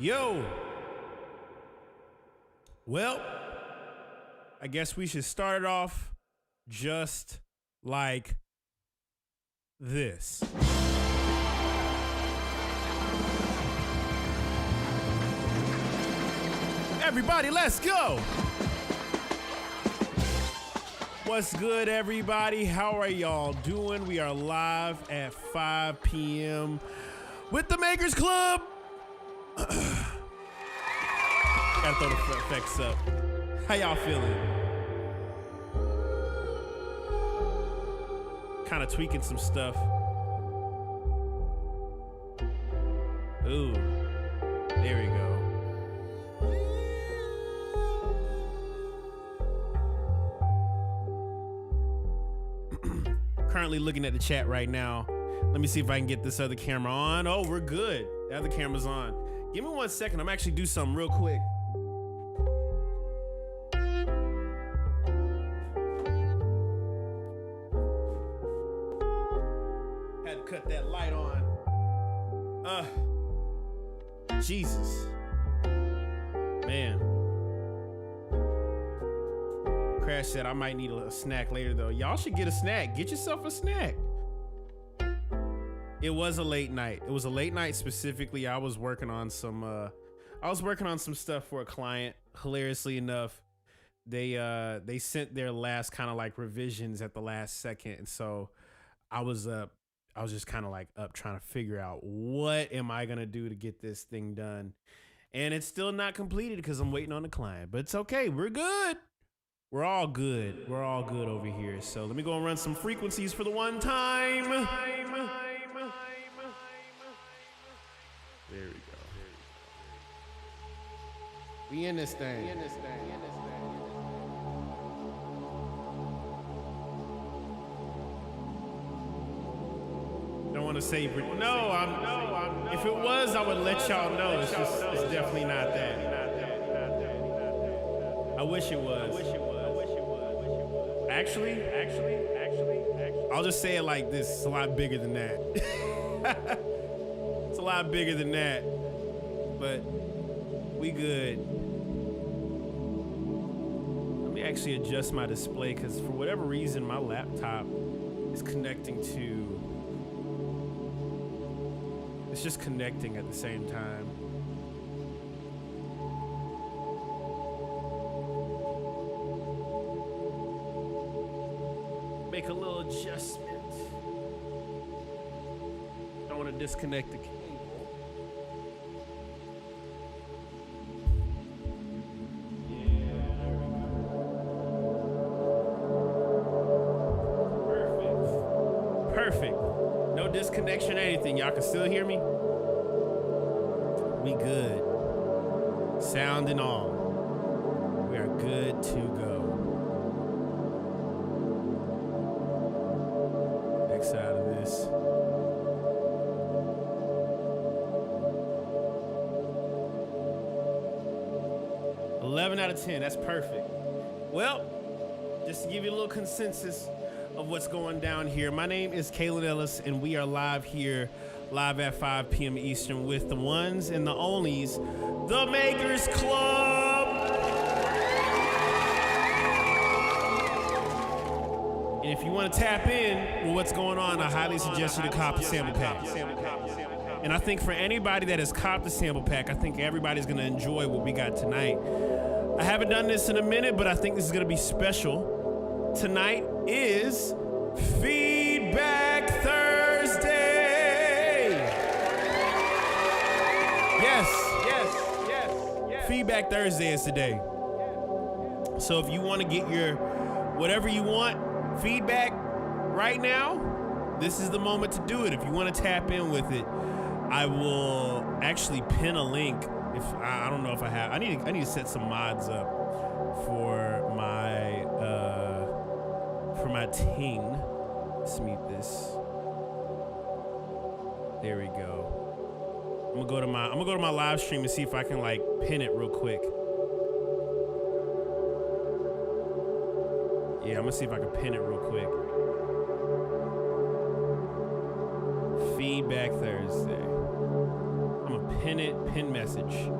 Yo. Well, I guess we should start it off just like this. Everybody, let's go. What's good, everybody? How are y'all doing? We are live at 5 p.m. with the Makers Club. Gotta throw the effects up. How y'all feeling? Kind of tweaking some stuff. Ooh, there we go. Currently looking at the chat right now. Let me see if I can get this other camera on. Oh, we're good. The other camera's on. Give me 1 second. I'm actually do something real quick. Had to cut that light on. Jesus. Man. Crash said I might need a snack later though. Y'all should get a snack. Get yourself a snack. It was a late night. It was a late night specifically. I was working on some stuff for a client. Hilariously enough, they sent their last kind of like revisions at the last second. And so I was just kind of like up trying to figure out what am I gonna do to get this thing done. And it's still not completed because I'm waiting on the client. But it's okay. We're good. We're all good. We're all good over here. So let me go and run some frequencies for the one time. There we go. We in this thing. Don't want to say no. I'm. If it was, I would let y'all know. It's definitely not that. I wish it was. Actually, I'll just say it like this. It's a lot bigger than that. It's a lot bigger than that. But we good. Let me actually adjust my display because for whatever reason, my laptop is connecting to... It's just connecting at the same time. Make a little adjustment. Don't want to disconnect the cable. Yeah, there we go. Perfect. No disconnection or anything. Y'all can still hear me? We good. Sound and all. We are good to go. Out of this. $11 out of 10. That's perfect. Well, just to give you a little consensus of what's going down here. My name is Kalen Ellis, and we are live here, live at 5 p.m. Eastern with the ones and the onlys, the Makers Club. And if you want to tap in with what's going on, I highly suggest you to cop the sample pack. And I think for anybody that has copped the sample pack, I think everybody's going to enjoy what we got tonight. I haven't done this in a minute, but I think this is going to be special. Tonight is Feedback Thursday. Yes. Feedback Thursday is today. So if you want to get your whatever you want, feedback right now, this is the moment to do it. If you want to tap in with it, I will actually pin a link. If I don't know if I have, I need to set some mods up for my team. Let's meet this. There we go. I'm gonna go to my live stream and see if I can like pin it real quick. Yeah, I'm gonna see if I can pin it real quick. Feedback Thursday. I'm gonna pin it, pin message.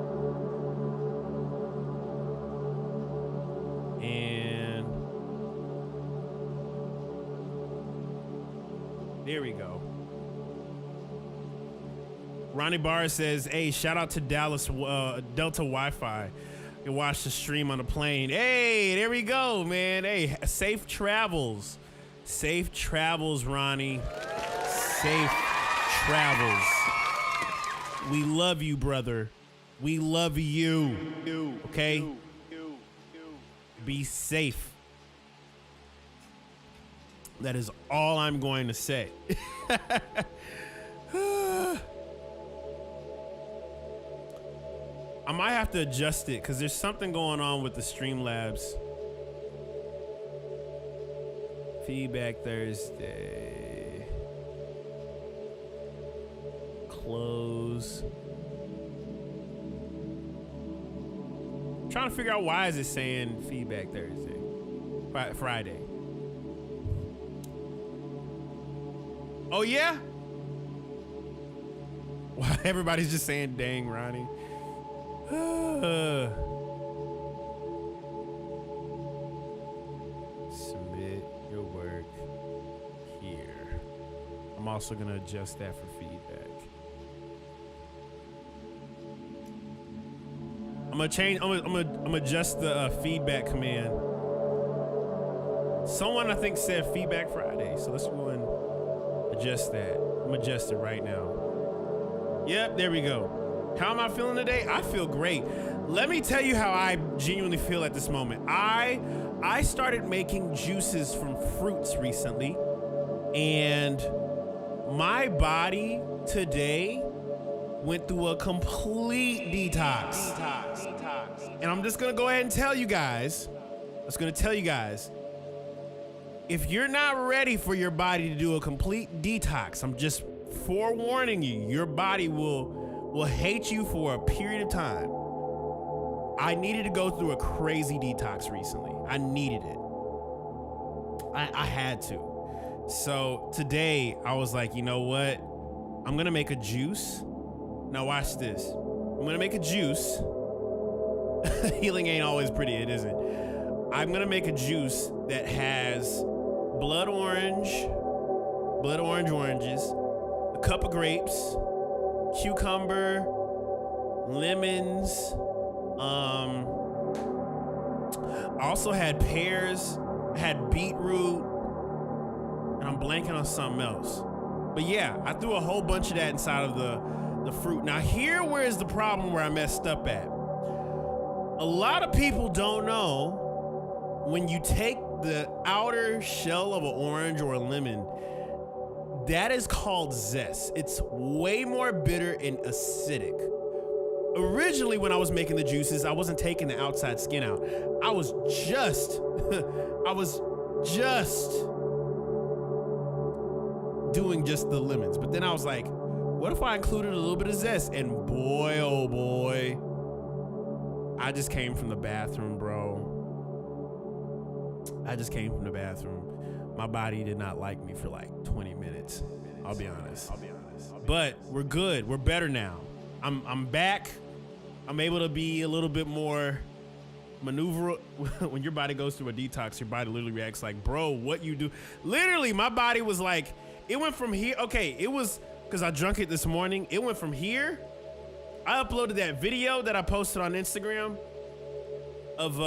There we go. Ronnie Barr says, hey, shout out to Dallas Delta Wi-Fi. You watch the stream on the plane. Hey, there we go, man. Hey, safe travels. Safe travels, Ronnie. Safe travels. We love you, brother. We love you. Okay? Be safe. That is all I'm going to say. I might have to adjust it because there's something going on with the Streamlabs. Feedback Thursday. Close. I'm trying to figure out why is it saying Feedback Thursday? Friday. Oh yeah? Why everybody's just saying dang, Ronnie. Submit your work here. I'm also gonna adjust that for feedback. I'm gonna adjust the feedback command. Someone I think said feedback Friday, so let's go and adjust that. I'm gonna adjust it right now. Yep, there we go. How am I feeling today? I feel great. Let me tell you how I genuinely feel at this moment. I started making juices from fruits recently, and my body today went through a complete detox. And I'm just gonna go ahead and tell you guys, if you're not ready for your body to do a complete detox, I'm just forewarning you, your body will hate you for a period of time. I needed to go through a crazy detox recently. I needed it. I had to. So today I was like, you know what? I'm gonna make a juice. Now watch this. I'm gonna make a juice. Healing ain't always pretty, it isn't. I'm gonna make a juice that has blood oranges, a cup of grapes, cucumber, lemons. I also had pears, had beetroot, and I'm blanking on something else. But yeah, I threw a whole bunch of that inside of the fruit. Now where is the problem where I messed up at? A lot of people don't know when you take the outer shell of an orange or a lemon, that is called zest. It's way more bitter and acidic. Originally, when I was making the juices, I wasn't taking the outside skin out. I was just doing just the lemons. But then I was like, what if I included a little bit of zest? And boy, oh boy, I just came from the bathroom, bro. I just came from the bathroom. My body did not like me for like 20 minutes. I'll be honest. But we're good. We're better now. I'm back. I'm able to be a little bit more maneuver. When your body goes through a detox, your body literally reacts like, bro, what you do? Literally, my body was like, it went from here. Okay, it was because I drank it this morning. It went from here. I uploaded that video that I posted on Instagram of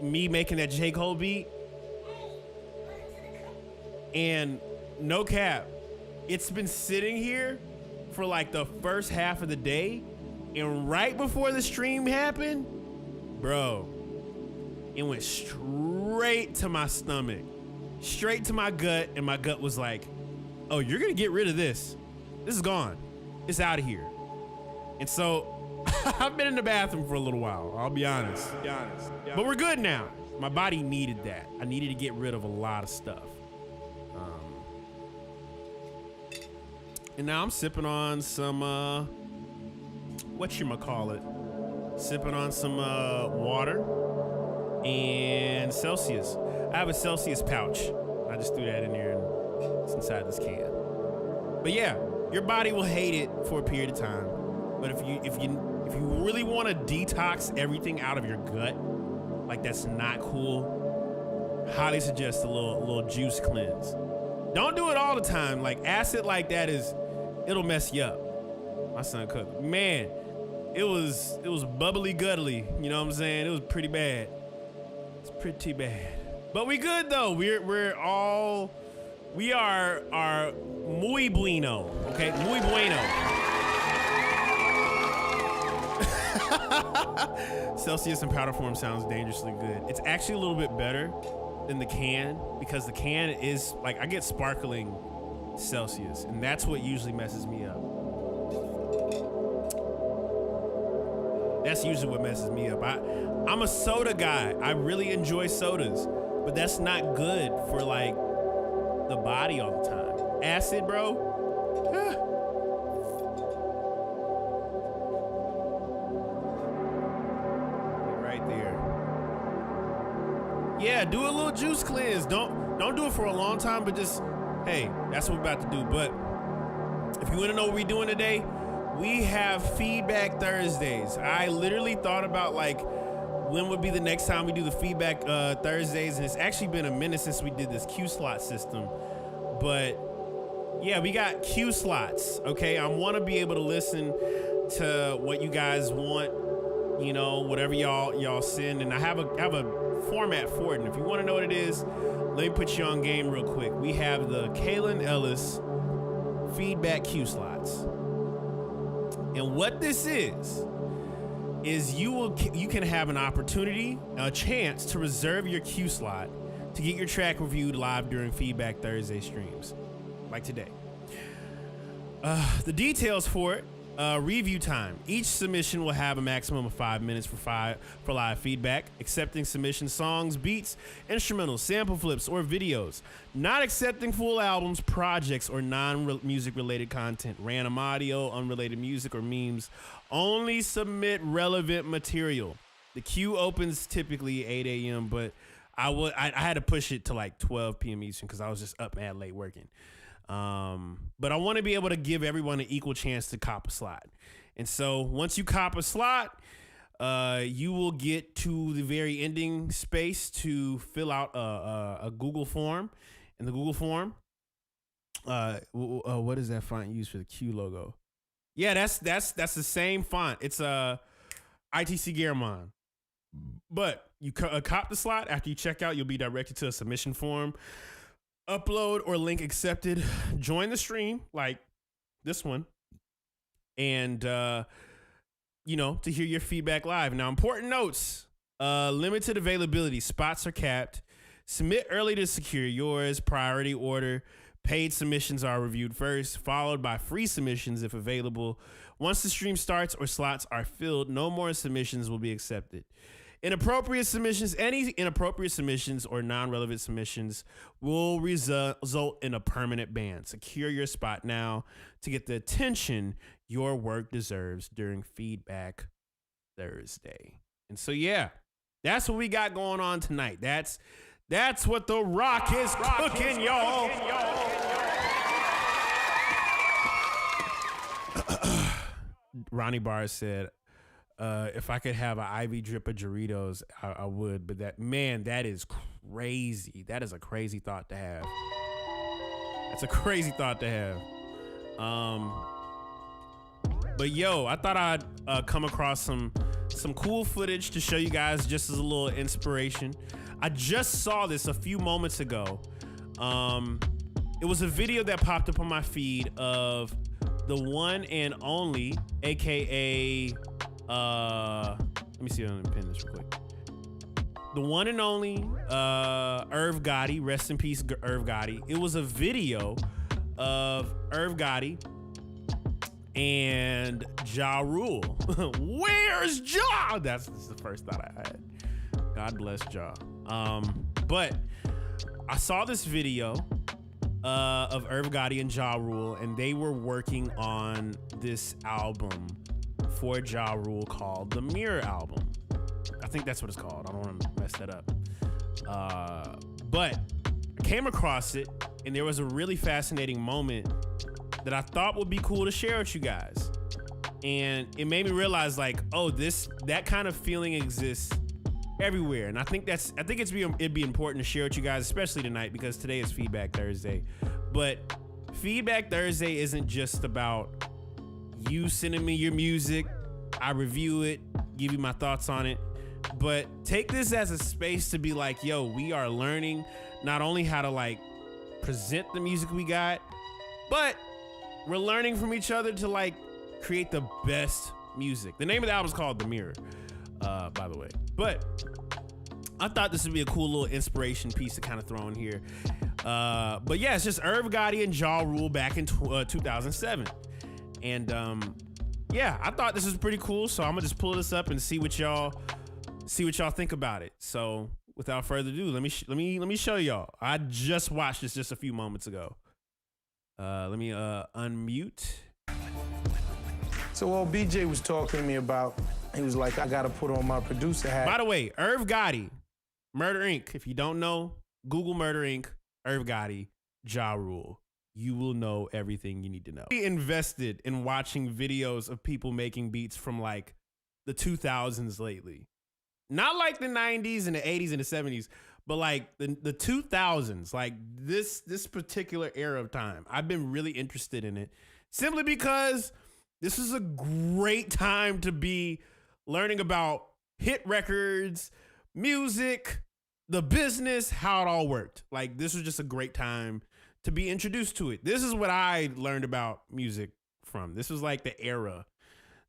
me making that J. Cole beat. And no cap, it's been sitting here for like the first half of the day. And right before the stream happened, bro, it went straight to my stomach, straight to my gut. And my gut was like, oh, you're going to get rid of this. This is gone. It's out of here. And so I've been in the bathroom for a little while. I'll be honest. But we're good now. My body needed that. I needed to get rid of a lot of stuff. And now I'm sipping on some, sipping on some water and Celsius. I have a Celsius pouch. I just threw that in there and it's inside this can. But yeah, your body will hate it for a period of time. But if you really want to detox everything out of your gut, like that's not cool, highly suggest a little juice cleanse. Don't do it all the time. Like acid like that it'll mess you up. My son cooked. Man, it was bubbly guttly. You know what I'm saying? It was pretty bad. It's pretty bad. But we good though. We are muy bueno. Okay, muy bueno. Celsius in powder form sounds dangerously good. It's actually a little bit better than the can because the can is like I get sparkling Celsius, and that's what usually messes me up. That's usually what messes me up. I'm a soda guy. I really enjoy sodas, but that's not good for like the body all the time. Acid, bro. Right there. Yeah, do a little juice cleanse. Don't do it for a long time, but just, hey, that's what we're about to do. But if you want to know what we're doing today, we have Feedback Thursdays. I literally thought about like when would be the next time we do the Feedback Thursdays, and it's actually been a minute since we did this Q slot system. But yeah, we got Q slots. Okay, I want to be able to listen to what you guys want. You know, whatever y'all send, and I have a format for it. And if you want to know what it is, let me put you on game real quick. We have the Kalen Ellis Feedback Q slots. And what this is you can have an opportunity, a chance to reserve your Q slot to get your track reviewed live during Feedback Thursday streams, like today. The details for it: review time. Each submission will have a maximum of 5 minutes for live feedback. Accepting submission songs, beats, instrumentals, sample flips, or videos. Not accepting full albums, projects, or non-music related content. Random audio, unrelated music, or memes. Only submit relevant material. The queue opens typically 8 a.m., but I had to push it to like 12 p.m. Eastern because I was just up mad late working. But I want to be able to give everyone an equal chance to cop a slot. And so once you cop a slot, you will get to the very ending space to fill out a Google form. In the Google form, what is that font used for the Q logo? Yeah, that's the same font. It's ITC Garamond. But you cop the slot. After you check out, you'll be directed to a submission form. Upload or link accepted. Join the stream like this one, and to hear your feedback live. Now, important notes: limited availability. Spots are capped. Submit early to secure yours. Priority order. Paid submissions are reviewed first, followed by free submissions if available. Once the stream starts or slots are filled, no more submissions will be accepted. Any inappropriate submissions or non-relevant submissions will result in a permanent ban. Secure your spot now to get the attention your work deserves during Feedback Thursday. And so, yeah, that's what we got going on tonight. That's what The Rock is cooking, y'all. Ronnie Barr said, if I could have an IV drip of Doritos, I would. But that is crazy. That is a crazy thought to have. That's a crazy thought to have. But yo, I thought I'd come across some cool footage to show you guys just as a little inspiration. I just saw this a few moments ago. It was a video that popped up on my feed of the one and only, aka let me see if I can pin this real quick. The one and only Irv Gotti, rest in peace, Irv Gotti. It was a video of Irv Gotti and Ja Rule. Where's Ja? That's the first thought I had. God bless Ja. But I saw this video of Irv Gotti and Ja Rule, and they were working on this album for Ja Rule called the Mirror album. I think that's what it's called. I don't want to mess that up. But I came across it, and there was a really fascinating moment that I thought would be cool to share with you guys. And it made me realize, like, oh, that kind of feeling exists everywhere. And I think it'd be important to share with you guys, especially tonight, because today is Feedback Thursday. But Feedback Thursday isn't just about you sending me your music, I review it, give you my thoughts on it, but take this as a space to be like, yo, we are learning not only how to like present the music we got, but we're learning from each other to like create the best music. The name of the album is called The Mirror, by the way. But I thought this would be a cool little inspiration piece to kind of throw in here. But yeah, it's just Irv Gotti and Ja Rule back in 2007. And yeah, I thought this was pretty cool. So I'm gonna just pull this up and see what y'all think about it. So without further ado, let me show y'all. I just watched this just a few moments ago. Let me unmute. So what BJ was talking to me about, he was like, I gotta put on my producer hat. By the way, Irv Gotti, Murder Inc. If you don't know, Google Murder Inc., Irv Gotti, Ja Rule. You will know everything you need to know. We invested in watching videos of people making beats from like the 2000s lately. Not like the 90s and the 80s and the 70s, but like the 2000s, like this particular era of time. I've been really interested in it simply because this is a great time to be learning about hit records, music, the business, how it all worked. Like this was just a great time to be introduced to it. This is what I learned about music from. This was like the era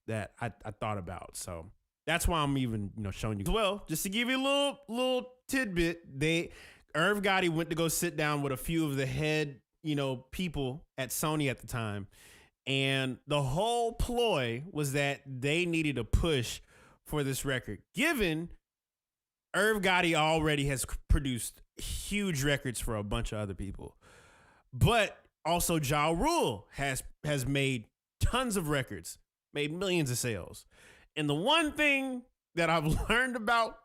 that I thought about. So that's why I'm even, showing you as well. Just to give you a little tidbit, Irv Gotti went to go sit down with a few of the head, people at Sony at the time. And the whole ploy was that they needed a push for this record. Given Irv Gotti already has produced huge records for a bunch of other people, but also Ja Rule has made tons of records, made millions of sales. And the one thing that I've learned about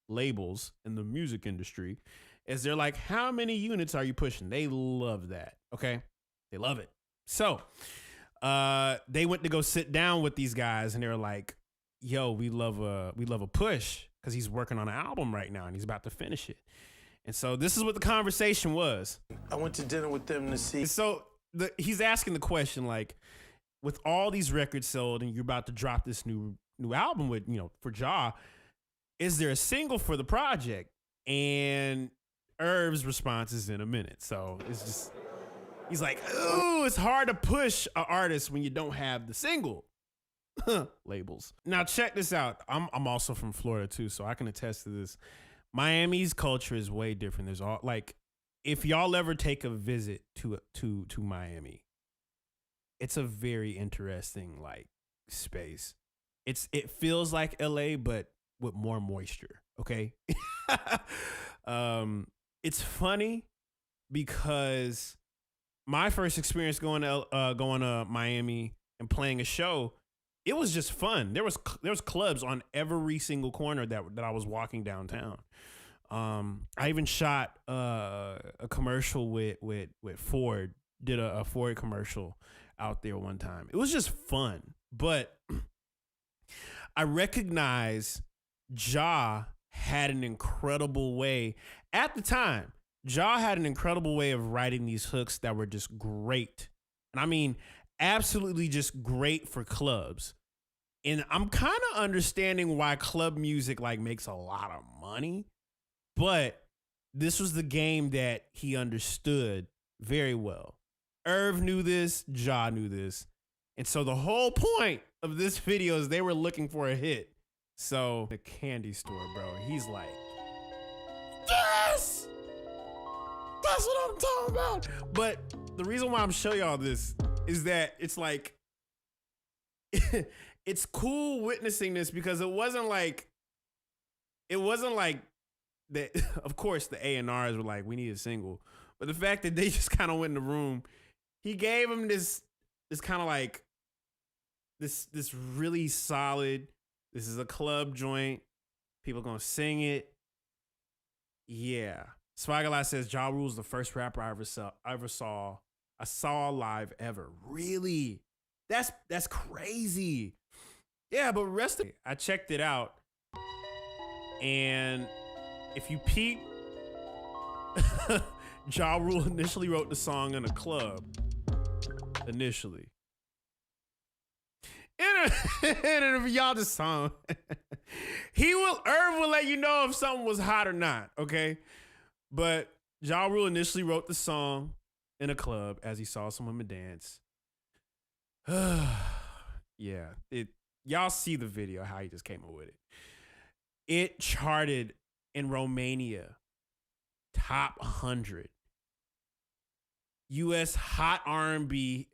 labels in the music industry is they're like, how many units are you pushing? They love that. Okay. They love it. So they went to go sit down with these guys and they were like, yo, we love a push because he's working on an album right now and he's about to finish it. And so this is what the conversation was. I went to dinner with them to see. So he's asking the question, like, with all these records sold and you're about to drop this new album with, for Ja, is there a single for the project? And Irv's response is in a minute. So it's just, he's like, ooh, it's hard to push an artist when you don't have the single. Labels. Now check this out. I'm also from Florida too, so I can attest to this. Miami's culture is way different. There's all like, if y'all ever take a visit to Miami, it's a very interesting like space. It feels like LA, but with more moisture. Okay. It's funny because my first experience going to Miami and playing a show, it was just fun. There was clubs on every single corner that I was walking downtown. I even shot a commercial with Ford. Did a Ford commercial out there one time. It was just fun, but I recognize Ja had an incredible way at the time. Ja had an incredible way of writing these hooks that were just great. And I mean, absolutely just great for clubs. And I'm kind of understanding why club music like makes a lot of money, but this was the game that he understood very well. Irv knew this, Ja knew this. And so the whole point of this video is they were looking for a hit. So the candy store, bro, he's like, yes! That's what I'm talking about. But the reason why I'm showing y'all this is that it's like, it's cool witnessing this because it wasn't like that. Of course, the A&Rs were like, we need a single. But the fact that they just kind of went in the room, he gave him this kind of like, this really solid, this is a club joint. People gonna sing it. Yeah. Swaggerlot says, Ja Rule's the first rapper I ever saw live ever. Really? That's crazy. Yeah, but rest of it, I checked it out. And if you peep, Ja Rule initially wrote the song in a club. Initially. And y'all just song. Irv will let you know if something was hot or not, okay? But Ja Rule initially wrote the song in a club as he saw some women dance. Yeah, y'all see the video, how he just came up with it. It charted in Romania, top 100. US Hot R&B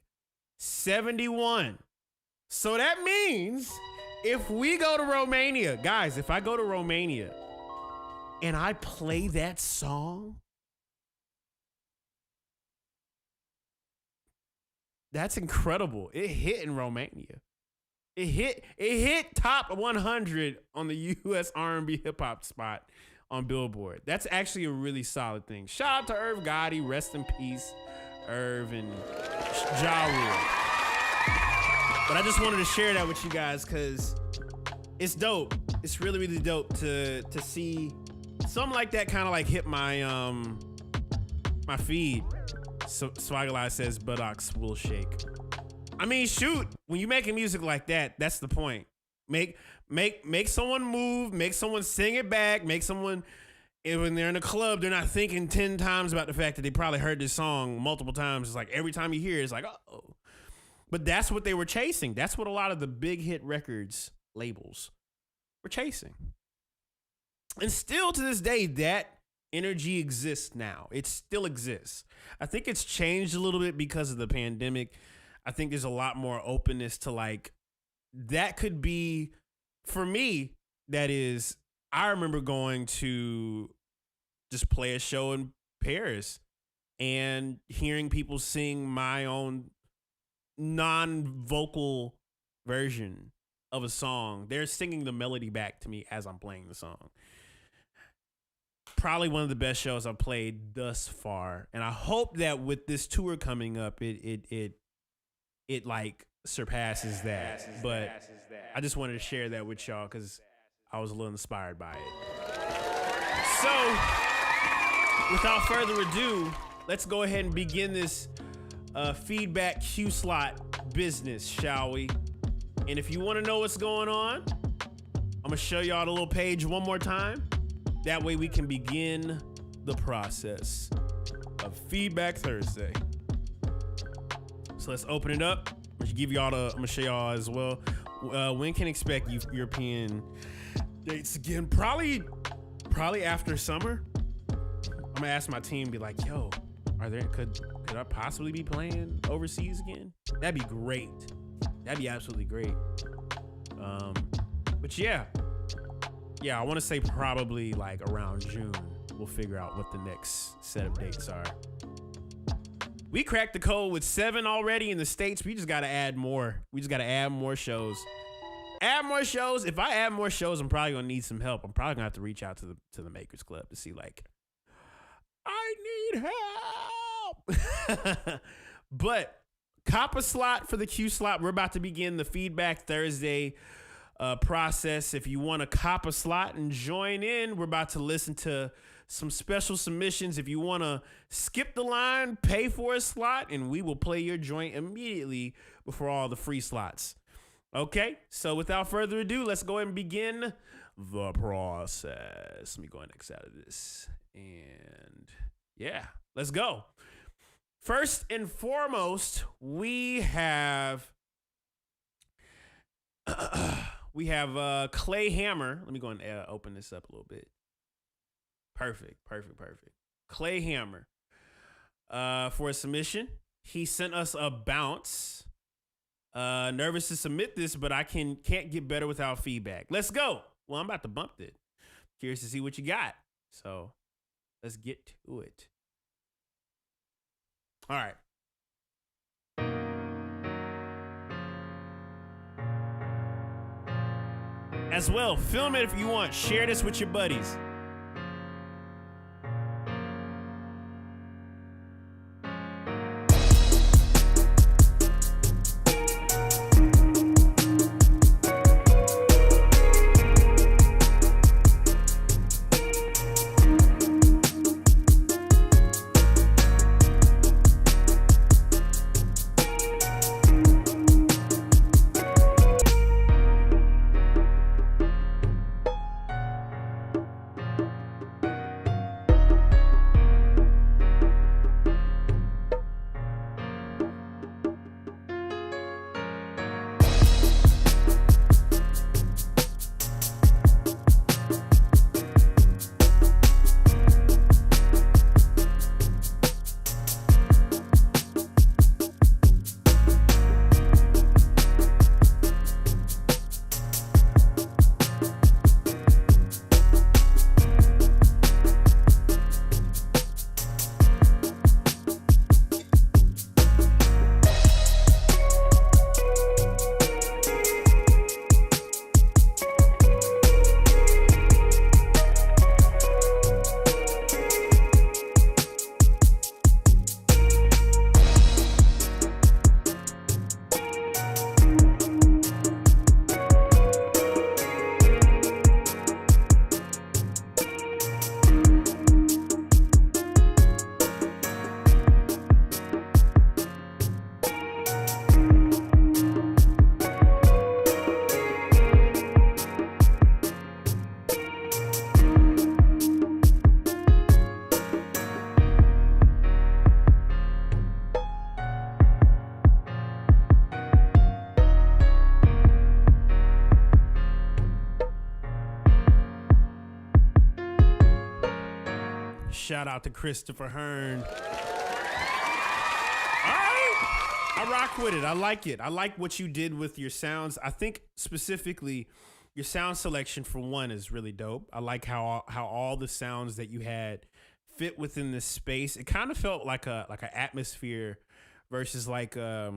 71. So that means if we go to Romania, guys, if I go to Romania and I play that song, that's incredible. It hit in Romania. It hit top 100 on the US R&B hip hop spot on Billboard. That's actually a really solid thing. Shout out to Irv Gotti, rest in peace, Irv and Ja Rule. But I just wanted to share that with you guys because it's dope. It's really, really dope to see something like that kind of like hit my my feed. So Swagalize says buttocks will shake. I mean, shoot, when you're making music like that, that's the point. Make someone move, make someone sing it back, make someone, when they're in a club, they're not thinking 10 times about the fact that they probably heard this song multiple times. It's like every time you hear it, it's like, oh. But that's what they were chasing. That's what a lot of the big hit records labels were chasing. And still to this day, that energy exists now. It still exists. I think it's changed a little bit because of the pandemic. I think there's a lot more openness to like, that could be, for me, that is, I remember going to just play a show in Paris and hearing people sing my own non-vocal version of a song. They're singing the melody back to me as I'm playing the song. Probably one of the best shows I've played thus far. And I hope that with this tour coming up, it like surpasses that. But I just wanted to share that with y'all because I was a little inspired by it. So, without further ado, let's go ahead and begin this feedback Q slot business, shall we? And if you want to know what's going on, I'm gonna show y'all the little page one more time. That way we can begin the process of Feedback Thursday. So let's open it up. I'm gonna show y'all as well. When can expect European dates again? Probably after summer. I'm gonna ask my team, be like, yo, could I possibly be playing overseas again? That'd be great. That'd be absolutely great. But yeah, I want to say probably like around June, we'll figure out what the next set of dates are. We cracked the code with 7 already in the States. We just got to add more. We just got to add more shows. Add more shows. If I add more shows, I'm probably going to need some help. I'm probably going to have to reach out to the Makers Club to see like, I need help. But cop a slot for the Q slot. We're about to begin the Feedback Thursday process. If you want to cop a slot and join in, we're about to listen to some special submissions. If you want to skip the line, pay for a slot, and we will play your joint immediately before all the free slots. Okay, so without further ado, let's go ahead and begin the process. Let me go and X out of this. And yeah, let's go. First and foremost, we have Clay Hammer. Let me go and open this up a little bit. Perfect. Clay Hammer for a submission. He sent us a bounce. Nervous to submit this, but I can't get better without feedback. Let's go. Well, I'm about to bump it. Curious to see what you got. So let's get to it. All right. As well, film it if you want. Share this with your buddies. Shout out to Christopher Hearn. All right. I rock with it. I like it. I like what you did with your sounds. I think specifically your sound selection for one is really dope. I like how all the sounds that you had fit within this space. It kind of felt like an atmosphere versus like a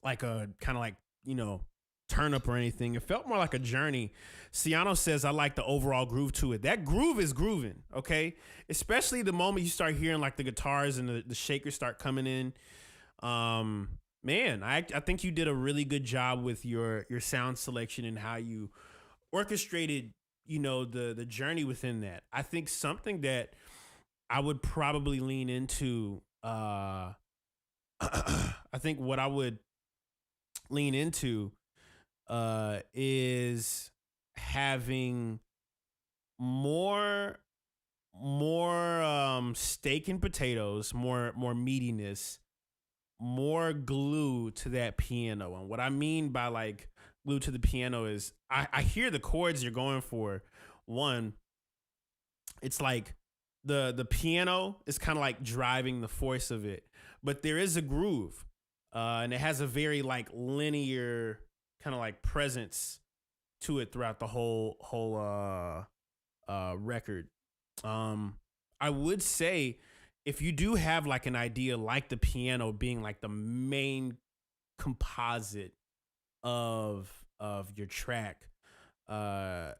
kind of like, you know, turn up or anything. It felt more like a journey. Ciano says, I like the overall groove to it. That groove is grooving, okay? Especially the moment you start hearing like the guitars and the shakers start coming in. Man, I think you did a really good job with your sound selection and how you orchestrated, you know, the journey within that. I think something that I would probably lean into, I think what I would lean into is having more steak and potatoes, more meatiness, more glue to that piano. And what I mean by like glue to the piano is I hear the chords you're going for. One, it's like the piano is kind of like driving the force of it, but there is a groove, and it has a very like linear kind of like presence to it throughout the whole record. I would say if you do have like an idea like the piano being like the main composite of your track, I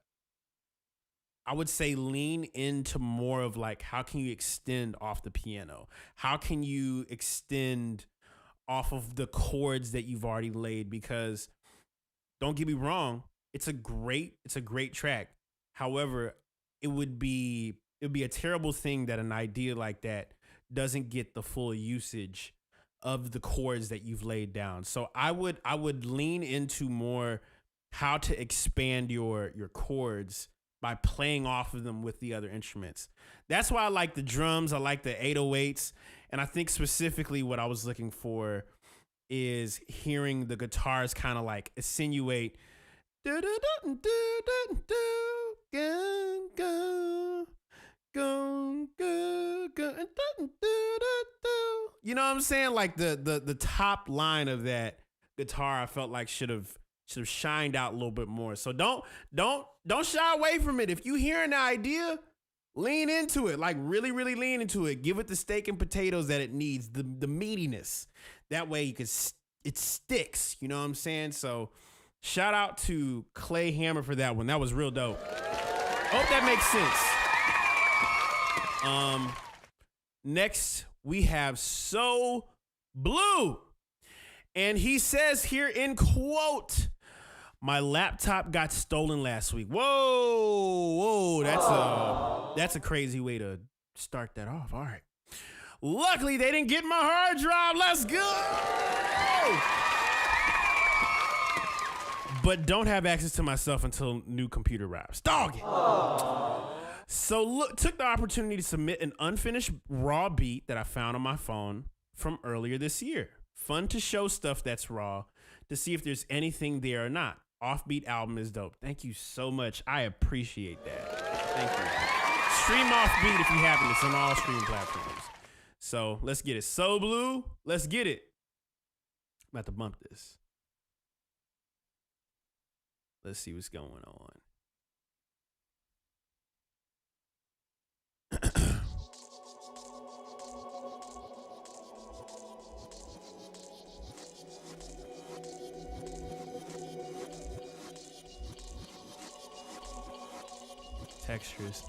would say lean into more of like, how can you extend off the piano? How can you extend off of the chords that you've already laid? Because don't get me wrong, it's a great track. However, it would be a terrible thing that an idea like that doesn't get the full usage of the chords that you've laid down. So I would lean into more how to expand your chords by playing off of them with the other instruments. That's why I like the drums. I like the 808s. And I think specifically what I was looking for is hearing the guitars kind of like insinuate. You know what I'm saying? Like the top line of that guitar, I felt like should have shined out a little bit more. So don't shy away from it. If you hear an idea, lean into it. Like really, really lean into it. Give it the steak and potatoes that it needs, the meatiness. That way it sticks. You know what I'm saying? So shout out to Clay Hammer for that one. That was real dope. Hope that makes sense. Next we have So Blue. And he says here in quote, my laptop got stolen last week. Whoa, that's a crazy way to start that off. All right. Luckily, they didn't get my hard drive. Let's go. But don't have access to my stuff until new computer arrives. Dog it. So took the opportunity to submit an unfinished raw beat that I found on my phone from earlier this year. Fun to show stuff that's raw to see if there's anything there or not. Offbeat album is dope. Thank you so much. I appreciate that. Thank you. Stream Offbeat if you haven't. It's on all streaming platforms. So let's get it. So Blue, let's get it. I'm about to bump this. Let's see what's going on. Textures.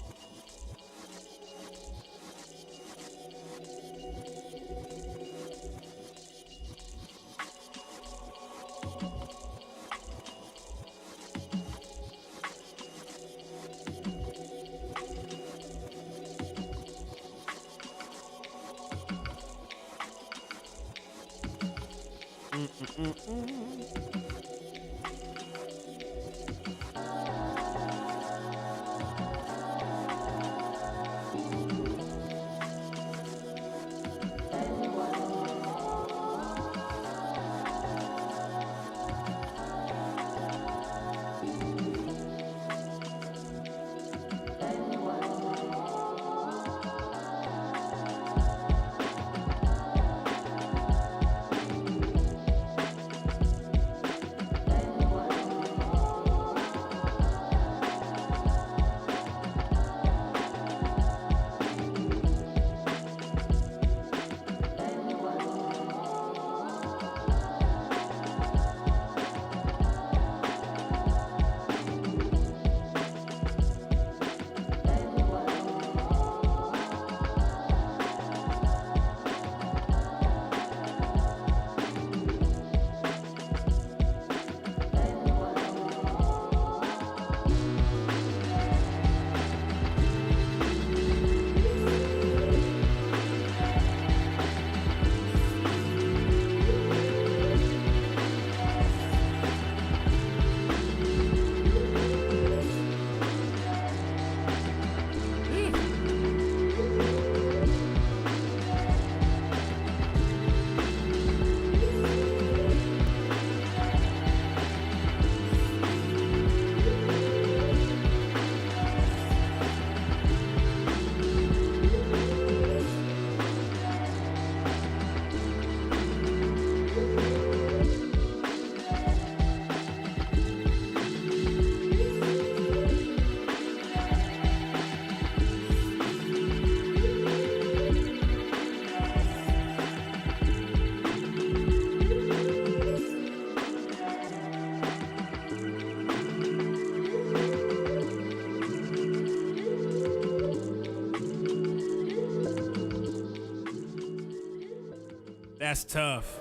That's tough.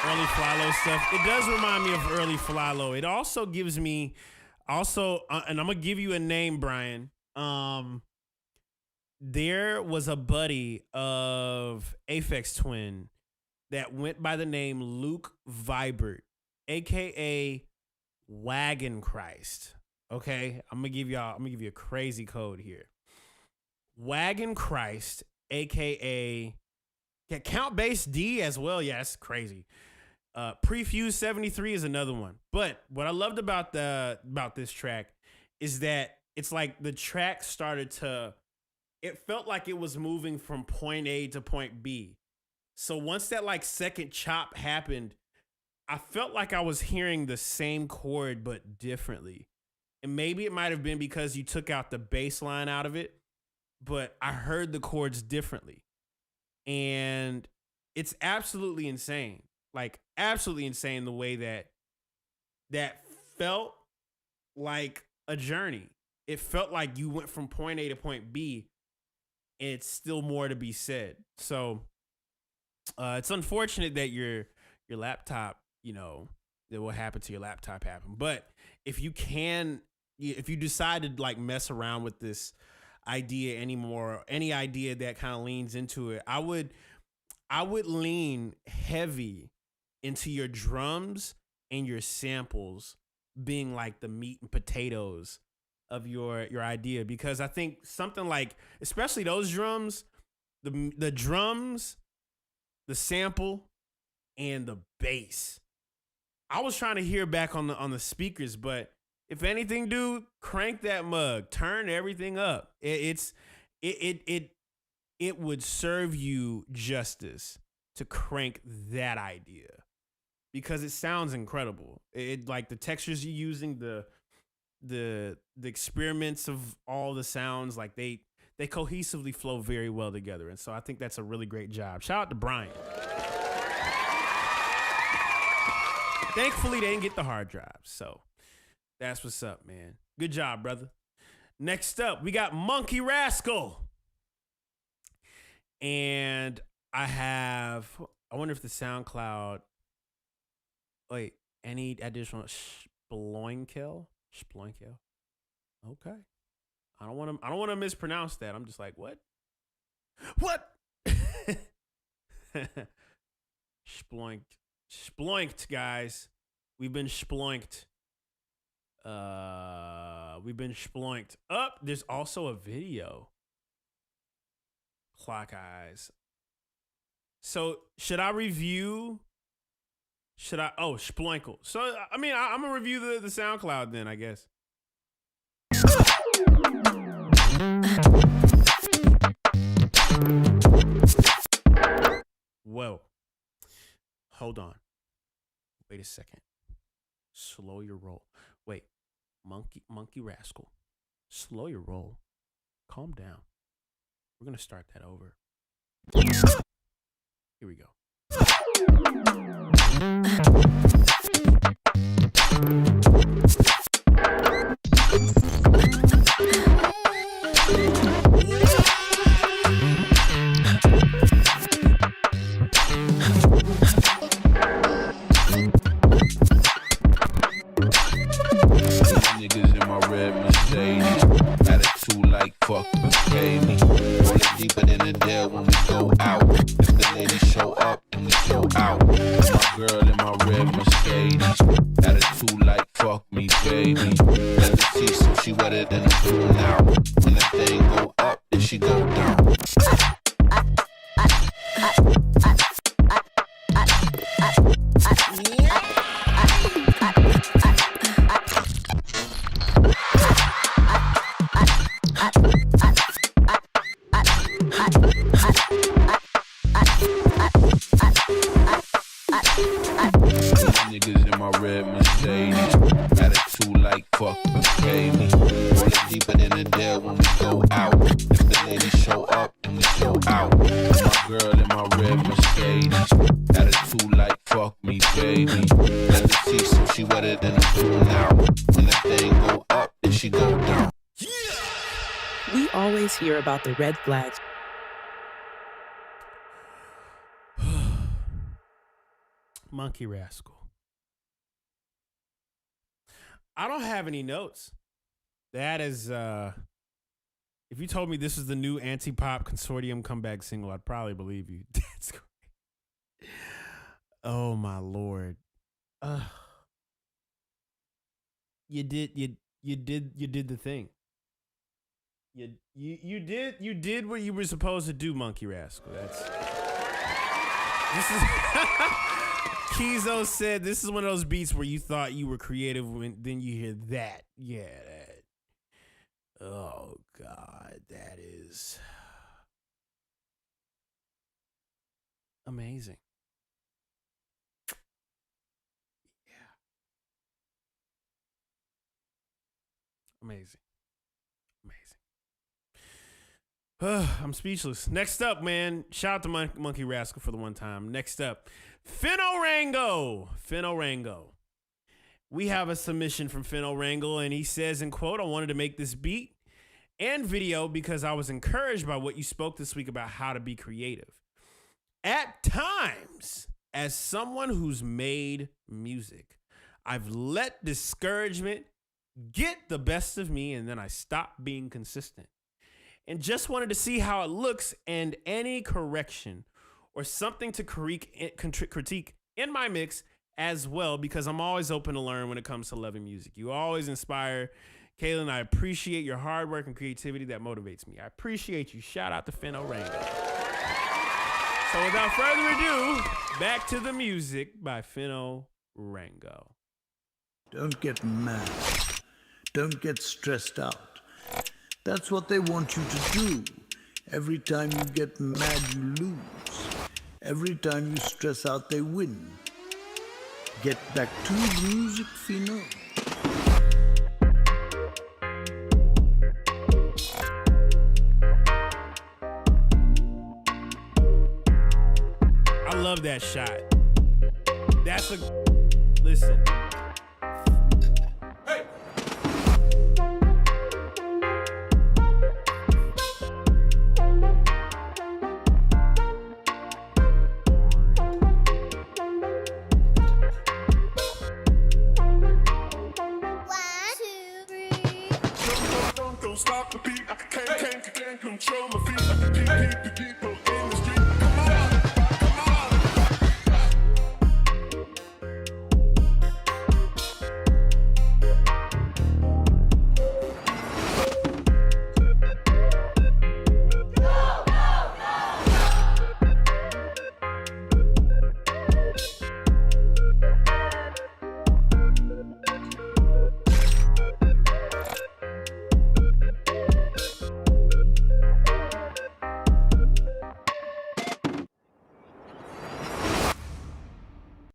Early Fly-Lo stuff. It does remind me of early Fly-Lo. It also gives me, and I'm gonna give you a name, Brian. There was a buddy of Aphex Twin that went by the name Luke Vibert, aka Wagon Christ. Okay, I'm gonna give you a crazy code here. Wagon Christ, aka Count Bass D as well. Yeah, that's crazy. Prefuse 73 is another one. But what I loved about this track is that it's like the track started to, it felt like it was moving from point A to point B. So once that like second chop happened, I felt like I was hearing the same chord but differently. And maybe it might have been because you took out the bass line out of it, but I heard the chords differently. And it's absolutely insane. Like absolutely insane the way that felt like a journey. It felt like you went from point A to point B. And it's still more to be said. So it's unfortunate that your laptop, that what happened to your laptop happened. But if you decide to like mess around with this idea anymore, any idea that kind of leans into it, I would lean heavy into your drums and your samples being like the meat and potatoes of your idea, because I think something like, especially those drums, the drums, the sample, and the bass. I was trying to hear back on the speakers, but if anything, dude, crank that mug, turn everything up. It would serve you justice to crank that idea, because it sounds incredible. It like the textures you're using, the experiments of all the sounds, like they cohesively flow very well together. And so I think that's a really great job. Shout out to Brian. Thankfully, they didn't get the hard drive. So that's what's up, man. Good job, brother. Next up, we got theMKRSClub. And I wonder if the SoundCloud, wait, any additional Sploinkel? Okay. I don't want to mispronounce that. I'm just like, what? Sploinked, guys. We've been sploinked. There's also a video. Clock eyes. So should I review? Sploinkle. So I mean, I'm gonna review the SoundCloud then, I guess. Whoa. Hold on. Wait a second. Slow your roll. Wait. theMKRSClub. Slow your roll. Calm down. We're gonna start that over. Here we go. Niggas in my red Mercedes, attitude like fuck, pay me. Roll it deeper than the dead when we go out. If the ladies show up, then we show out. My girl in my red Mercedes, attitude like fuck me, baby. Let her see so she wetter than a pool now. When the thing go up, then she go down. Niggas in my red Mercedes, attitude like fuck, pay me. Roll it deeper than the dead when we go out. If the ladies show up, then we show out. My girl in my red Mercedes, attitude like fuck me, baby. Let her see so she wetter than a pool now. When the thing go up, then she go down. We always hear about the red flags. Monkey Rascal. I don't have any notes. That is, if you told me this is the new anti-pop consortium comeback single, I'd probably believe you. That's great. Oh my Lord. You did the thing. You did what you were supposed to do, Monkey Rascal. This is Kizo said this is one of those beats where you thought you were creative when then you hear that. Yeah, that. Oh God, that is amazing. Yeah. Amazing. I'm speechless. Next up, man. Shout out to Monkey Rascal for the one time. Next up, Finorango. We have a submission from Finorango, and he says, in quote, I wanted to make this beat and video because I was encouraged by what you spoke this week about how to be creative. At times, as someone who's made music, I've let discouragement get the best of me, and then I stopped being consistent. And just wanted to see how it looks and any correction or something to critique in my mix as well, because I'm always open to learn when it comes to loving music. You always inspire. Kaylin, I appreciate your hard work and creativity that motivates me. I appreciate you. Shout out to Finorango. So without further ado, back to the music by Finorango. Don't get mad. Don't get stressed out. That's what they want you to do. Every time you get mad, you lose. Every time you stress out, they win. Get back to music, Fino. I love that shot. That's a... Listen. Stop the beat, I can't control my feet. I can't keep the people in the street. Come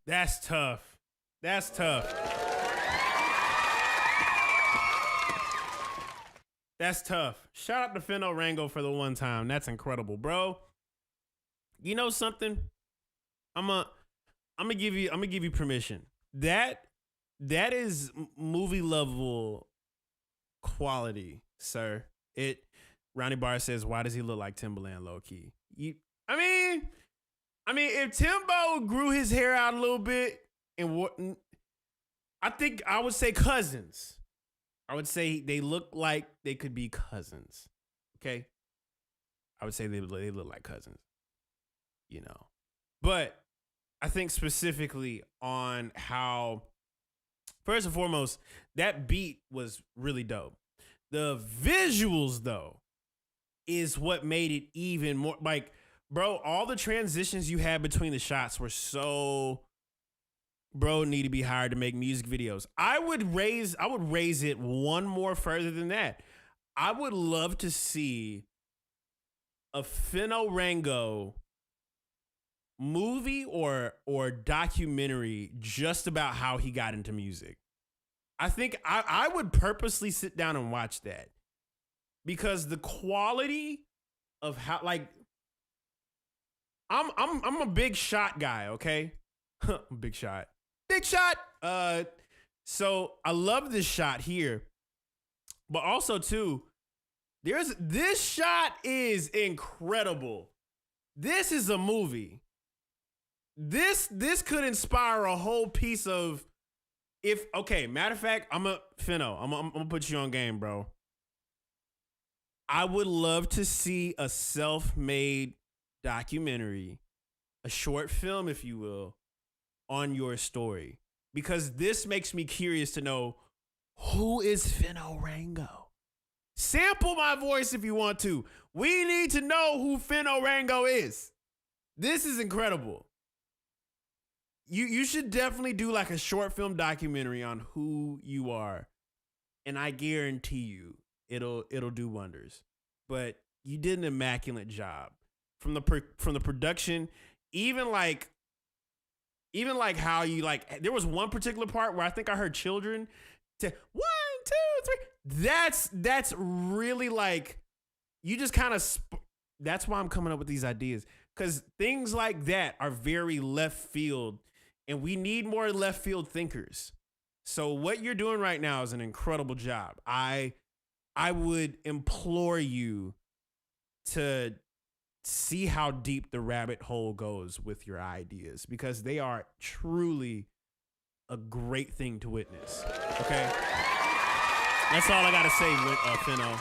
That's tough. That's tough. That's tough. Shout out to Finorango for the one time. That's incredible, bro. You know something? I'm gonna give you permission. That is movie level quality, sir. Ronnie Barr says, why does he look like Timbaland low key? I mean, if Timbo grew his hair out a little bit and I think I would say cousins. I would say they look like they could be cousins. Okay? I would say they look like cousins. You know. But I think specifically on how, first and foremost, that beat was really dope. The visuals, though, is what made it even more like, bro, all the transitions you had between the shots were so, bro, need to be hired to make music videos. I would raise it one more further than that. I would love to see a Finorango movie or documentary just about how he got into music. I think I would purposely sit down and watch that, because the quality of how, like, I'm a big shot guy, okay? Big shot. So I love this shot here, but also too, this shot is incredible. This is a movie. this could inspire a whole piece of matter of fact, I'm gonna put you on game, bro. I would love to see a self-made documentary, a short film, if you will, on your story. Because this makes me curious to know, who is Finno Rango? Sample my voice if you want to. We need to know who Finno Rango is. This is incredible. You should definitely do like a short film documentary on who you are. And I guarantee you it'll do wonders. But you did an immaculate job. From the production, even like how you like, there was one particular part where I think I heard children to 1, 2, 3. That's really like, you just kind of, that's why I'm coming up with these ideas. Because things like that are very left field, and we need more left field thinkers. So what you're doing right now is an incredible job. I would implore you to see how deep the rabbit hole goes with your ideas, because they are truly a great thing to witness. Okay? That's all I got to say, Finno.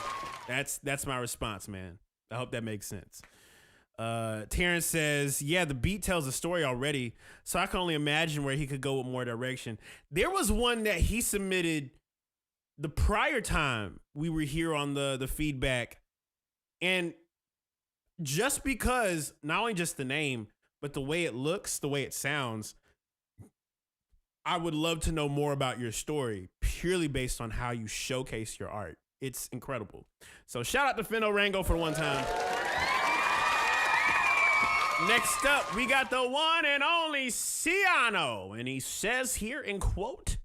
That's my response, man. I hope that makes sense. Terrence says, yeah, the beat tells a story already, so I can only imagine where he could go with more direction. There was one that he submitted the prior time we were here on the feedback, and just because, not only just the name, but the way it looks, the way it sounds, I would love to know more about your story, purely based on how you showcase your art. It's incredible. So shout out to Finno Rango for one time. Next up, we got the one and only Ciano. And he says here in quote,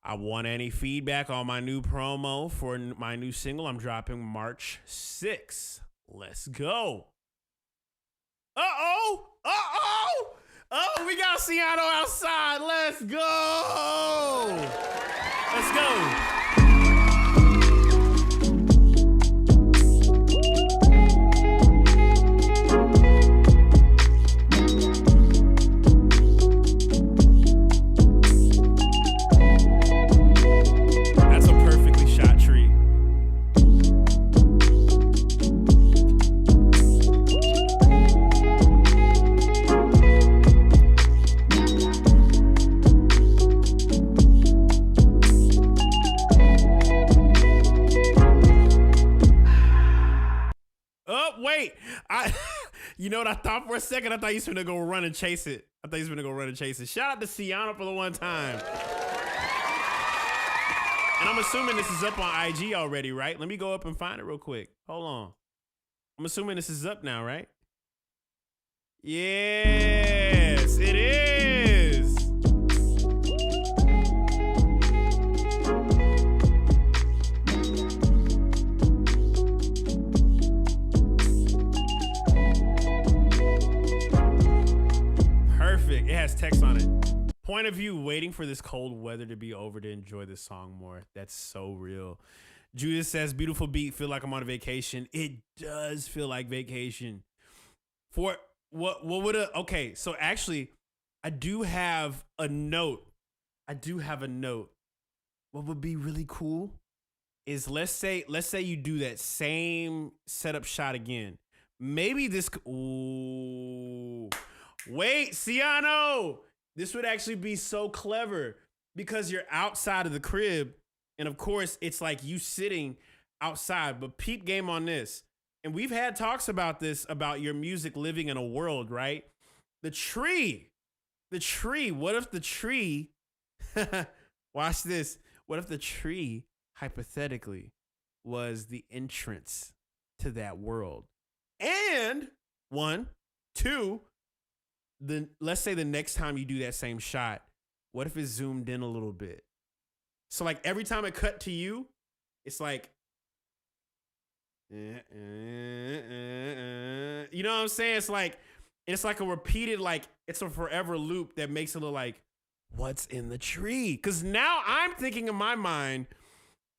I want any feedback on my new promo for my new single I'm dropping March 6th. Let's go. Uh-oh. Oh, we got Ciano outside. Let's go. Let's go. You know what I thought for a second? I thought he was gonna go run and chase it. Shout out to Ciano for the one time. And I'm assuming this is up on IG already, right? Let me go up and find it real quick. Hold on. I'm assuming this is up now, right? Yes, it is. Perfect. It has text on it. Point of view, waiting for this cold weather to be over to enjoy this song more. That's so real. Judith says, beautiful beat, feel like I'm on a vacation. It does feel like vacation. For what would okay, so actually, I do have a note. What would be really cool is let's say you do that same setup shot again. Maybe this, ooh, wait, Ciano, this would actually be so clever because you're outside of the crib. And of course, it's like you sitting outside, but peep game on this. And we've had talks about this, about your music living in a world, right? The tree, what if the tree, watch this. What if the tree, hypothetically, was the entrance to that world? And 1, 2, let's say the next time you do that same shot, what if it zoomed in a little bit? So like every time it cut to you, it's like, you know what I'm saying? It's like a repeated, like it's a forever loop that makes it look like, what's in the tree? Because now I'm thinking in my mind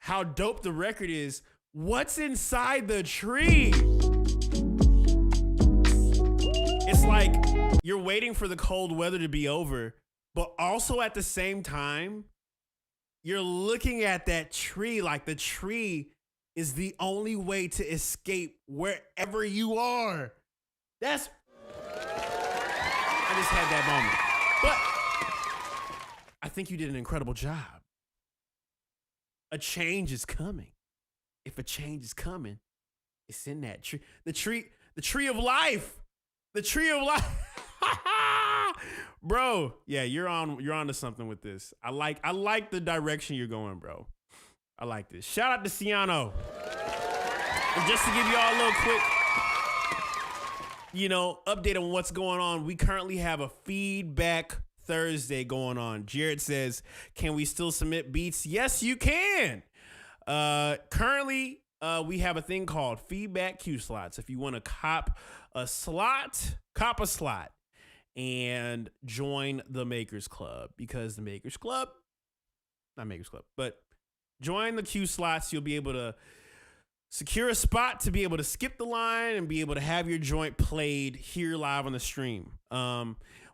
how dope the record is. What's inside the tree? It's like you're waiting for the cold weather to be over, but also at the same time, you're looking at that tree like the tree is the only way to escape wherever you are. I just had that moment. But I think you did an incredible job. A change is coming. If a change is coming, it's in that tree. The tree of life. The tree of life. Bro, yeah, you're on to something with this. I like the direction you're going, bro. I like this. Shout out to Ciano. And just to give you all a little quick, update on what's going on, we currently have a Feedback Thursday going on. Jared says, can we still submit beats? Yes, you can. Currently, we have a thing called Feedback Q slots. If you want to cop a slot and join the Makers Club, because the Makers Club, not Makers Club, but join the Q slots, you'll be able to secure a spot to be able to skip the line and be able to have your joint played here live on the stream.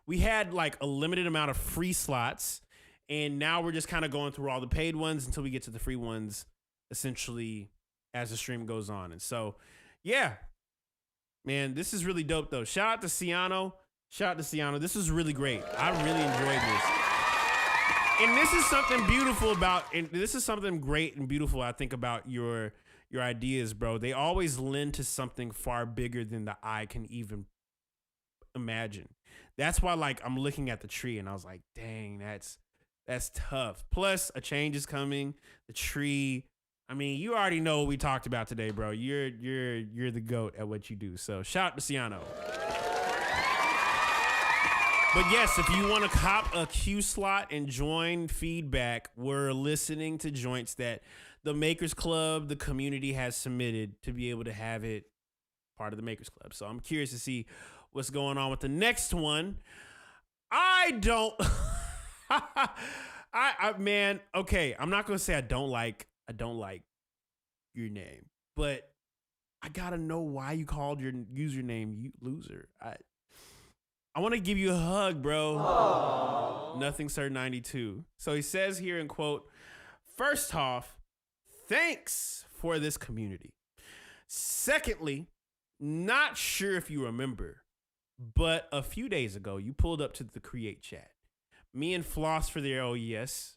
We had like a limited amount of free slots, and now we're just kind of going through all the paid ones until we get to the free ones, essentially, as the stream goes on. And so, yeah, man, this is really dope, though. Shout out to Ciano. This is really great. I really enjoyed this. And this is something beautiful and this is something great and beautiful, I think, about your ideas, bro. They always lend to something far bigger than the eye can even imagine. That's why, like, I'm looking at the tree and I was like, dang, that's tough. Plus, a change is coming. The tree. I mean, you already know what we talked about today, bro. You're the GOAT at what you do. So shout out to Ciano. But yes, if you want to cop a Q slot and join Feedback, we're listening to joints that the Makers Club, the community, has submitted to be able to have it part of the Makers Club. So I'm curious to see what's going on with the next one. I don't, man, okay, I'm not going to say I don't like your name, but I gotta know why you called your username you loser. I want to give you a hug, bro. Aww. Nothing, sir, 92. So he says here in quote, first off, thanks for this community. Secondly, not sure if you remember, but a few days ago, you pulled up to the Create chat. Me and Floss were there, oh yes.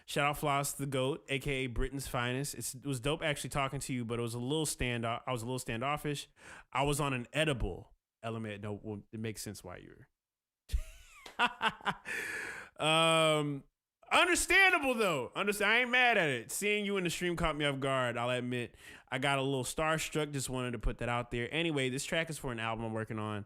Shout out Floss, the GOAT, aka Britain's finest. It was dope actually talking to you, but it was a little I was a little standoffish. I was on an edible element. No, well, it makes sense why you're. Understandable though. I ain't mad at it. Seeing you in the stream caught me off guard. I'll admit, I got a little starstruck. Just wanted to put that out there. Anyway, this track is for an album I'm working on.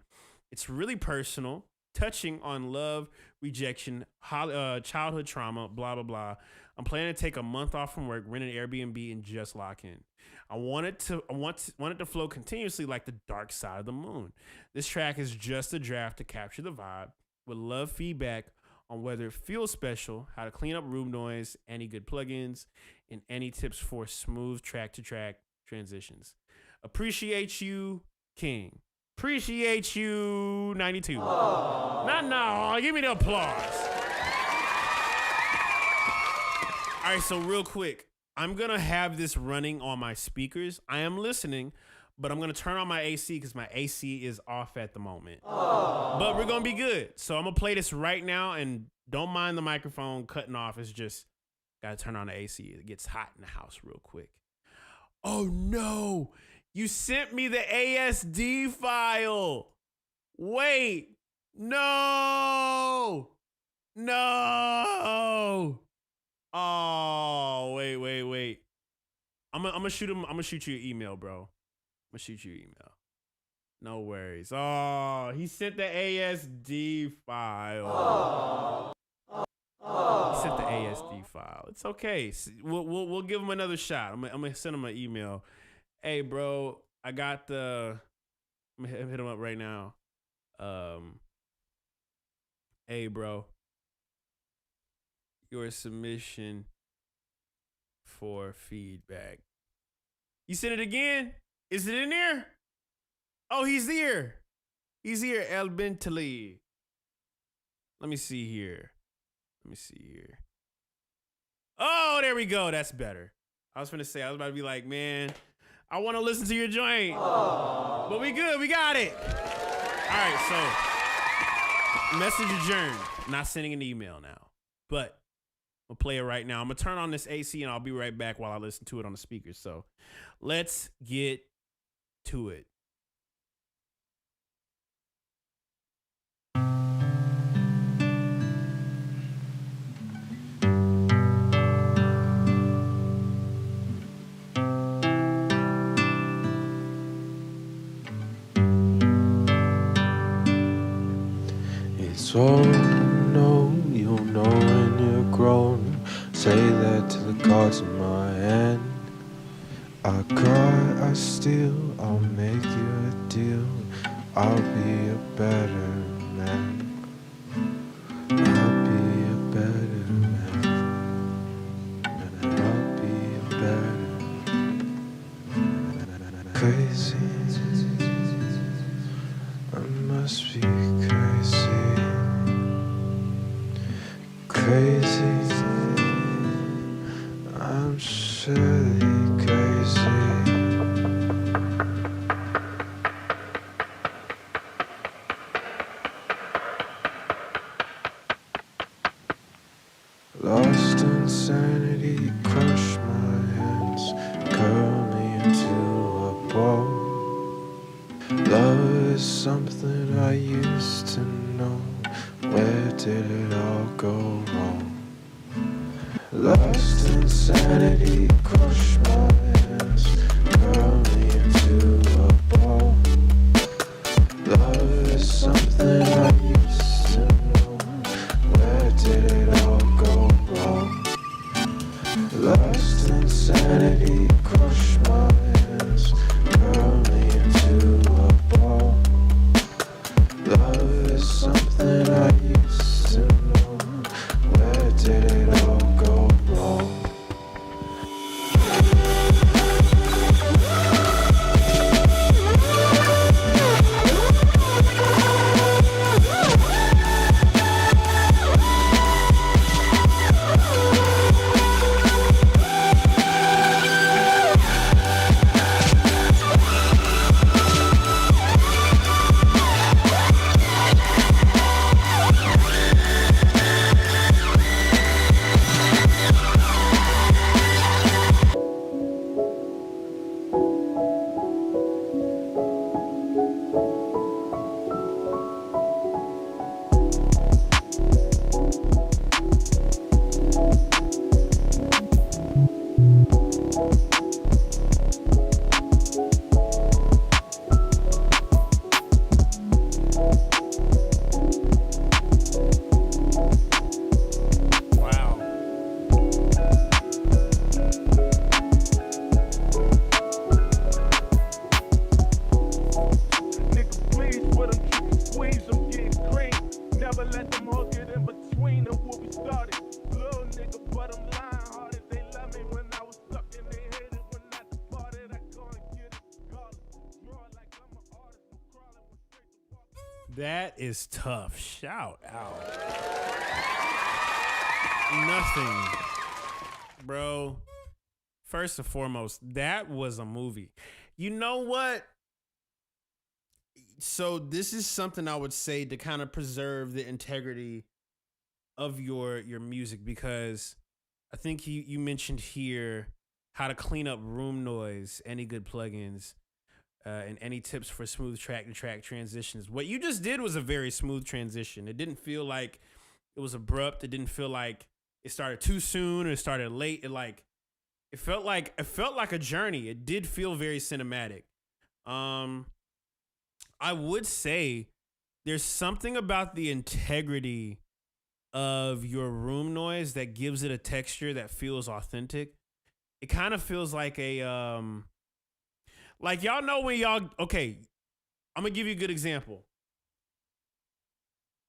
It's really personal, touching on love, rejection, childhood trauma, blah, blah, blah. I'm planning to take a month off from work, rent an Airbnb, and just lock in. I want it to flow continuously like the dark side of the moon. This track is just a draft to capture the vibe. Would love feedback on whether it feels special, how to clean up room noise, any good plugins, and any tips for smooth track-to-track transitions. Appreciate you, King. Appreciate you, 92. No, give me the applause. All right, so real quick, I'm going to have this running on my speakers. I am listening, but I'm going to turn on my AC because my AC is off at the moment. But we're going to be good. So I'm going to play this right now, and don't mind the microphone cutting off. It's just got to turn on the AC. It gets hot in the house real quick. Oh, no. You sent me the ASD file. Wait. No. Oh, wait. I'm gonna shoot him. I'm gonna shoot you an email, bro. I'm gonna shoot you an email. No worries. Oh, he sent the ASD file. He sent the ASD file. It's okay. We'll give him another shot. I'm gonna send him an email. Hey, bro, I got the. I'm gonna hit him up right now. Hey, bro. Your submission for feedback. You sent it again? Is it in there? Oh, he's there. He's here, El Bentali. Let me see here. Oh, there we go. That's better. I was about to be like, man, I want to listen to your joint. Aww. But we good. We got it. All right, so message adjourned. Not sending an email now, but we'll play it right now. I'm going to turn on this AC and I'll be right back while I listen to it on the speakers. So let's get to it. It's all you'll know when you're grown. Say that to the cards in my hand. I cry, I steal, I'll make you a deal. I'll be a better man. I'll be a better man. I'll be a better. Crazy, I must be crazy. Crazy, I'm surely crazy. Lost insanity, crush my hands, curl me into a ball. Love is something I used to know. Where did it all go wrong? Lost insanity, crush my hands, curl me into a ball. Love is something I used to know. Where did it all go wrong? Lost insanity, crush my hands, curl me into a ball. Love is something I used to know. Where did it all go wrong? That is tough. Shout out. Nothing. Bro, first and foremost, that was a movie. You know what? So this is something I would say to kind of preserve the integrity of your music, because I think you mentioned here how to clean up room noise, any good plugins, and any tips for smooth track-to-track transitions. What you just did was a very smooth transition. It didn't feel like it was abrupt. It didn't feel like it started too soon or it started late. It felt like a journey. It did feel very cinematic. I would say there's something about the integrity of your room noise that gives it a texture that feels authentic. It kind of feels like a like, y'all know when okay, I'm gonna give you a good example.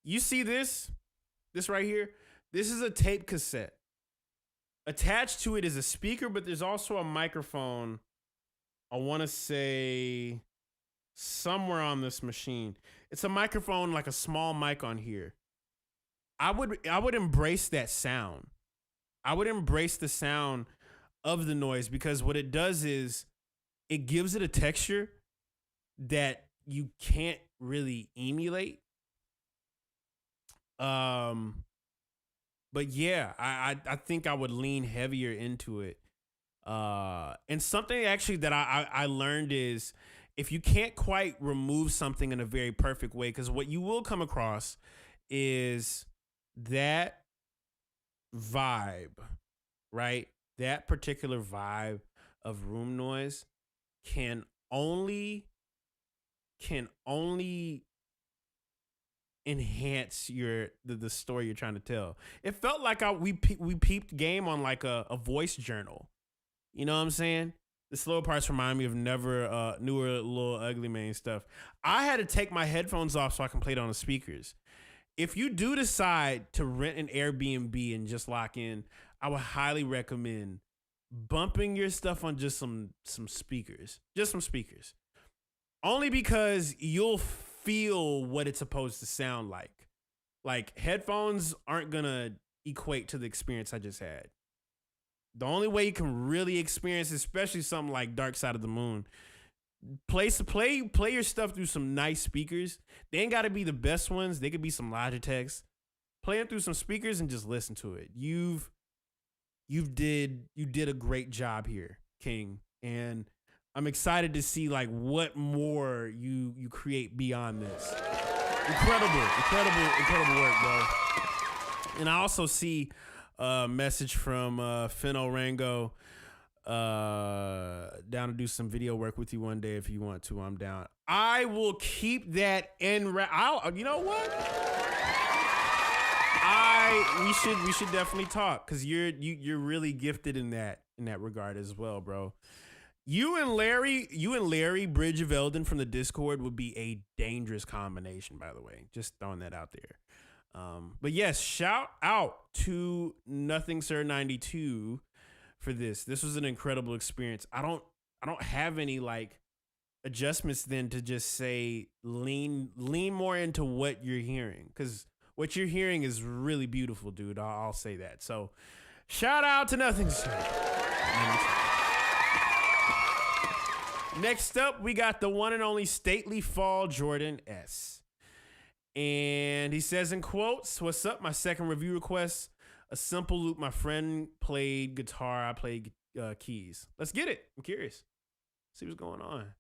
You see this right here? This is a tape cassette. Attached to it is a speaker, but there's also a microphone. I want to say somewhere on this machine. It's a microphone, like a small mic on here. I would embrace that sound. I would embrace the sound of the noise, because what it does is it gives it a texture that you can't really emulate. But yeah, I think I would lean heavier into it. And something actually that I learned is, if you can't quite remove something in a very perfect way, because what you will come across is that vibe, right? That particular vibe of room noise can only enhance the story you're trying to tell. It felt like we peeped game on like a voice journal. You know what I'm saying? The slow parts remind me of newer Little Ugly Mane stuff. I had to take my headphones off so I can play it on the speakers. If you do decide to rent an Airbnb and just lock in, I would highly recommend bumping your stuff on just some speakers. Just some speakers. Only because you'll feel what it's supposed to sound like. Like, headphones aren't gonna equate to the experience I just had. The only way you can really experience, especially something like Dark Side of the Moon, play your stuff through some nice speakers. They ain't gotta be the best ones. They could be some Logitechs. Play it through some speakers and just listen to it. You did a great job here, King. And I'm excited to see like what more you create beyond this. Incredible work, bro. And I also see a message from Finno Rango. Down to do some video work with you one day if you want to. I'm down. I will keep that in. You know what? We should definitely talk, because you're really gifted in that regard as well, bro. You and Larry Bridge of Eldon from the Discord would be a dangerous combination, by the way. Just throwing that out there. But yes, shout out to Nothing Sir 92 for this. This was an incredible experience. I don't have any like adjustments then to just say lean more into what you're hearing, because what you're hearing is really beautiful, dude. I'll say that. So shout out to Nothing Sir 92. Next up, we got the one and only Stately Fall Jordan S. And he says in quotes, "What's up? My second review request. A simple loop. My friend played guitar. I played keys. Let's get it. I'm curious. See what's going on.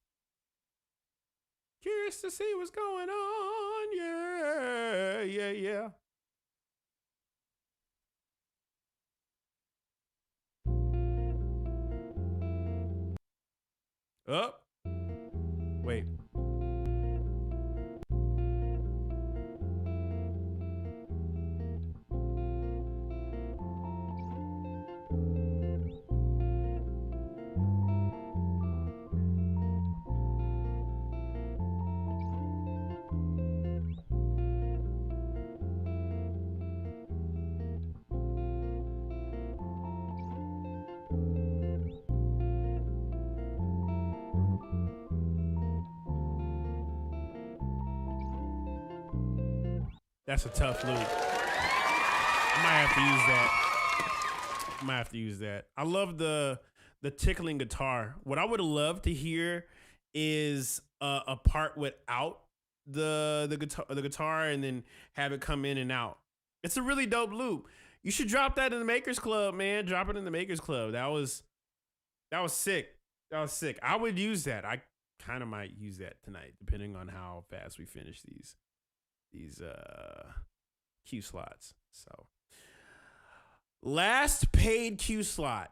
Curious to see what's going on. Yeah. Up. Wait. That's a tough loop. I might have to use that. I love the tickling guitar. What I would love to hear is a part without the guitar and then have it come in and out. It's a really dope loop. You should drop that in the Makers Club, man. Drop it in the Makers Club. That was sick. That was sick. I would use that. I kind of might use that tonight, depending on how fast we finish these Q slots. So last paid Q slot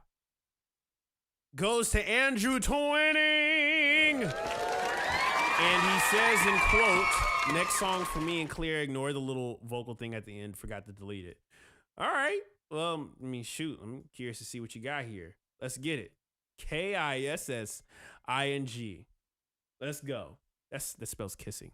goes to Andrew Twining, and he says in quote, "Next song for me and Clear. Ignore the little vocal thing at the end. Forgot to delete it." All right. Well, I mean, shoot. I'm curious to see what you got here. Let's get it. KISSING. Let's go. That spells kissing.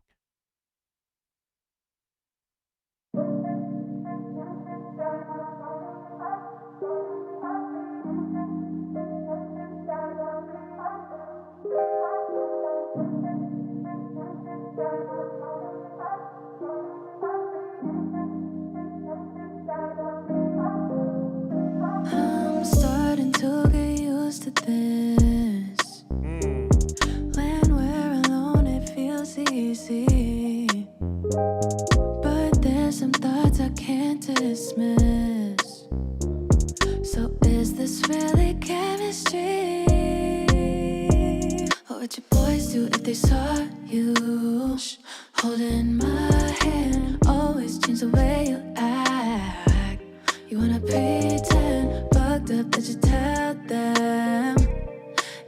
boys do if they saw you holding my hand? Always change the way you act. You wanna pretend, fucked up that you tell them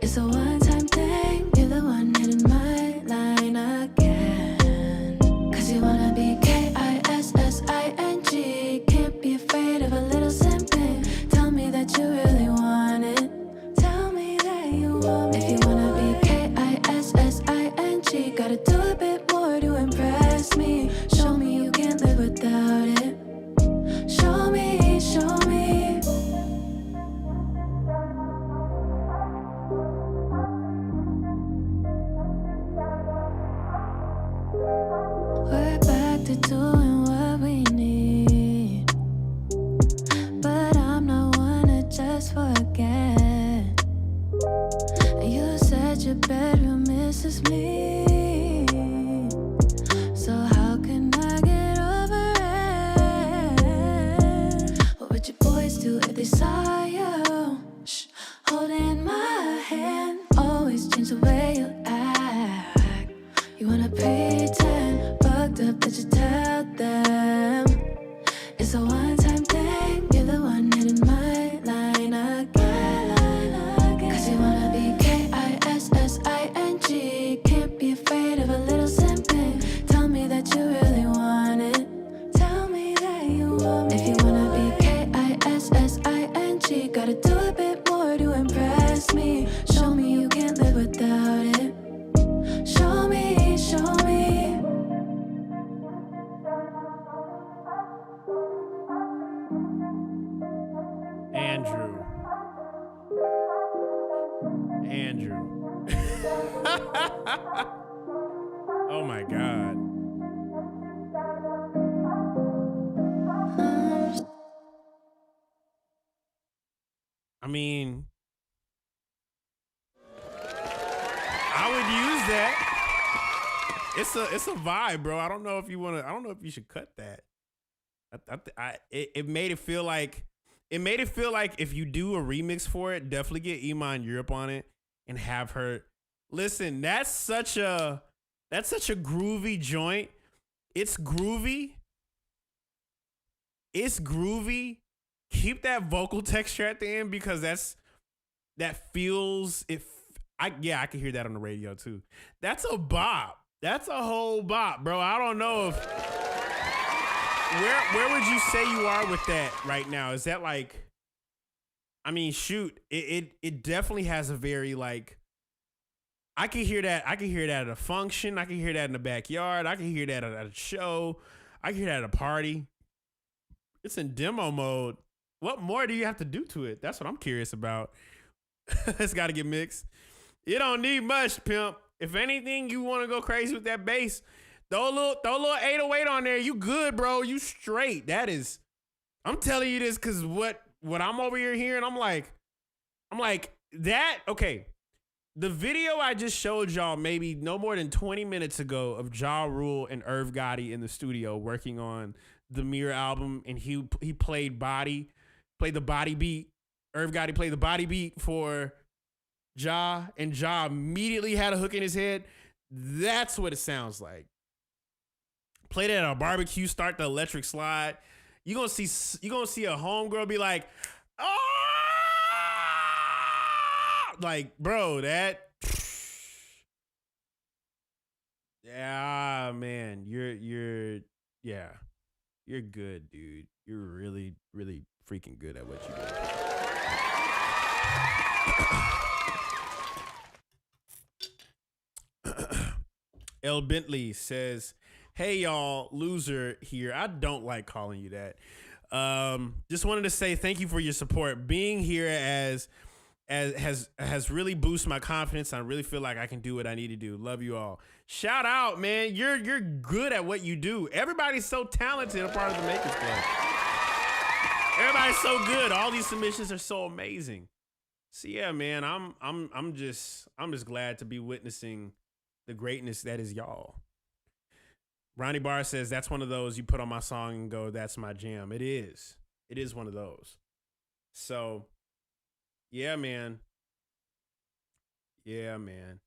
it's a one-time thing. You're the one hitting my line again. Cause you wanna be KISSING. Can't be afraid of a little simping. Tell me that you really want it. Tell me that you want me. If you wanna be KISSING, gotta do a bit more to impress me. Show me you can't live without it. Show me, show me. We're back to doing what we need, but I'm not one to just forget. You said your bedroom misses me, so how can I get over it? What would you boys do if they saw you holding my hand? Always change the way you act. You wanna pretend, fucked up that you tell them it's a one-time thing. You're the one hitting my line again. Cause you wanna be KISSING. Can't be afraid of a little simping. Tell me that you really want it. Tell me that you want me. If you wanna be KISSING, gotta do a bit more to impress me. Show me you can't live without it. Show me, show me. Andrew. Oh my God. I mean, I would use that. It's a vibe, bro. I don't know if you want to. I don't know if you should cut that. It made it feel like if you do a remix for it, definitely get Iman Europe on it and have her listen. That's such a groovy joint. It's groovy. Keep that vocal texture at the end because that feels it. I can hear that on the radio too. That's a bop. That's a whole bop, bro. I don't know if where would you say you are with that right now? Is that like, I mean, shoot, it definitely has a very like, I can hear that at a function. I can hear that in the backyard. I can hear that at a show. I can hear that at a party. It's in demo mode. What more do you have to do to it? That's what I'm curious about. It's got to get mixed. You don't need much, pimp. If anything, you want to go crazy with that bass, throw a little 808 on there. You good, bro. You straight. That is, I'm telling you this because what I'm over here hearing, I'm like that. Okay. The video I just showed y'all maybe no more than 20 minutes ago of Ja Rule and Irv Gotti in the studio working on the Mirror album, and he played the body beat. Irv Gotti played the body beat for Ja, and Ja immediately had a hook in his head. That's what it sounds like. Played it at a barbecue, start the electric slide. You gonna see a homegirl be like, oh, like, bro, that, yeah, man, you're good, dude. You're really, really freaking good at what you do. L. Bentley says, hey, y'all, loser here. I don't like calling you that. Just wanted to say thank you for your support. Being here has really boosted my confidence. I really feel like I can do what I need to do. Love you all. Shout out, man. You're good at what you do. Everybody's so talented a part of the Makers Club. Everybody's so good. All these submissions are so amazing. So yeah, man, I'm just glad to be witnessing the greatness that is y'all. Ronnie Barr says that's one of those you put on my song and go, that's my jam. It is. It is one of those. So yeah, man. Yeah, man.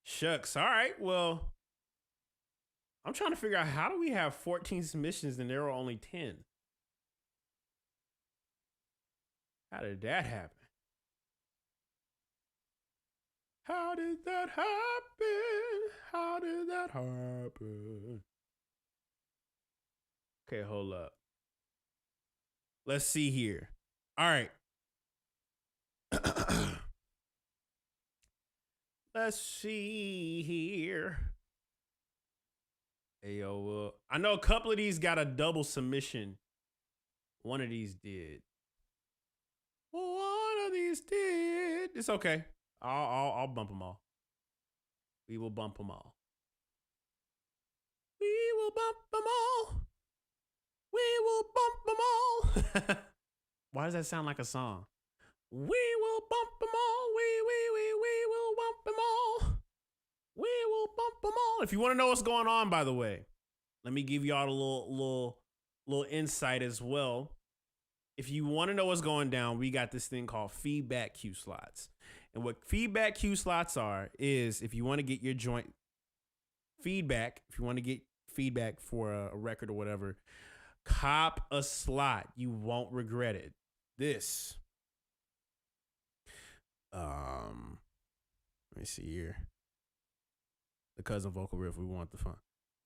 Shucks. All right. Well, I'm trying to figure out how do we have 14 submissions and there are only 10? How did that happen? How did that happen? How did that happen? Okay, hold up. Let's see here. All right. Let's see here. Hey, yo, I know a couple of these got a double submission. One of these did. One of these did. It's okay. I'll bump them all. We will bump them all. We will bump them all. We will bump them all. Why does that sound like a song? We will bump them all. We will bump them all. We will bump them all. If you want to know what's going on, by the way, let me give y'all a little insight as well. If you want to know what's going down, we got this thing called feedback queue slots. And what feedback queue slots are is if you want to get your joint feedback, if you want to get feedback for a record or whatever, cop a slot. You won't regret it. This. Let me see here. The cousin vocal riff, we want the fun.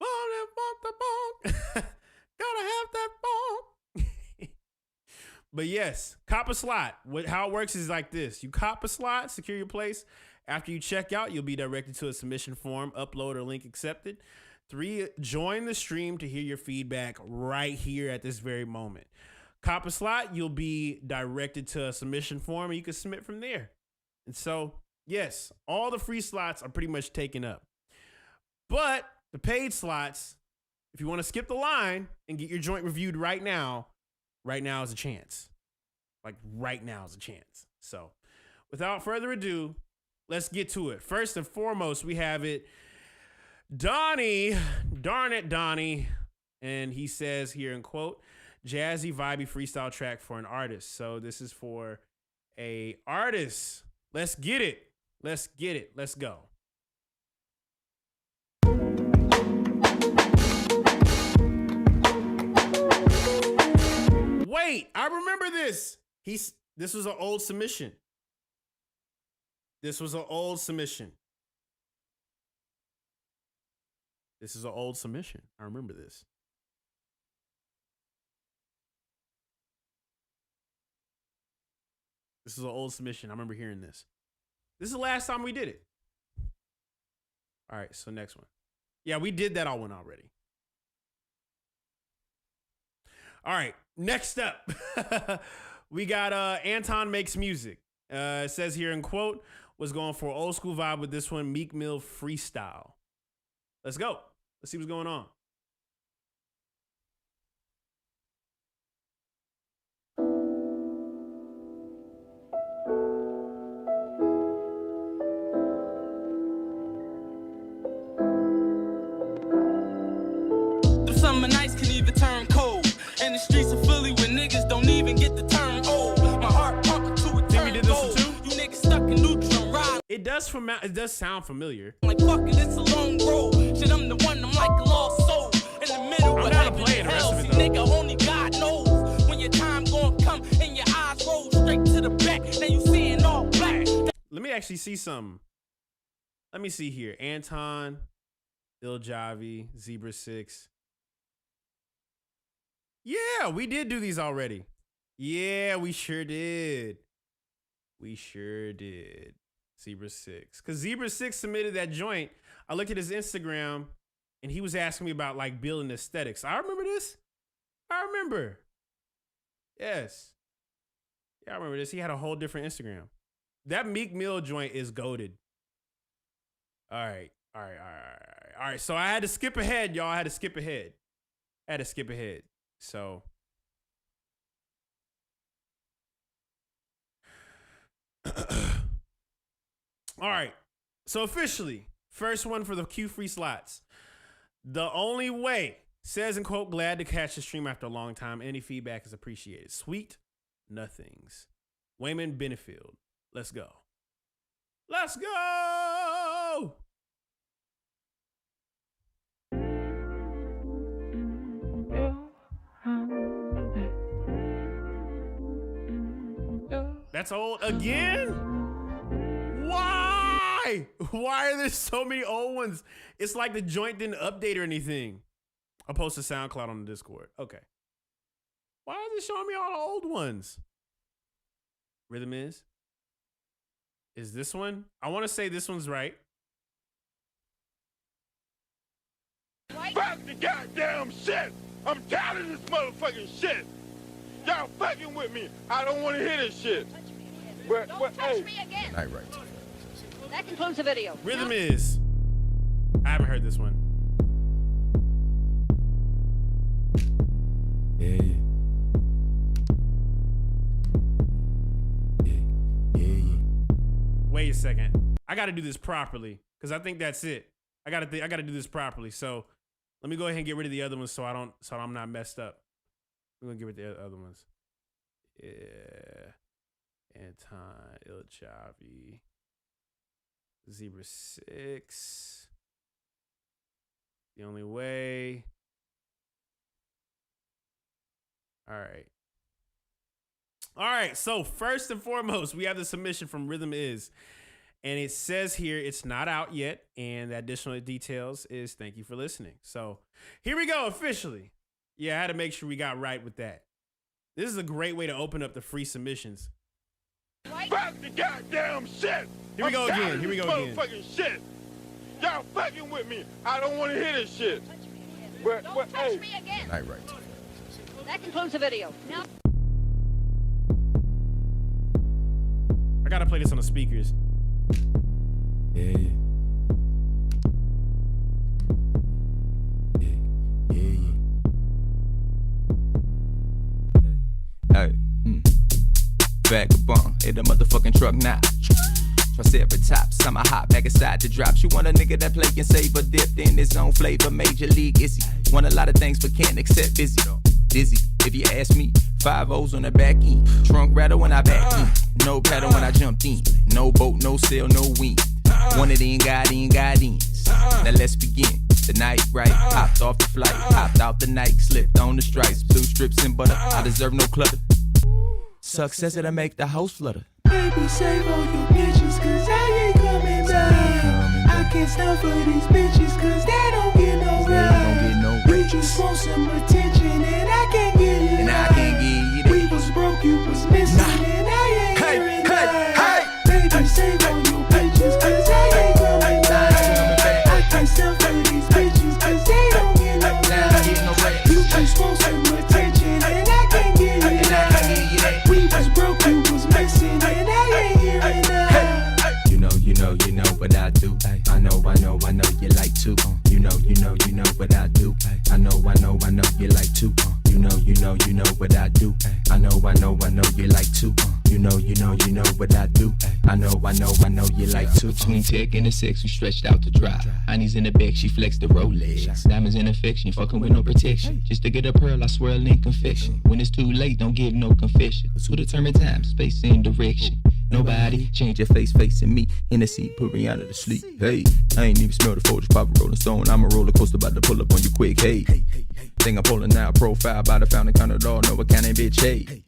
Want the bonk. Gotta have that bonk. But yes, cop a slot. How it works is like this. You cop a slot, secure your place. After you check out, you'll be directed to a submission form, upload or link accepted. 3, join the stream to hear your feedback right here at this very moment. Cop a slot, you'll be directed to a submission form and you can submit from there. And so, yes, all the free slots are pretty much taken up. But the paid slots, if you want to skip the line and get your joint reviewed right now is a chance. Like right now is a chance. So without further ado, let's get to it. First and foremost, we have it. Donnie, darn it, Donnie. And he says here in quote, jazzy, vibey freestyle track for an artist. So this is for a artist. Let's get it. Let's get it. Let's go. Wait, I remember this. This was an old submission. This is an old submission. I remember this. This is an old submission. I remember hearing this. This is the last time we did it. All right, so next one. Yeah, we did that one already. All right, next up, we got Anton Makes Music. It says here in quote, was going for old school vibe with this one, Meek Mill freestyle. Let's go. Let's see what's going on. The summer nights can even turn cold. And the streets of Philly where niggas don't even get the term old. My heart pumping to a turn gold. You niggas stuck in neutral ride. It does sound familiar. Like fuck it, it's a long road. Shit, I'm the one, I'm like a lost soul. In the middle of heaven and hell, see nigga, only God knows. When your time gonna come and your eyes roll straight to the back. Now you seeing all black. Let me actually see something. Let me see here. Anton, Il Javi, Zebra 6. Yeah, we did do these already. Yeah, we sure did. We sure did. Zebra 6. Because Zebra 6 submitted that joint. I looked at his Instagram and he was asking me about like building aesthetics. I remember this. I remember. Yes. Yeah, I remember this. He had a whole different Instagram. That Meek Mill joint is goated. All right. All right. So I had to skip ahead, y'all. I had to skip ahead. So all right. So officially, first one for the Q free slots. The only way says in quote, glad to catch the stream after a long time. Any feedback is appreciated. Sweet nothings. Wayman Benefield. Let's go. Let's go. That's old again? Why? Why are there so many old ones? It's like the joint didn't update or anything. I'll post a SoundCloud on the Discord. Okay. Why is it showing me all the old ones? Rhythm is this one? I want to say this one's right. Fuck the goddamn shit! I'm tired of this motherfucking shit! Y'all fucking with me! I don't want to hear this shit! Don't touch me again! All right. That concludes the video. Rhythm is. I haven't heard this one. Yeah. Wait a second. I got to do this properly because I think that's it. I got to do this properly. So let me go ahead and get rid of the other ones so I'm not messed up. I'm gonna get rid of the other ones. Yeah. Anton Il Chavi. Zebra 6. The Only Way. All right. So first and foremost, we have the submission from Rhythm Is. And it says here it's not out yet. And the additional details is thank you for listening. So here we go officially. Yeah, I had to make sure we got right with that. This is a great way to open up the free submissions. Fuck the goddamn shit! Here we go again. Here we go again. Motherfucking shit! Y'all fucking with me! I don't want to hear this shit! Don't touch me again! All right. That concludes the video. Now. I gotta play this on the speakers. Yeah. Hey, vagabond, hit a motherfucking truck now. Triceratops, I'm a hot bag aside to drop. You want a nigga that play and save a dipped in his own flavor. Major league is he? Want a lot of things but can't accept busy. Dizzy, if you ask me, 5 O's on the back end. Trunk rattle when I back in. No paddle when I jumped in. No boat, no sail, no wind. One of the ain't got ends. Now let's begin. The night right, hopped off the flight, hopped out the night, slipped on the stripes, blue strips and butter. I deserve no clutter. Success that'll make the house flutter. Baby, save all your bitches, cause I ain't coming back. I can't stand for these bitches, cause they don't get no rap. We just want some attention, and I can't get it. And I can't get it. We was broke, you was missing, and I ain't hearing that. Baby, save all your bitches, cause I ain't coming back. I can't stand for these bitches, cause they don't get no rap. You just want some attention, and I can't get it. We was broke, you was missing, and I ain't hearing that. You know what I do. I know you like to. You know what I do. I know you like to. You know what I do. I know you like to. You know what I do. I know you like to. Between tech and the sex, we stretched out to dry. Honey's in the back, she flexed the Rolex. Diamonds in affection, fucking with no protection. Just to get a pearl, I swirl in confection. When it's too late, don't give no confession. Who determine time, space, and direction? Nobody change your face facing me. Hennessy put Rihanna to sleep. Hey, I ain't even smell the Folgers, Papa Rolling Stone. I'm a roller coaster about to pull up on you quick. Hey, think I'm pulling out profile by the fountain, count it all, no accounting, bitch. Hey,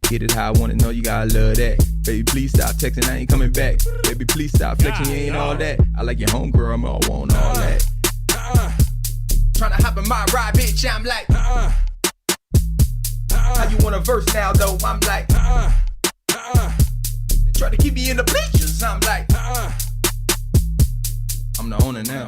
get it how I want it, know you gotta love that. Baby, please stop texting, I ain't coming back. Baby, please stop flexing, you ain't all that. I like your homegirl, I'm all want all that. Tryna hop in my ride, bitch, I'm like, how you want a verse now, though? I'm like, try to keep me in the bleachers, I'm like, I'm the owner now.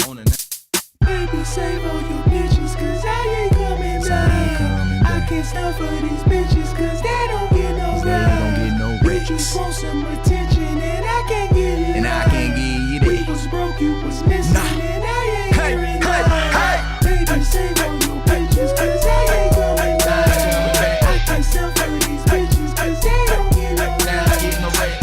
Baby, save all your bitches, cause I ain't coming back. I can't stand for these bitches, cause they don't get no rap. We just want some attention, and I can't get it. And I can't get it. We was broke, you was missing, and I ain't hearing that. Baby, save all your bitches, cause I ain't coming back. I can't stand for these bitches, cause they don't get no rap.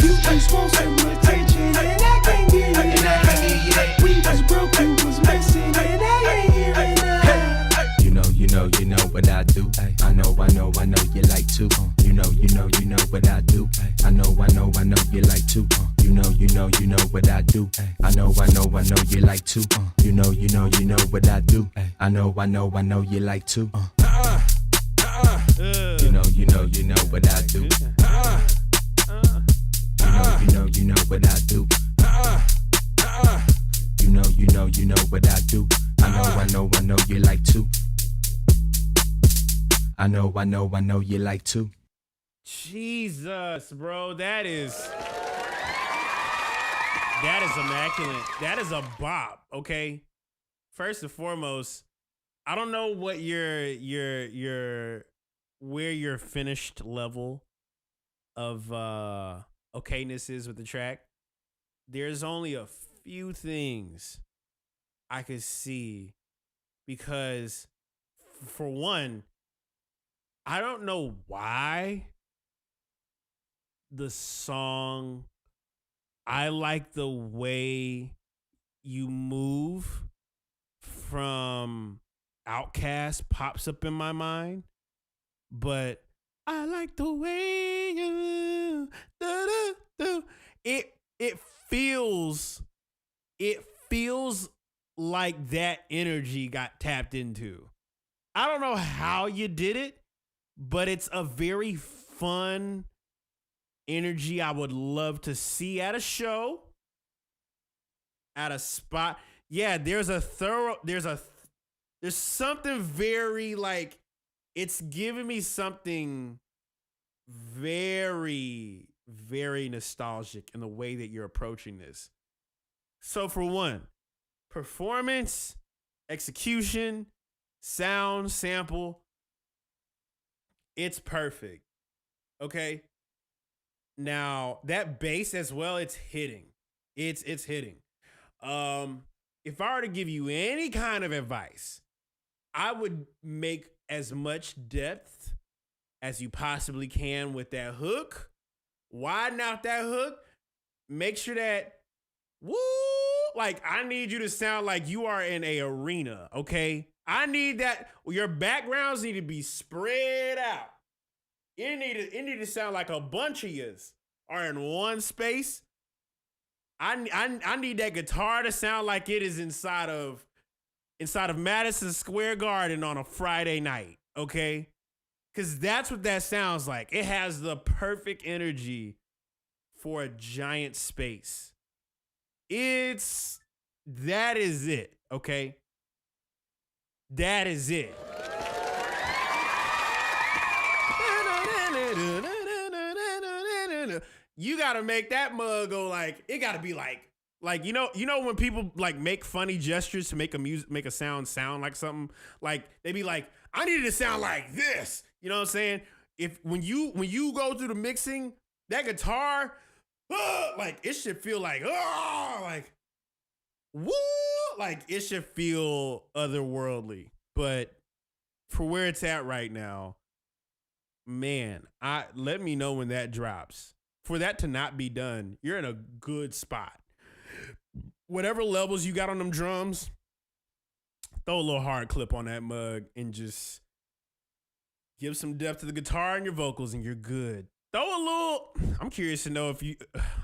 You just want some attention, and I can't get it. We was broke, you was missing, and I ain't hearing that. You know what I do. I know you like to. You know what I do. I know you like to. You know what I do. I know you like to. You know what I do. I know you like to. You know what I do. you know what I do. You know what I do. I know you like to. I know you like to. Jesus, bro, that is immaculate. That is a bop, okay? First and foremost, I don't know what where your finished level of okayness is with the track. There's only a few things I could see because for one, I don't know why the song I like the way you move from Outcast pops up in my mind, but I like the way you do. It feels like that energy got tapped into. I don't know how you did it, but it's a very fun energy I would love to see at a show, at a spot. Yeah, there's something very like, it's giving me something very, very nostalgic in the way that you're approaching this. So for one, performance, execution, sound, sample, it's perfect. Okay? Now, that bass as well, it's hitting. It's hitting. If I were to give you any kind of advice, I would make as much depth as you possibly can with that hook. Widen out that hook. Make sure that, woo, like I need you to sound like you are in a arena, okay? I need that. Your backgrounds need to be spread out. It need to sound like a bunch of yous are in one space. I need that guitar to sound like it is inside of Madison Square Garden on a Friday night, okay? Because that's what that sounds like. It has the perfect energy for a giant space. That is it, okay? That is it. You gotta make that mug go like, it gotta be like you know when people like make funny gestures to make a sound like something, like they be like, I need it to sound like this. You know what I'm saying? When you go through the mixing, that guitar, like it should feel like, like woo, like it should feel otherworldly. But for where it's at right now, man, let me know when that drops. For that to not be done, you're in a good spot. Whatever levels you got on them drums, throw a little hard clip on that mug and just give some depth to the guitar and your vocals and you're good. I'm curious to know I'm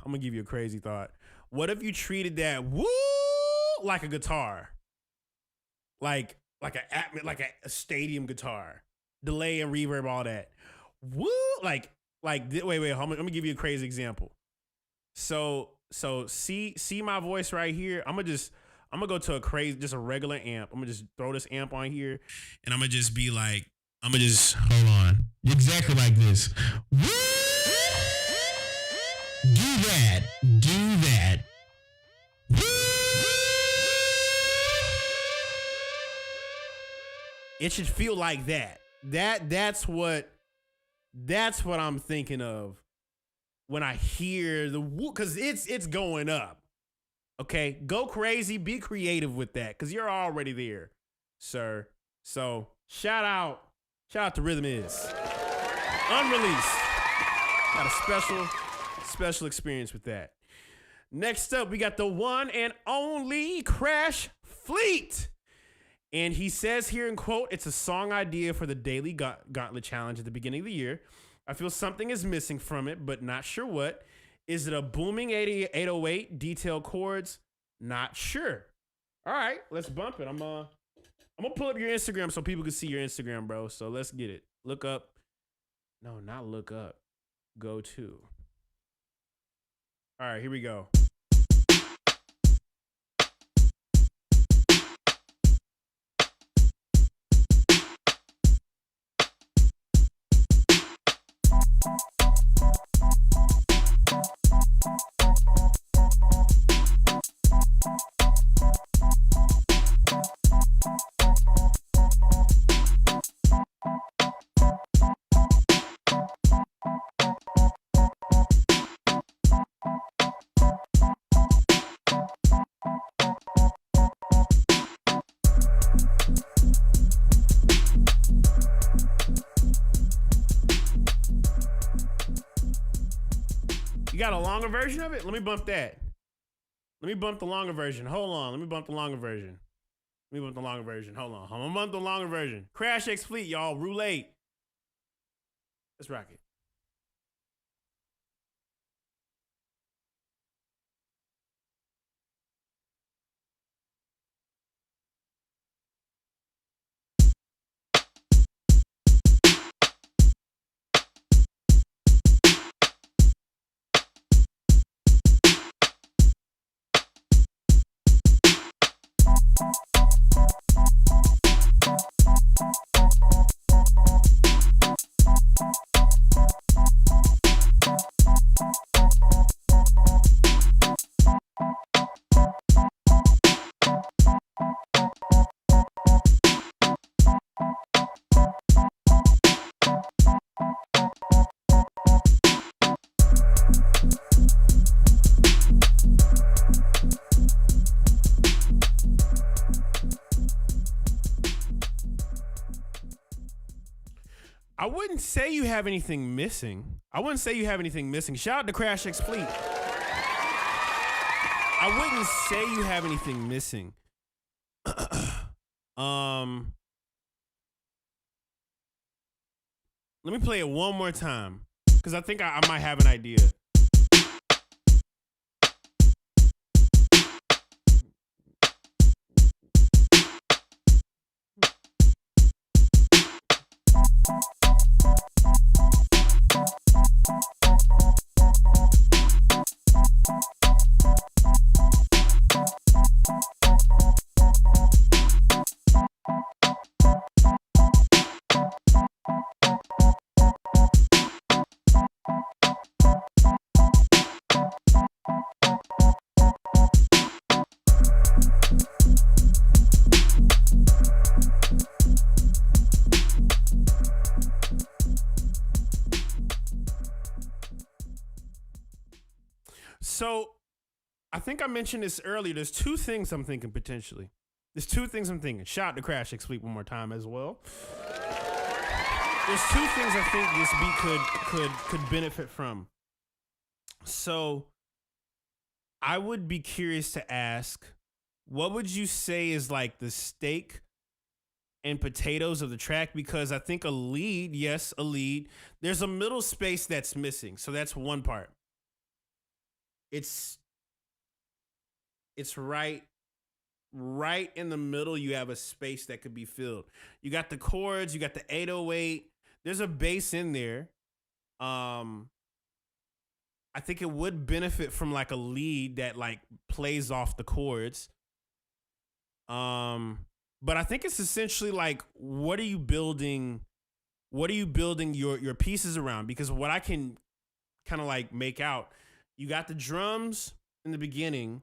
gonna give you a crazy thought. What if you treated that woo like a guitar? Like a stadium guitar. Delay and reverb, all that. Woo, wait, I'm gonna give you a crazy example. So see my voice right here. I'm gonna go to a regular amp. I'm gonna just throw this amp on here, and I'm gonna just be like, hold on, exactly like this. Woo! Do that. Woo! It should feel like that. That's what I'm thinking of when I hear the woo, because it's going up. Okay, go crazy, be creative with that, because you're already there, sir. So shout out to Rhythm Is unreleased. Got a special experience with that. Next up, we got the one and only Crash Fleet. And he says here in quote, it's a song idea for the Daily Gauntlet Challenge at the beginning of the year. I feel something is missing from it, but not sure what. Is it a booming 808, detailed chords? Not sure. All right, let's bump it. I'm gonna pull up your Instagram so people can see your Instagram, bro. So let's get it. Look up. No, not look up. Go to. All right, here we go. You got a longer version of it? Let me bump that. Let me bump the longer version. Hold on. Let me bump the longer version. Let me bump the longer version. Hold on. I'm gonna bump the longer version. Crash X Fleet, y'all. Roulette. Let's rock it. I wouldn't say you have anything missing. Shout out to Crash X Fleet. I wouldn't say you have anything missing. Let me play it one more time because I think I might have an idea. So I think I mentioned this earlier. There's two things I'm thinking potentially. Shout out to Crash X Fleet one more time as well. There's two things I think this beat could benefit from. So I would be curious to ask, what would you say is like the steak and potatoes of the track? Because I think a lead, there's a middle space that's missing. So that's one part. It's right in the middle. You have a space that could be filled. You got the chords, you got the 808. There's a bass in there. I think it would benefit from like a lead that like plays off the chords. But I think it's essentially like, what are you building your pieces around? Because what I can kind of like make out, you got the drums in the beginning.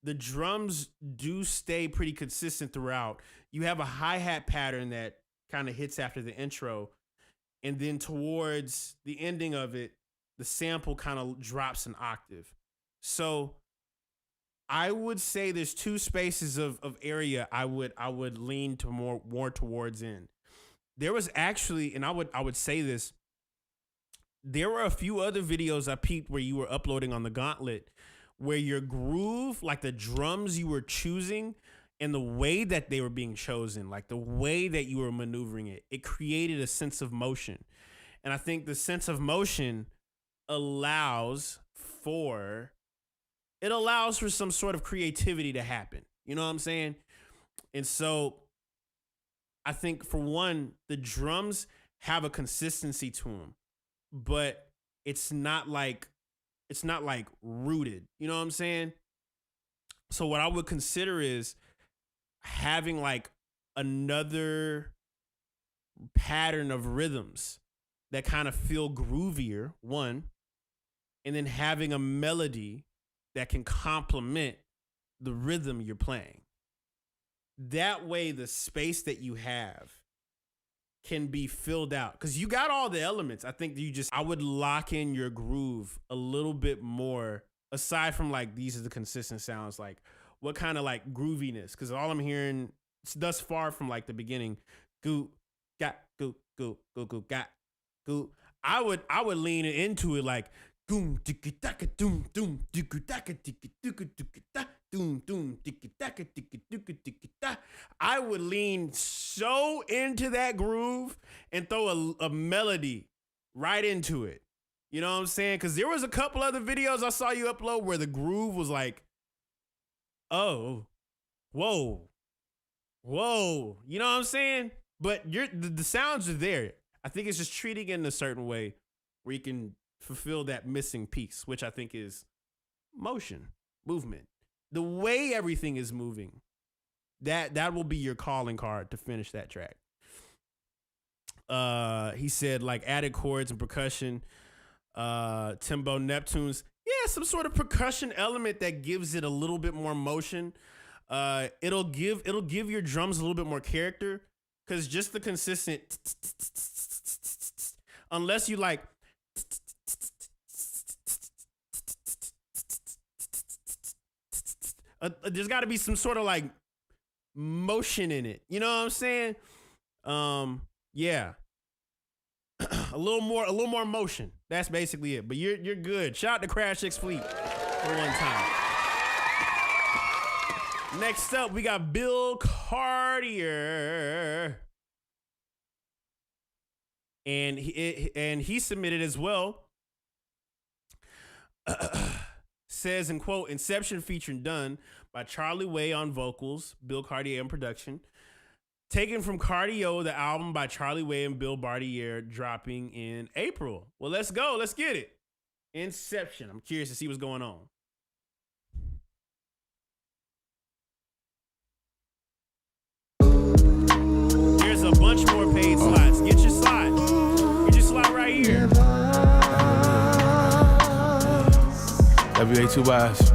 The drums do stay pretty consistent throughout. You have a hi-hat pattern that kind of hits after the intro. And then towards the ending of it, the sample kind of drops an octave. So I would say there's two spaces of area I would lean to more towards in. There was actually, and I would say this, there were a few other videos I peeped where you were uploading on the Gauntlet where your groove, like the drums you were choosing and the way that they were being chosen, like the way that you were maneuvering it, it created a sense of motion. And I think the sense of motion allows for some sort of creativity to happen. You know what I'm saying? And so I think for one, the drums have a consistency to them, but it's not like it's not like rooted. You know what I'm saying? So what I would consider is having like another pattern of rhythms that kind of feel groovier, one, and then having a melody that can complement the rhythm you're playing. That way, the space that you have can be filled out because you got all the elements. I think I would lock in your groove a little bit more aside from like, these are the consistent sounds, like what kind of like grooviness? Because all I'm hearing thus far from like the beginning, goo, got, goo, goo, goo, goo, got, goo. I would lean into it like, doom, dicka, daka, doom, doom, dicka, daka, dicka, dicka, dicka, da, doom, doom, dicka, daka, dicka, dicka, dicka, da. I would lean so into that groove and throw a melody right into it. You know what I'm saying? Because there was a couple other videos I saw you upload where the groove was like, oh, whoa, whoa. You know what I'm saying? But the sounds are there. I think it's just treating it in a certain way where you can fulfill that missing piece, which I think is motion, movement. The way everything is moving, that will be your calling card to finish that track. He said like added chords and percussion, Timbo Neptunes. Yeah, some sort of percussion element that gives it a little bit more motion. It'll give your drums a little bit more character, because just the consistent, unless you like, there's got to be some sort of like motion in it. You know what I'm saying? Yeah. a little more motion. That's basically it. But you're good. Shout out to Crash X Fleet for one time. Next up, we got Bill Cartier. And he submitted as well. Says, in quote, Inception featuring done by Charlie Way on vocals, Bill Cartier on production. Taken from Cardio, the album by Charlie Way and Bill Bartier, dropping in April. Well, let's go. Let's get it. Inception. I'm curious to see what's going on. There's a bunch more paid slots. Get your slot. Get your slot right here. WA2 Wise.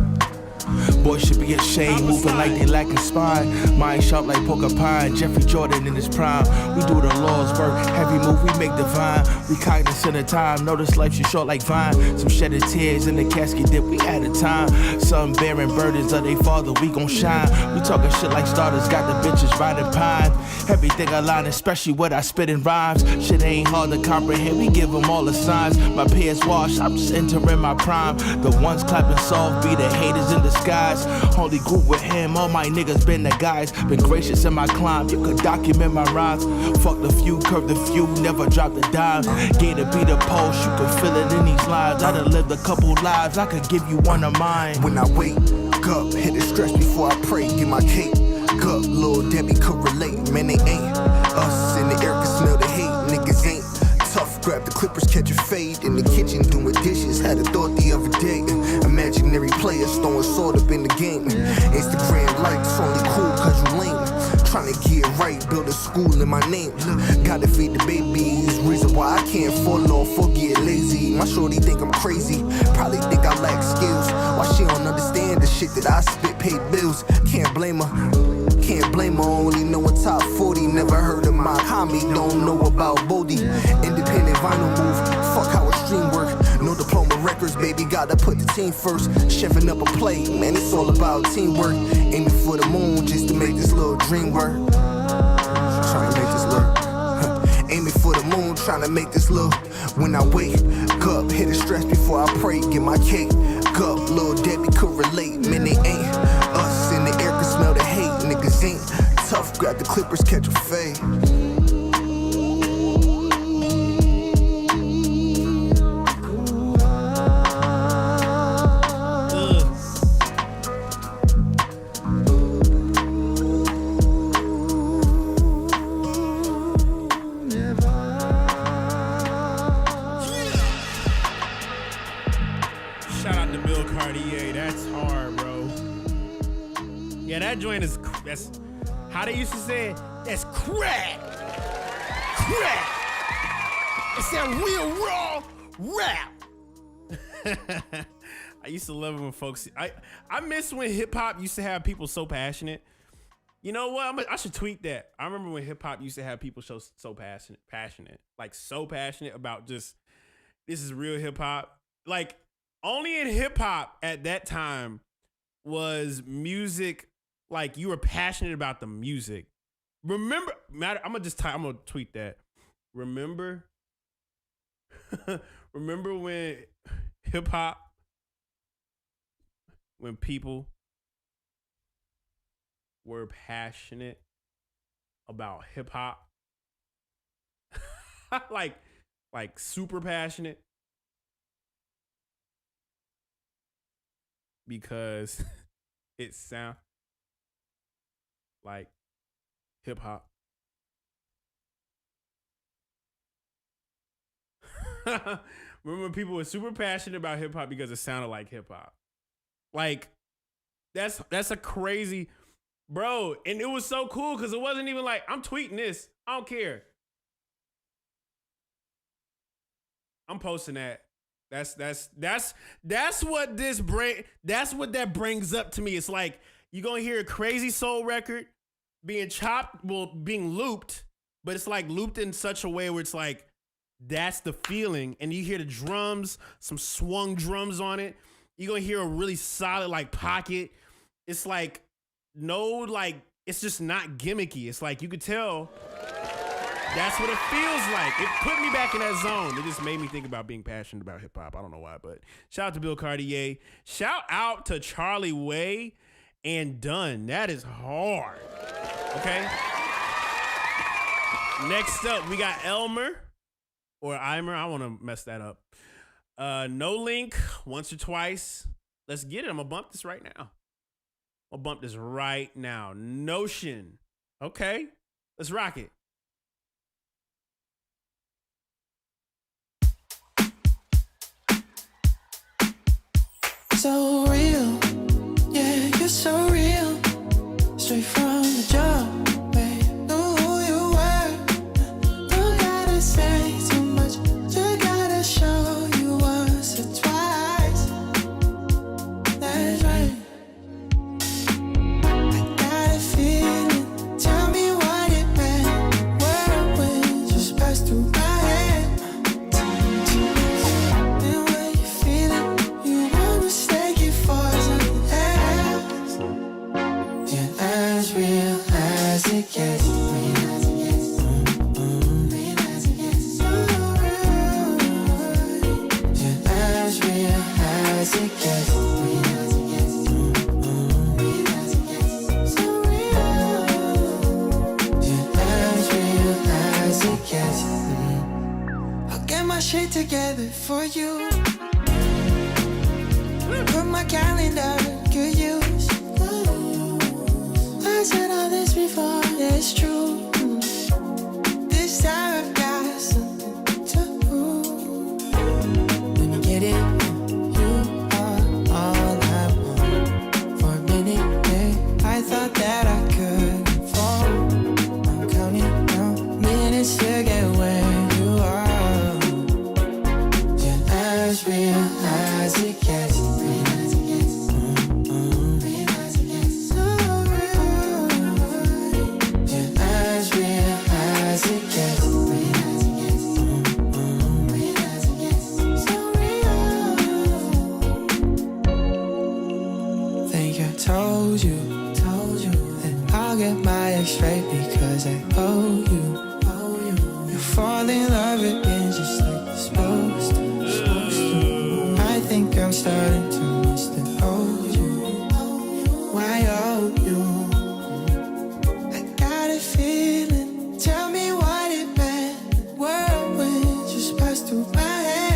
Boys should be ashamed, moving like they lack a spine. Mind sharp like porcupine, Jeffrey Jordan in his prime. We do the Lord's work, heavy move, we make divine. We cognizant of time, notice life is short like Vine. Some shedded tears in the casket that we at a time. Some bearing burdens of they father, we gon' shine. We talking shit like starters, got the bitches riding pine. Everything aligned, especially what I spit in rhymes. Shit ain't hard to comprehend, we give them all the signs. My peers wash, I'm just entering my prime. The ones clapping soft be the haters in disguise. Only group with him, all my niggas been the guys. Been gracious in my climb, you could document my rhymes. Fuck the few, curve the few, never drop the dime. Gator be the post, you can feel it in these lines. I done lived a couple lives, I could give you one of mine. When I wake up, hit the stretch before I pray, get my cake up. Lil' Debbie could relate, man they ain't us in the air can smell the hate, niggas ain't tough. Grab the clippers, catch a fade in the kitchen, doing dishes. Had a thought the other day, imaginary players throwing sword up in the game. Instagram likes only cool cause you lame. Trying to get right, build a school in my name. Gotta feed the babies, reason why I can't fall off or get lazy. My shorty think I'm crazy, probably think I lack skills. Why she don't understand the shit that I spit, paid bills. Can't blame her, only know a top 40. Never heard of my homie, don't know about Bodie. Independent vinyl move, fuck how a stream work. No diploma records, baby, gotta put the team first. Chefing up a plate, man, it's all about teamwork. Aiming for the moon just to make this little dream work. Trying to make this work. Aiming for the moon, trying to make this little. When I wake up, hit a stretch before I pray, get my cake up. Lil' Debbie could relate, man, they ain't us in the air can smell the hate. Niggas ain't tough, grab the clippers, catch a fade. Shout joint is, that's how they used to say it, that's crack. Crack. It's that real raw rap. I used to love it when folks, I miss when hip hop used to have people so passionate. You know what? I should tweet that. I remember when hip hop used to have people so passionate, like so passionate about just, this is real hip hop. Like only in hip hop at that time was music, like you were passionate about the music. Remember, I'm gonna tweet that. Remember when hip hop, when people were passionate about hip hop, like super passionate, because it sound like hip hop. Remember when people were super passionate about hip hop because it sounded like hip hop. Like that's a crazy, bro. And it was so cool because it wasn't even like, I'm tweeting this, I don't care, I'm posting that. That's what that brings up to me. It's like you're gonna hear a crazy soul record being being looped, but it's like looped in such a way where it's like that's the feeling, and you hear the drums, some swung drums on it. You're gonna hear a really solid like pocket. It's like it's just not gimmicky. It's like you could tell that's what it feels like. It put me back in that zone. It just made me think about being passionate about hip hop. I don't know why, but shout out to Bill Cartier. Shout out to Charlie Way and Dunn. That is hard. Okay. Next up, we got Elmer or Eimer. I want to mess that up. No Link, Once or Twice. Let's get it. I'm gonna bump this right now. Notion. Okay. Let's rock it. So real, yeah, you're so real. Straight from the jump, babe. Know who you were. Don't gotta say too much. Just gotta show you once or twice. That's right. I got a feeling. Tell me what it meant. Whirlwind just passed through my head. And when you feel it, you won't mistake it for something else. Yeah, as real as it gets. Yeah, as real as it gets. So real. Yeah, as real as it gets. I'll get my shit together for you. Put my calendar, good use. I said all this before, it's true. This time I've got something to prove. Let me get it. You are all I want. For a minute, yeah, I thought that I could fall. I'm counting down minutes to get where you are. Yeah, as real as it gets. Told you that I'll get my ex straight because I owe you. You fall in love again just like you're supposed to. I think I'm starting to miss the old you. Why owe you? I got a feeling. Tell me what it meant. Whirlwind just passed through my head.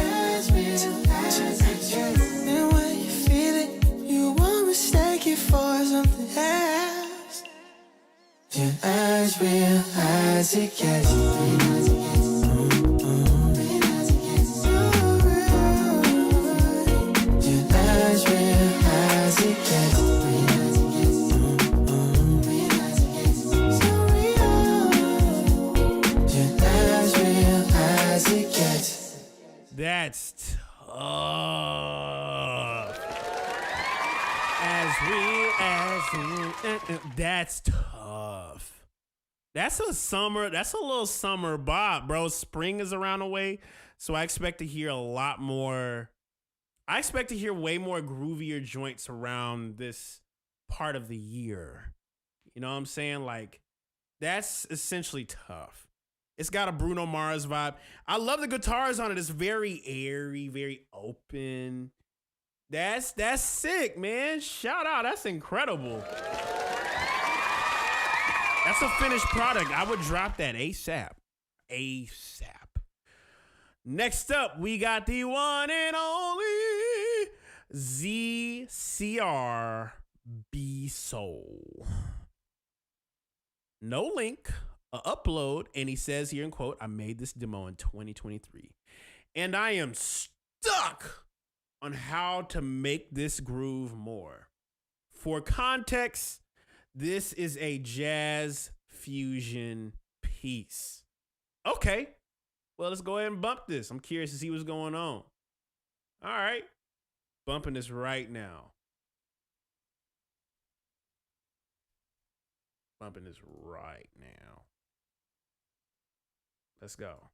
And when you feel it, you won't mistake it for something else. Yeah, as real as it gets. Yeah, as real as it gets. That's tough. As real as that's tough. That's a little summer bop, bro. Spring is around the way, so I expect to hear a lot more. I expect to hear way more groovier joints around this part of the year. You know what I'm saying? Like, that's essentially tough. It's got a Bruno Mars vibe. I love the guitars on it. It's very airy, very open. That's sick, man. Shout out. That's incredible. That's a finished product. I would drop that ASAP. ASAP. Next up, we got the one and only ZCR B Soul. No link, a upload, and he says here in quote, I made this demo in 2023, and I am stuck on how to make this groove more. For context, this is a jazz fusion piece. Okay, well, let's go ahead and bump this. I'm curious to see what's going on. All right, bumping this right now. Bumping this right now. Let's go.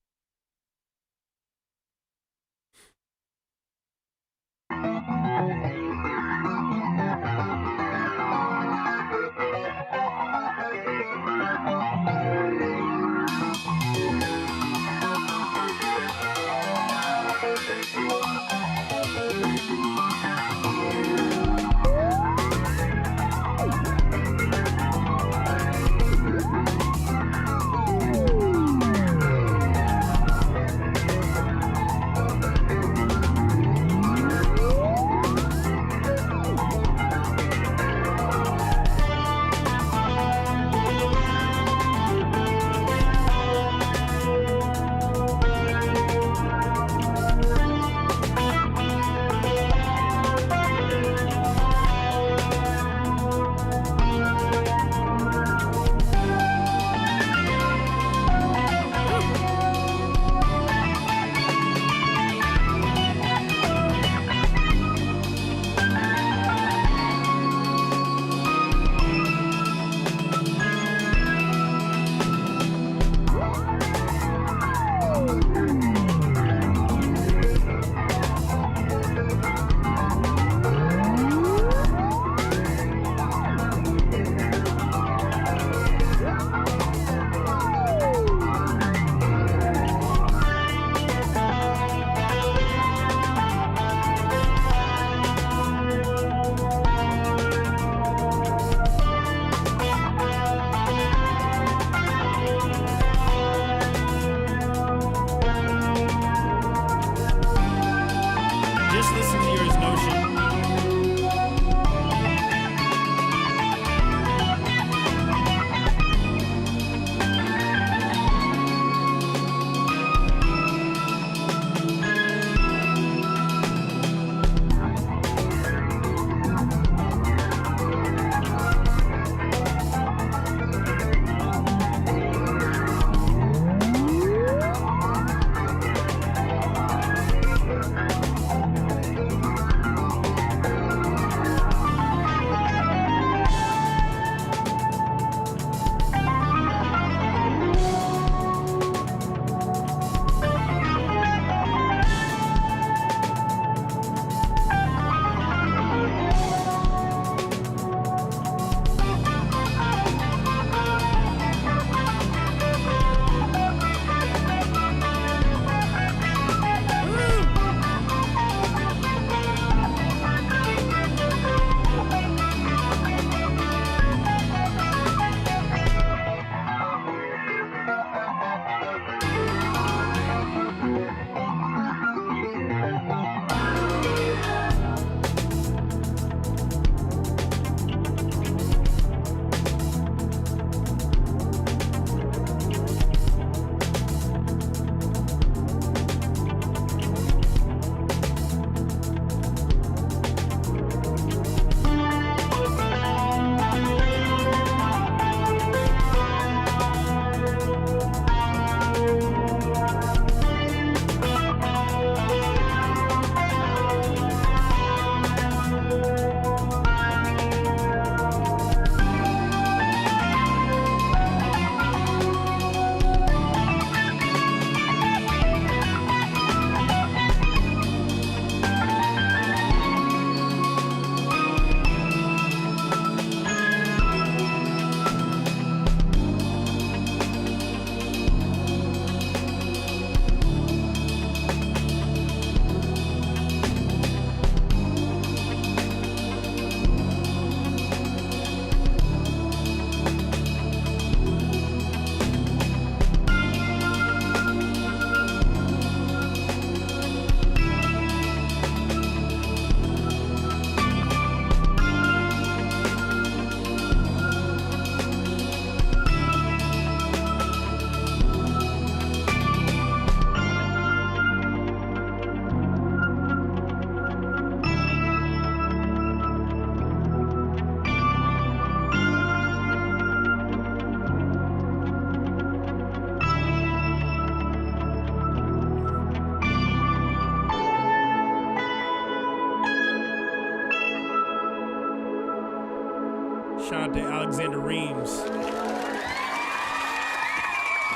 Alexander Reams.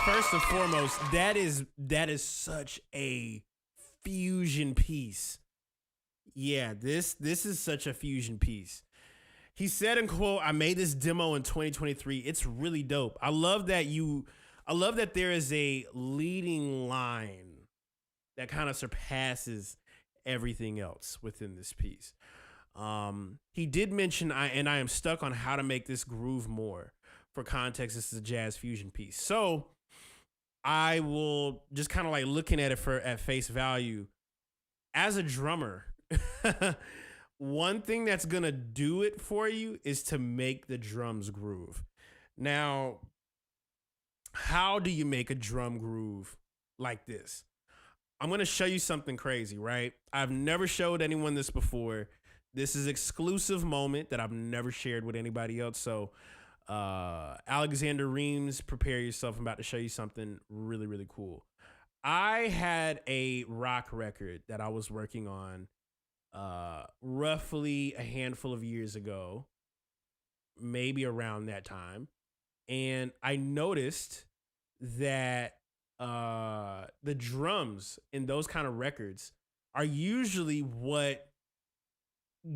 First and foremost, that is such a fusion piece. Yeah, this is such a fusion piece. He said, and quote, "I made this demo in 2023. It's really dope. I love that there is a leading line that kind of surpasses everything else within this piece." He did mention, I am stuck on how to make this groove more. For context, this is a jazz fusion piece. So I will just kind of like looking at it at face value. As a drummer, one thing that's going to do it for you is to make the drums groove. Now, how do you make a drum groove like this? I'm going to show you something crazy, right? I've never showed anyone this before. This is exclusive moment that I've never shared with anybody else. So, Alexander Reams, prepare yourself. I'm about to show you something really, really cool. I had a rock record that I was working on roughly a handful of years ago, maybe around that time. And I noticed that the drums in those kind of records are usually what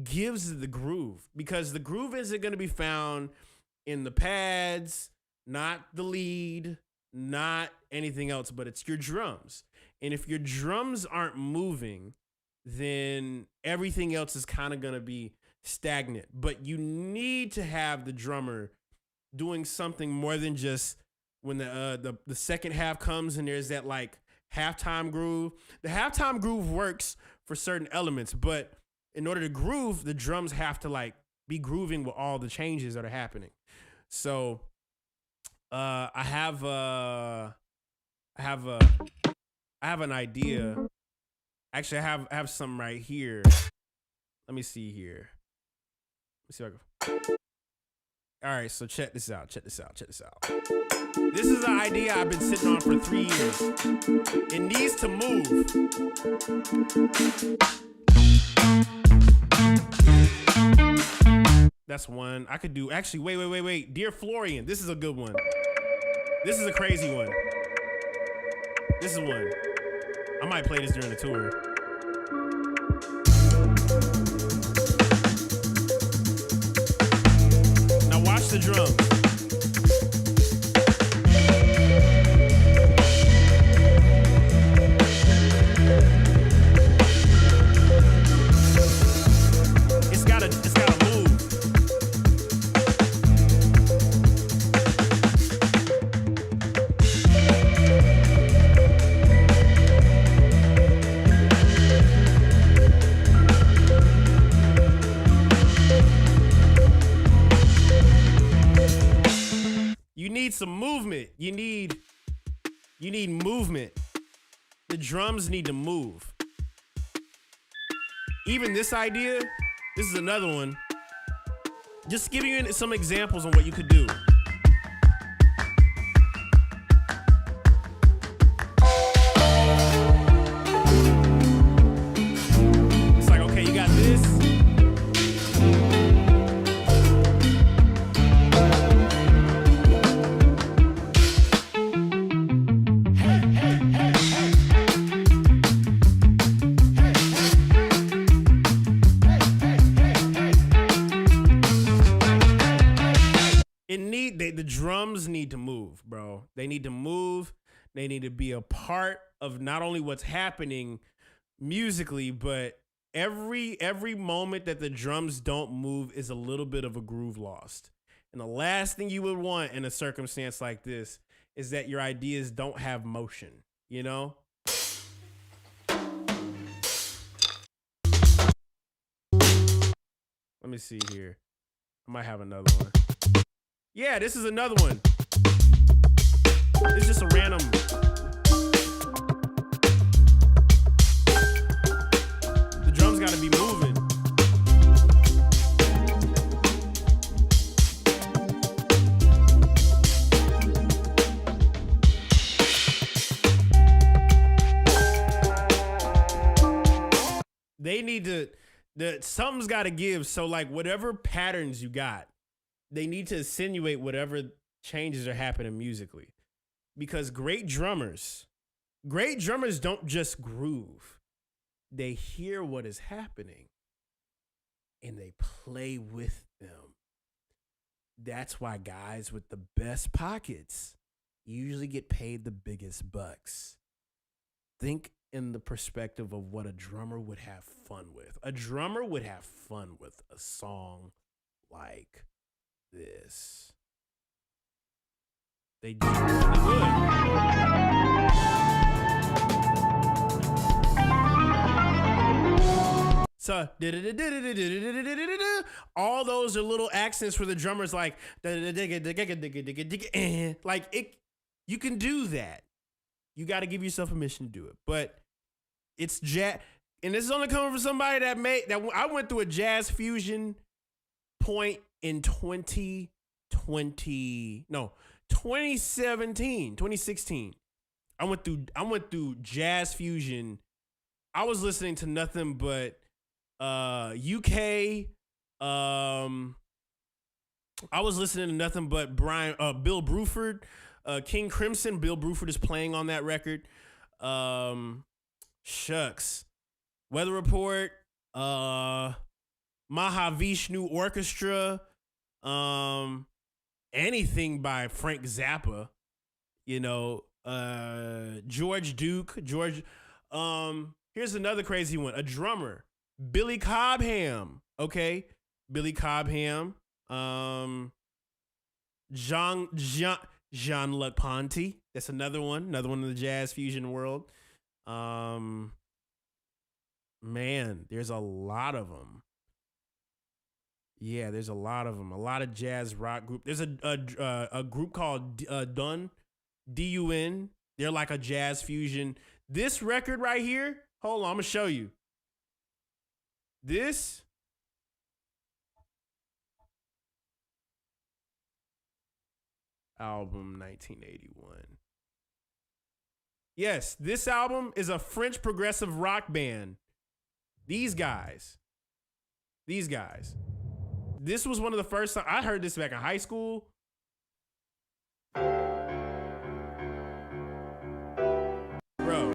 gives the groove, because the groove isn't going to be found in the pads, not the lead, not anything else, but it's your drums. And if your drums aren't moving, then everything else is kind of going to be stagnant. But you need to have the drummer doing something more than just when the second half comes and there's that like halftime groove. The halftime groove works for certain elements, but in order to groove, the drums have to like be grooving with all the changes that are happening. So I have an idea. Actually, I have some right here. Let me see here. Let's see if I can. All right, so check this out. This is an idea I've been sitting on for 3 years. It needs to move. That's one. I could do, actually, wait. Dear Florian, this is a good one. This is a crazy one. This is one. I might play this during the tour. Now watch the drums. It's gotta move. You need some movement. You need movement. The drums need to move. Even this idea, this is another one. Just giving you some examples on what you could do. It's like, okay, you got this. The drums need to move, bro. They need to move. They need to be a part of not only what's happening musically, but every moment that the drums don't move is a little bit of a groove lost. And the last thing you would want in a circumstance like this is that your ideas don't have motion, you know? Let me see here. I might have another one. Yeah, this is another one. It's just a random. The drums gotta be moving. They need to, something's gotta give. So like whatever patterns you got, they need to insinuate whatever changes are happening musically, because great drummers don't just groove. They hear what is happening and they play with them. That's why guys with the best pockets usually get paid the biggest bucks. Think in the perspective of what a drummer would have fun with. A drummer would have fun with a song like this. They genuinely would. So all those are little accents where the drummer's like it. You can do that. You got to give yourself permission to do it. But it's jazz, and this is only coming from somebody that I went through a jazz fusion point in 2016. I went through jazz fusion. I was listening to nothing but UK. I was listening to nothing but Bill Bruford, King Crimson. Bill Bruford is playing on that record. Shucks, Weather Report, Mahavishnu Orchestra, anything by Frank Zappa, George Duke, here's another crazy one. A drummer, Billy Cobham. Okay. Billy Cobham. Jean-Luc Ponty. That's another one in the jazz fusion world. Man, there's a lot of them. Yeah, there's a lot of them. A lot of jazz rock group. There's a group called Dun, D-U-N. They're like a jazz fusion. This record right here, hold on, I'm gonna show you. This album, 1981. Yes, this album is a French progressive rock band. These guys. This was one of the first times I heard this back in high school. Bro.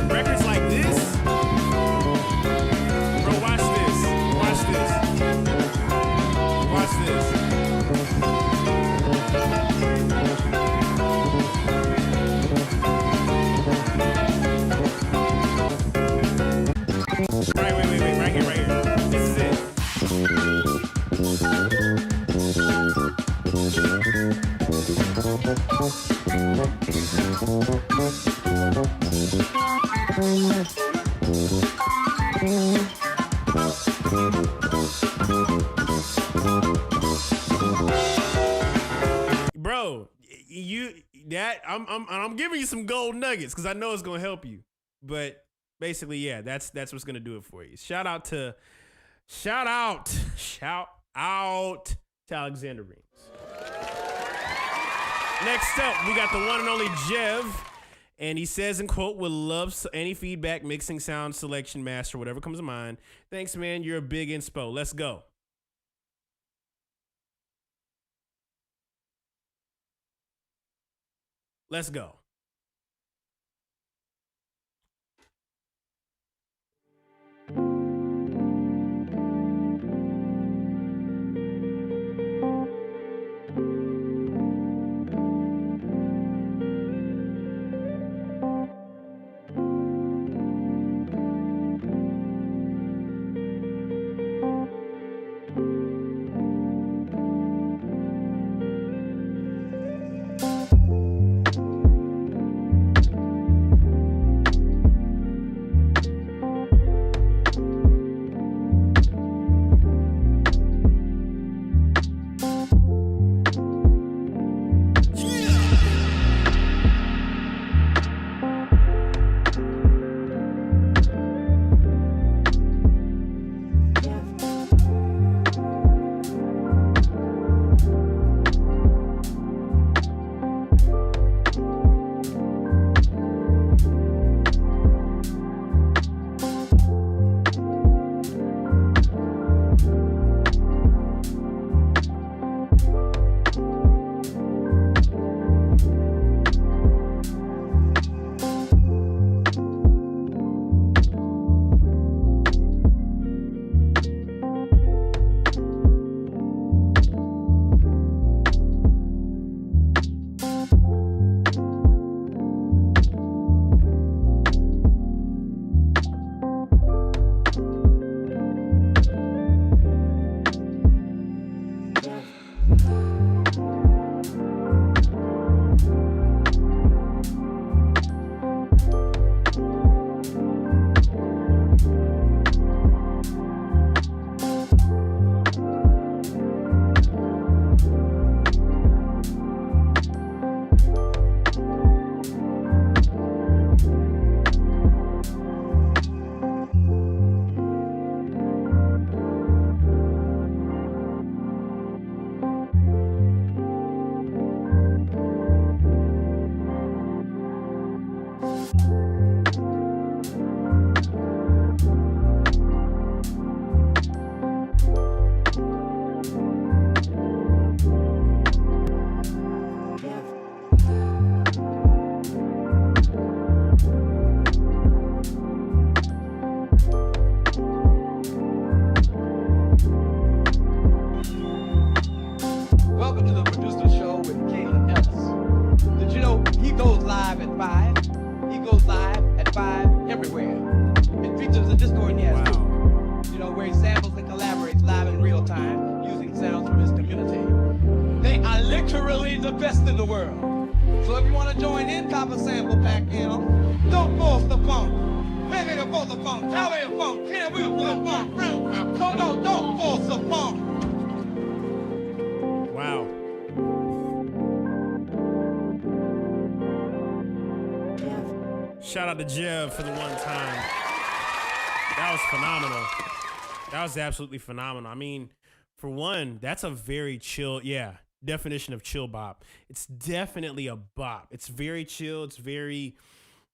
Records like this. Bro, watch this. Watch this. Watch this. Right, wait. Right here. This is it. Bro, I'm giving you some gold nuggets because I know it's gonna help you. But basically, yeah, that's what's gonna do it for you. Shout out to Alexander Reams. Next up, we got the one and only Jev, and he says, in quote, "Would love any feedback, mixing, sound, selection, master, whatever comes to mind. Thanks, man. You're a big inspo. Let's go." Let's go. Welcome to the Producer Show with Caleb Ellis. Did you know he goes live at 5? He goes live at 5 everywhere. It features a Discord he has too. You know, where he samples and collaborates live in real time using sounds from his community. They are literally the best in the world. So if you want to join in, cop a sample pack, you know, don't force the funk. Maybe you force the funk. Tell me the funk. Can't we force the funk? No, don't force the funk. Wow. Shout out to Jeff for the one time. That was phenomenal. That was absolutely phenomenal. I mean, for one, that's a very chill, definition of chill bop. It's definitely a bop. It's very chill. It's very,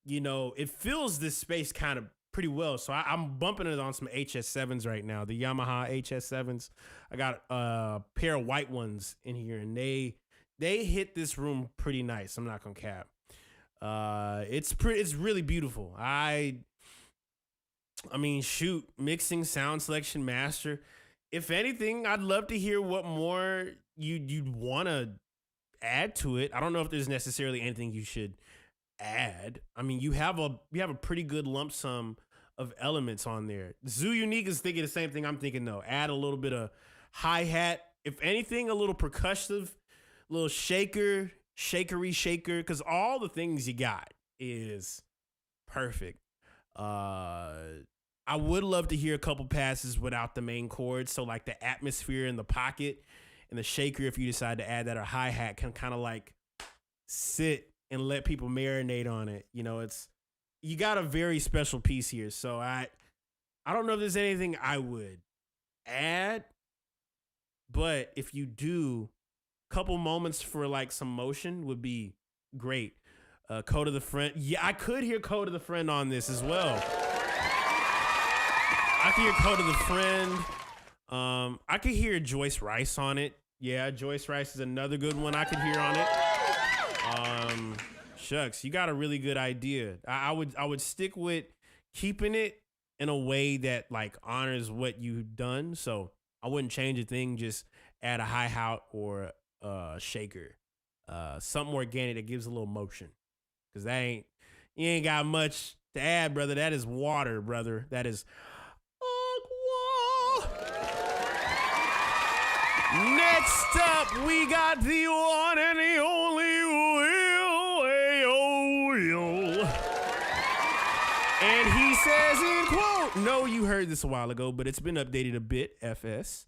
it fills this space kind of pretty well. So I'm bumping it on some HS7s right now, the Yamaha HS7s. I got a pair of white ones in here, and they hit this room pretty nice. I'm not gonna cap. It's really beautiful. I mean, shoot, mixing, sound selection, master. If anything, I'd love to hear what more you'd want to add to it. I don't know if there's necessarily anything you should add. I mean, you have a pretty good lump sum of elements on there. Zoo Unique is thinking the same thing I'm thinking though. Add a little bit of hi-hat. If anything, a little percussive, little shaker, because all the things you got is perfect. I would love to hear a couple passes without the main chords. So like the atmosphere in the pocket and the shaker, if you decide to add that, or hi-hat, can kind of like sit and let people marinate on it. You got a very special piece here. So I don't know if there's anything I would add, but if you do, a couple moments for like some motion would be great. Code of the Friend. Yeah, I could hear Code of the Friend on this as well. I could hear Code of the Friend. I could hear Joyce Rice on it. Yeah, Joyce Rice is another good one I could hear on it. Shucks, you got a really good idea. I would stick with keeping it in a way that like honors what you've done. So I wouldn't change a thing. Just add a hi-hat or a shaker, something organic that gives a little motion. Cause you ain't got much to add, brother. That is water, brother. That is aqua. Next up, we got the one and the only Will. And he says in quote, no, you heard this a while ago, but it's been updated a bit, FS.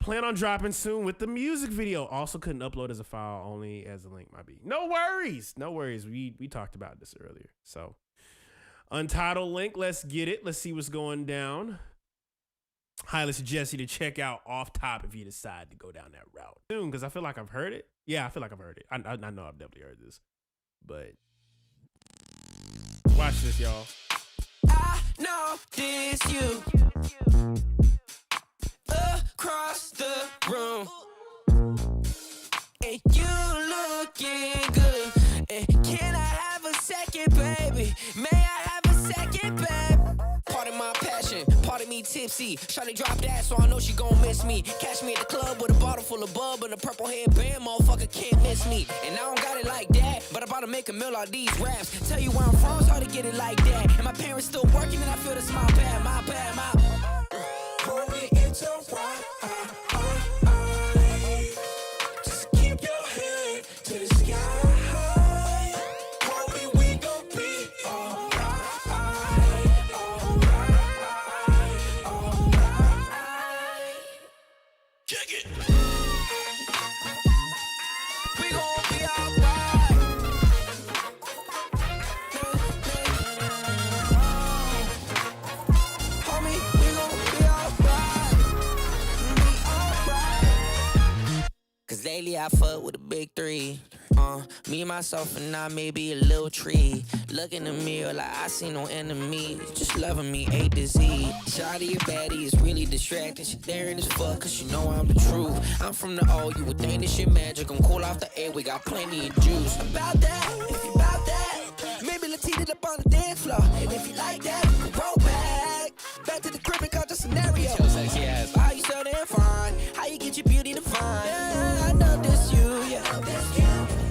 Plan on dropping soon with the music video. Also couldn't upload as a file, only as a link might be. No worries. We talked about this earlier. So Untitled link, let's get it. Let's see what's going down. Highly suggest you to check out Off Top if you decide to go down that route soon, because I feel like I've heard it. Yeah, I feel like I've heard it. I know I've definitely heard this, but watch this, y'all. I know this you across the room, and you looking good. And can I have a second, baby? May I have a second, babe? Part of my passion, part of me tipsy. Shawty drop that, so I know she gon' miss me. Catch me at the club with a bottle full of bub and a purple headband, motherfucker can't miss me. And I don't got it like that, but I'm about to make a meal out these raps. Tell you where I'm from, it's hard to get it like that. And my parents still working, and I feel this my bad, my bad, my. Hold it into Lately I fuck with a big three. Me, myself, and I may be a little tree. Look in the mirror like I see no enemy. Just loving me A to Z. Shawty, your baddie is really distracting. She daring as fuck, cause you know I'm the truth. I'm from the O, you would think this shit magic. I'm cool off the air, we got plenty of juice. About that, if you about that, maybe let's heat it up on the dance floor. And if you like that, roll back. Back to the crib and call the scenario. So sexy ass. How you so damn fine? How you get your beauty defined? Yeah, I know this you, yeah.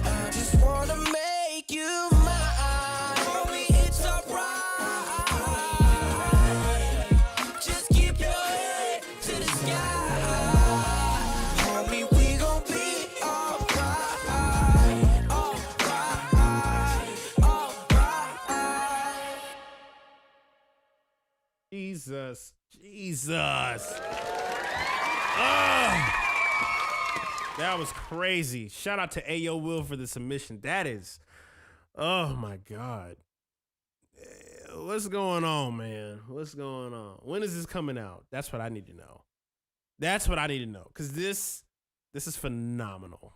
I just wanna make you mine. Homie, it's alright. Just keep your head to the sky. Homie, we gon' be alright. Alright. Jesus. That was crazy. Shout out to Ayo Will for the submission. That is, oh my God. What's going on, man? What's going on? When is this coming out? That's what I need to know. Because this is phenomenal.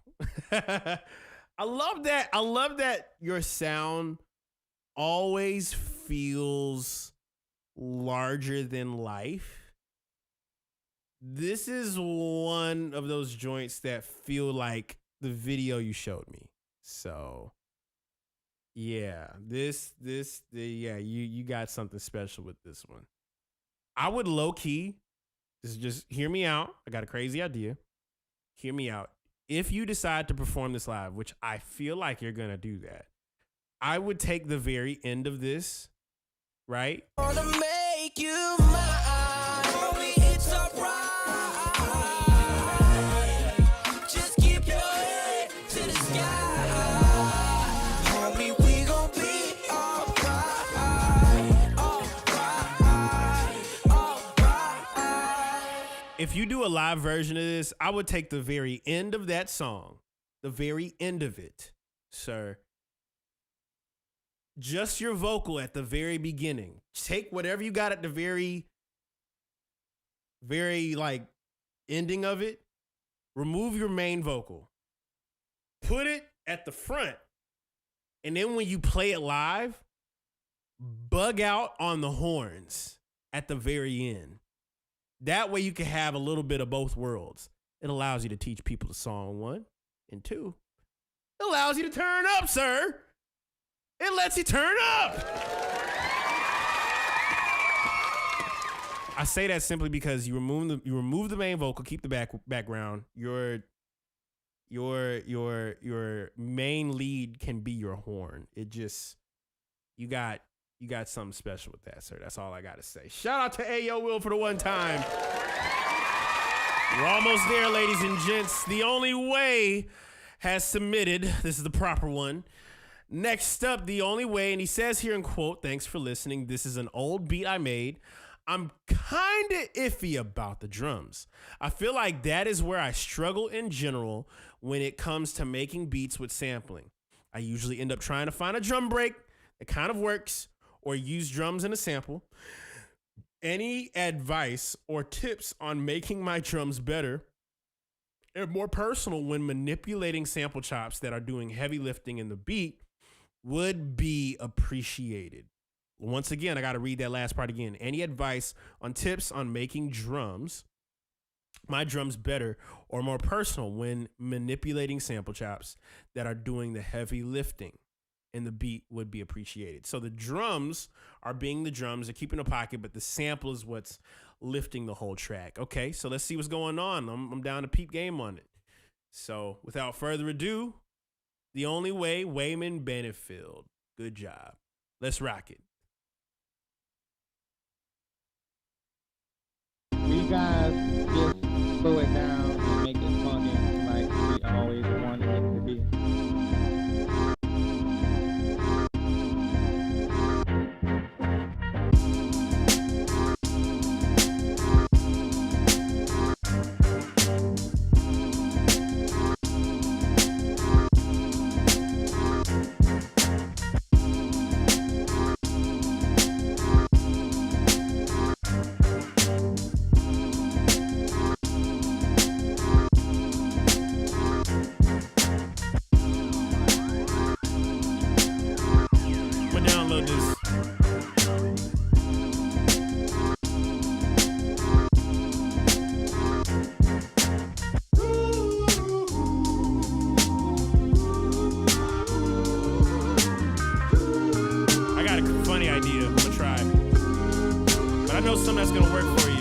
I love that. I love that your sound always feels larger than life. This is one of those joints that feel like the video you showed me. So yeah, you got something special with this one. I would low key, just hear me out. I got a crazy idea. Hear me out. If you decide to perform this live, which I feel like you're gonna do that, I would take the very end of this, right? Wanna make you mine. Homie, it's alright. Just keep your head to the sky. Homie, we gon' be alright. If you do a live version of this, I would take the very end of that song, the very end of it, sir. Just your vocal at the very beginning. Take whatever you got at the very like ending of it. Remove your main vocal. Put it at the front. And then when you play it live, bug out on the horns at the very end. That way you can have a little bit of both worlds. It allows you to teach people the song, 1, and 2. It allows you to turn up, sir. It lets you turn up. I say that simply because you remove the main vocal, keep the background. Your main lead can be your horn. It just you got something special with that, sir. That's all I gotta say. Shout out to Ayo Will for the one time. We're almost there, ladies and gents. The Only Way has submitted. This is the proper one. Next up, The Only Way, and he says here in quote, "Thanks for listening. This is an old beat I made. I'm kind of iffy about the drums. I feel like that is where I struggle in general when it comes to making beats with sampling. I usually end up trying to find a drum break that kind of works or use drums in a sample. Any advice or tips on making my drums better and more personal when manipulating sample chops that are doing heavy lifting in the beat would be appreciated." Once again, I got to read that last part again. Any advice on tips on making my drums better or more personal when manipulating sample chops that are doing the heavy lifting in the beat would be appreciated. So the drums are being the drums, they're keeping a pocket, but the sample is what's lifting the whole track. Okay, so let's see what's going on. I'm down to peep game on it. So without further ado, The Only Way, Wayman Benefield. Good job. Let's rock it. We guys just slow it down and make it funky like we always wanted it to be. something that's gonna work for you.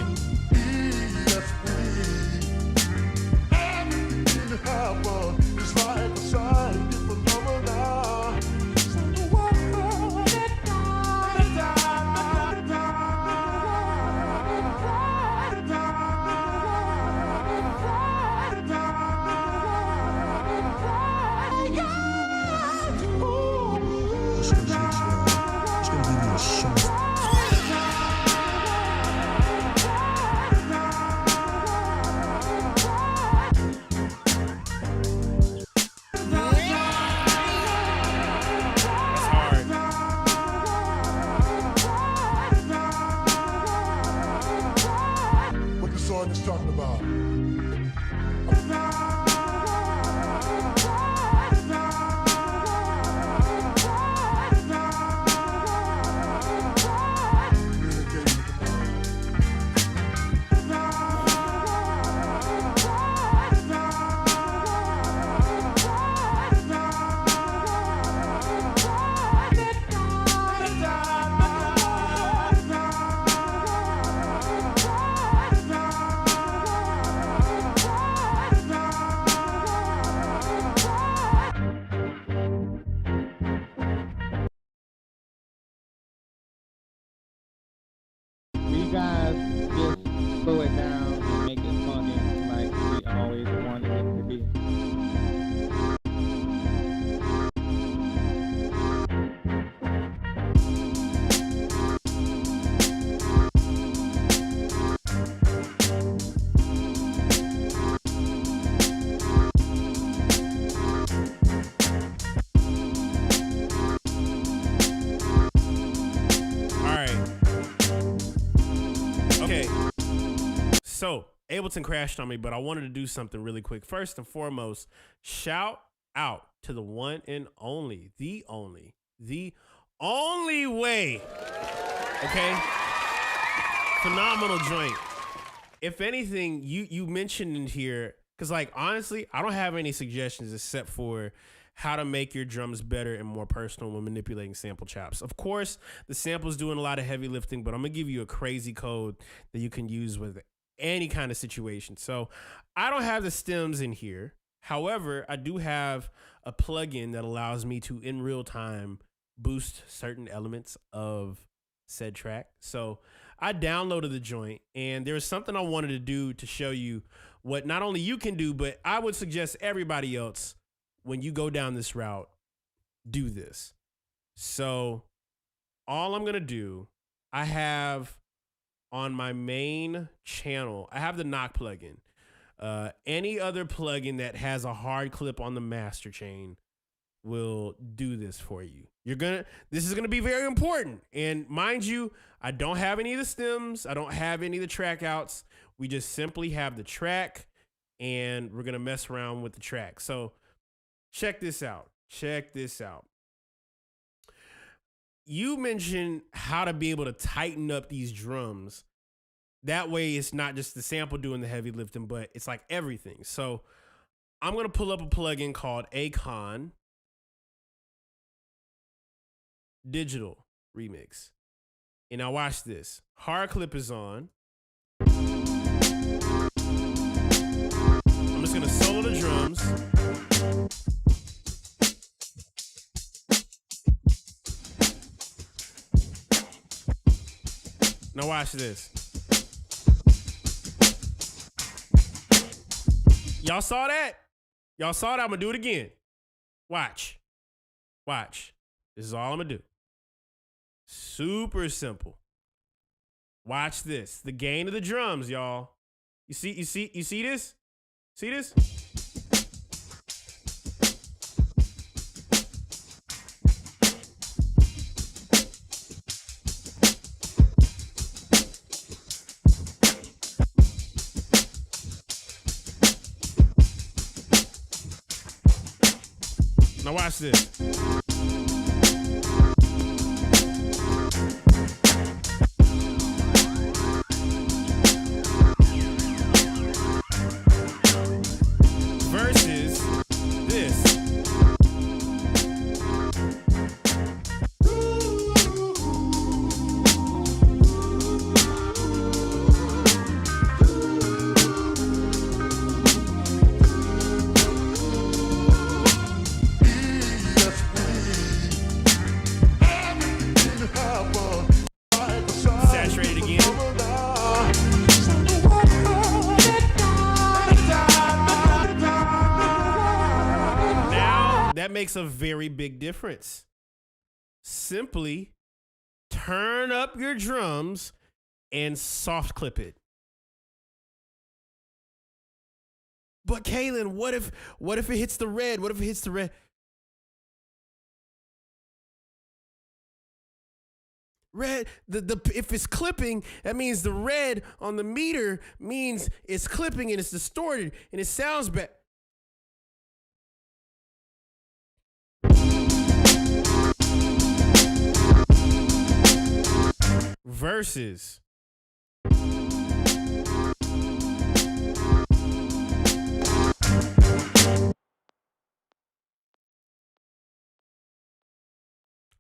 What the song is talking about. We guys just slow it down and make it funky like we always wanted it to be. Okay. So, Ableton crashed on me, but I wanted to do something really quick. First and foremost, shout out to the one and only, the only way. Okay? Phenomenal joint. If anything, you mentioned in here, because like honestly, I don't have any suggestions except for how to make your drums better and more personal when manipulating sample chops. Of course, the sample's doing a lot of heavy lifting, but I'm gonna give you a crazy code that you can use with any kind of situation. So I don't have the stems in here. However, I do have a plugin that allows me to, in real time, boost certain elements of said track. So I downloaded the joint, and there was something I wanted to do to show you what not only you can do, but I would suggest everybody else, when you go down this route, do this. So all I'm gonna do, I have on my main channel, I have the knock plugin. Any other plugin that has a hard clip on the master chain will do this for you. This is gonna be very important. And mind you, I don't have any of the stems. I don't have any of the track outs. We just simply have the track, and we're gonna mess around with the track. So check this out. Check this out. You mentioned how to be able to tighten up these drums. That way it's not just the sample doing the heavy lifting, but it's like everything. So I'm going to pull up a plugin called Akon Digital Remix. And now watch this. Hard clip is on. I'm just going to solo the drums. Now watch this. Y'all saw that? Y'all saw that? I'm gonna do it again. Watch. Watch. This is all I'm gonna do. Super simple. Watch this. The gain of the drums, y'all. You see this? See this? Now watch this. Versus this. That makes a very big difference. Simply turn up your drums and soft clip it. But Kalen, what if it hits the red? What if it hits the red? Red, if it's clipping, that means the red on the meter means it's clipping and it's distorted and it sounds bad. Versus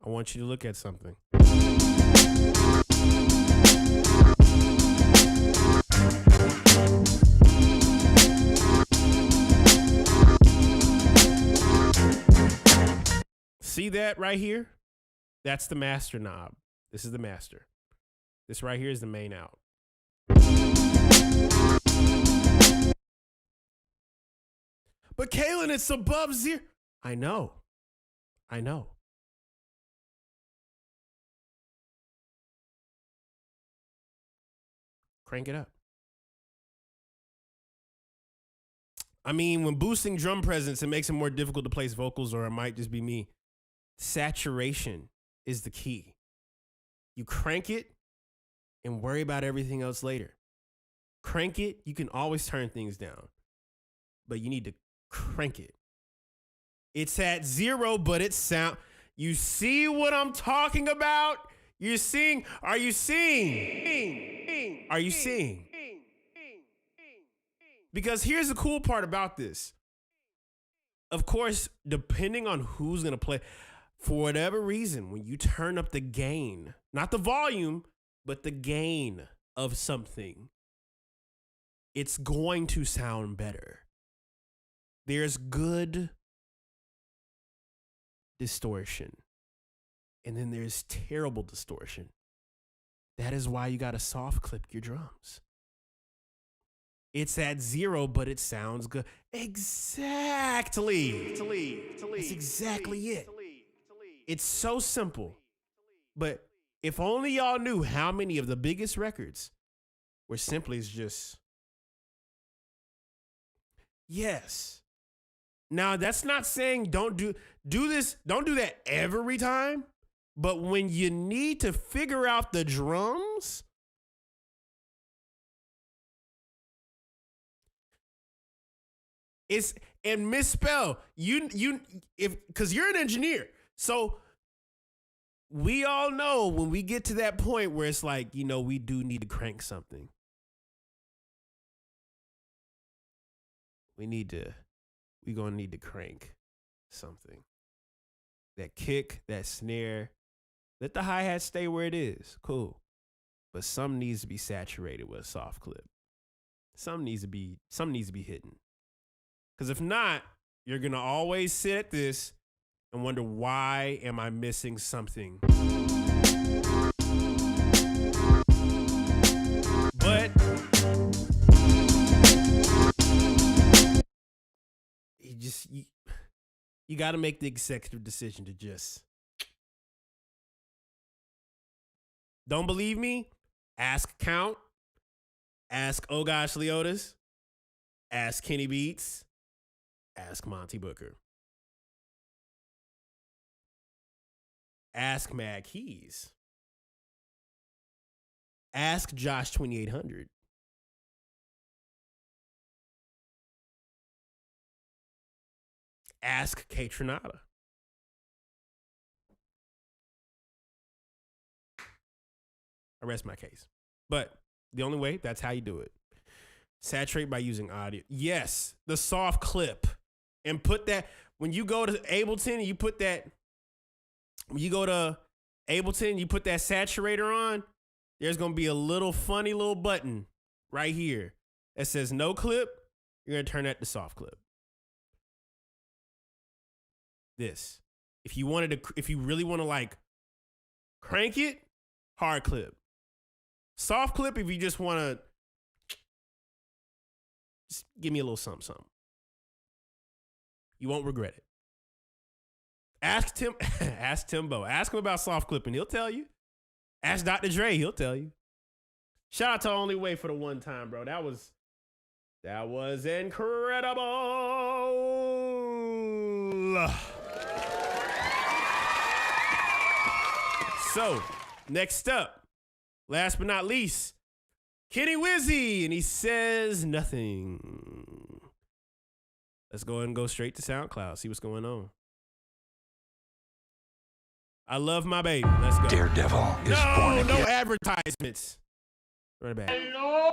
I want you to look at something. See that right here? That's the master knob. This is the master. This right here is the main out. But Kalen, it's above zero. I know. Crank it up. I mean, when boosting drum presence, it makes it more difficult to place vocals, or it might just be me. Saturation is the key. You crank it and worry about everything else later. Crank it, you can always turn things down, but you need to crank it. It's at 0, but it's sound. You see what I'm talking about? You're seeing? Are you seeing? Are you seeing? Because here's the cool part about this. Of course, depending on who's going to play, for whatever reason, when you turn up the gain, not the volume, but the gain of something, it's going to sound better. There's good distortion, and then there's terrible distortion. That is why you got to soft clip your drums. It's at 0, but it sounds good. Exactly. That's exactly it. It's so simple. But if only y'all knew how many of the biggest records were simply just, yes. Now, that's not saying don't do this, don't do that every time. But when you need to figure out the drums, it's and misspell because you're an engineer. So we all know when we get to that point where it's like, we do need to crank something. We're going to need to crank something. That kick, that snare, let the hi-hat stay where it is. Cool. But some needs to be saturated with a soft clip. Some needs to be hidden. Because if not, you're going to always sit at this and wonder, why am I missing something? But you got to make the executive decision to just, don't believe me? Ask Count. Ask Oh Gosh Leotis. Ask Kenny Beats. Ask Monty Booker. Ask Mad Keys. Ask Josh 2800. Ask Kate Trinata. I rest my case. But the only way, that's how you do it. Saturate by using audio. Yes, the soft clip. And put that, when you go to Ableton, you put that, when you go to Ableton, you put that saturator on, there's going to be a little funny little button right here that says no clip. You're going to turn that to soft clip. This. If you really want to crank it, hard clip. Soft clip if you just want to just give me a little something. You won't regret it. Ask Timbo. Ask him about soft clipping. He'll tell you. Ask Dr. Dre. He'll tell you. Shout out to Only Way for the one time, bro. That was incredible. So, next up, last but not least, Kenny Wizzy, and he says nothing. Let's go ahead and go straight to SoundCloud. See what's going on. I love my baby. Let's go. Daredevil is born again. No advertisements. Run it back. Hello.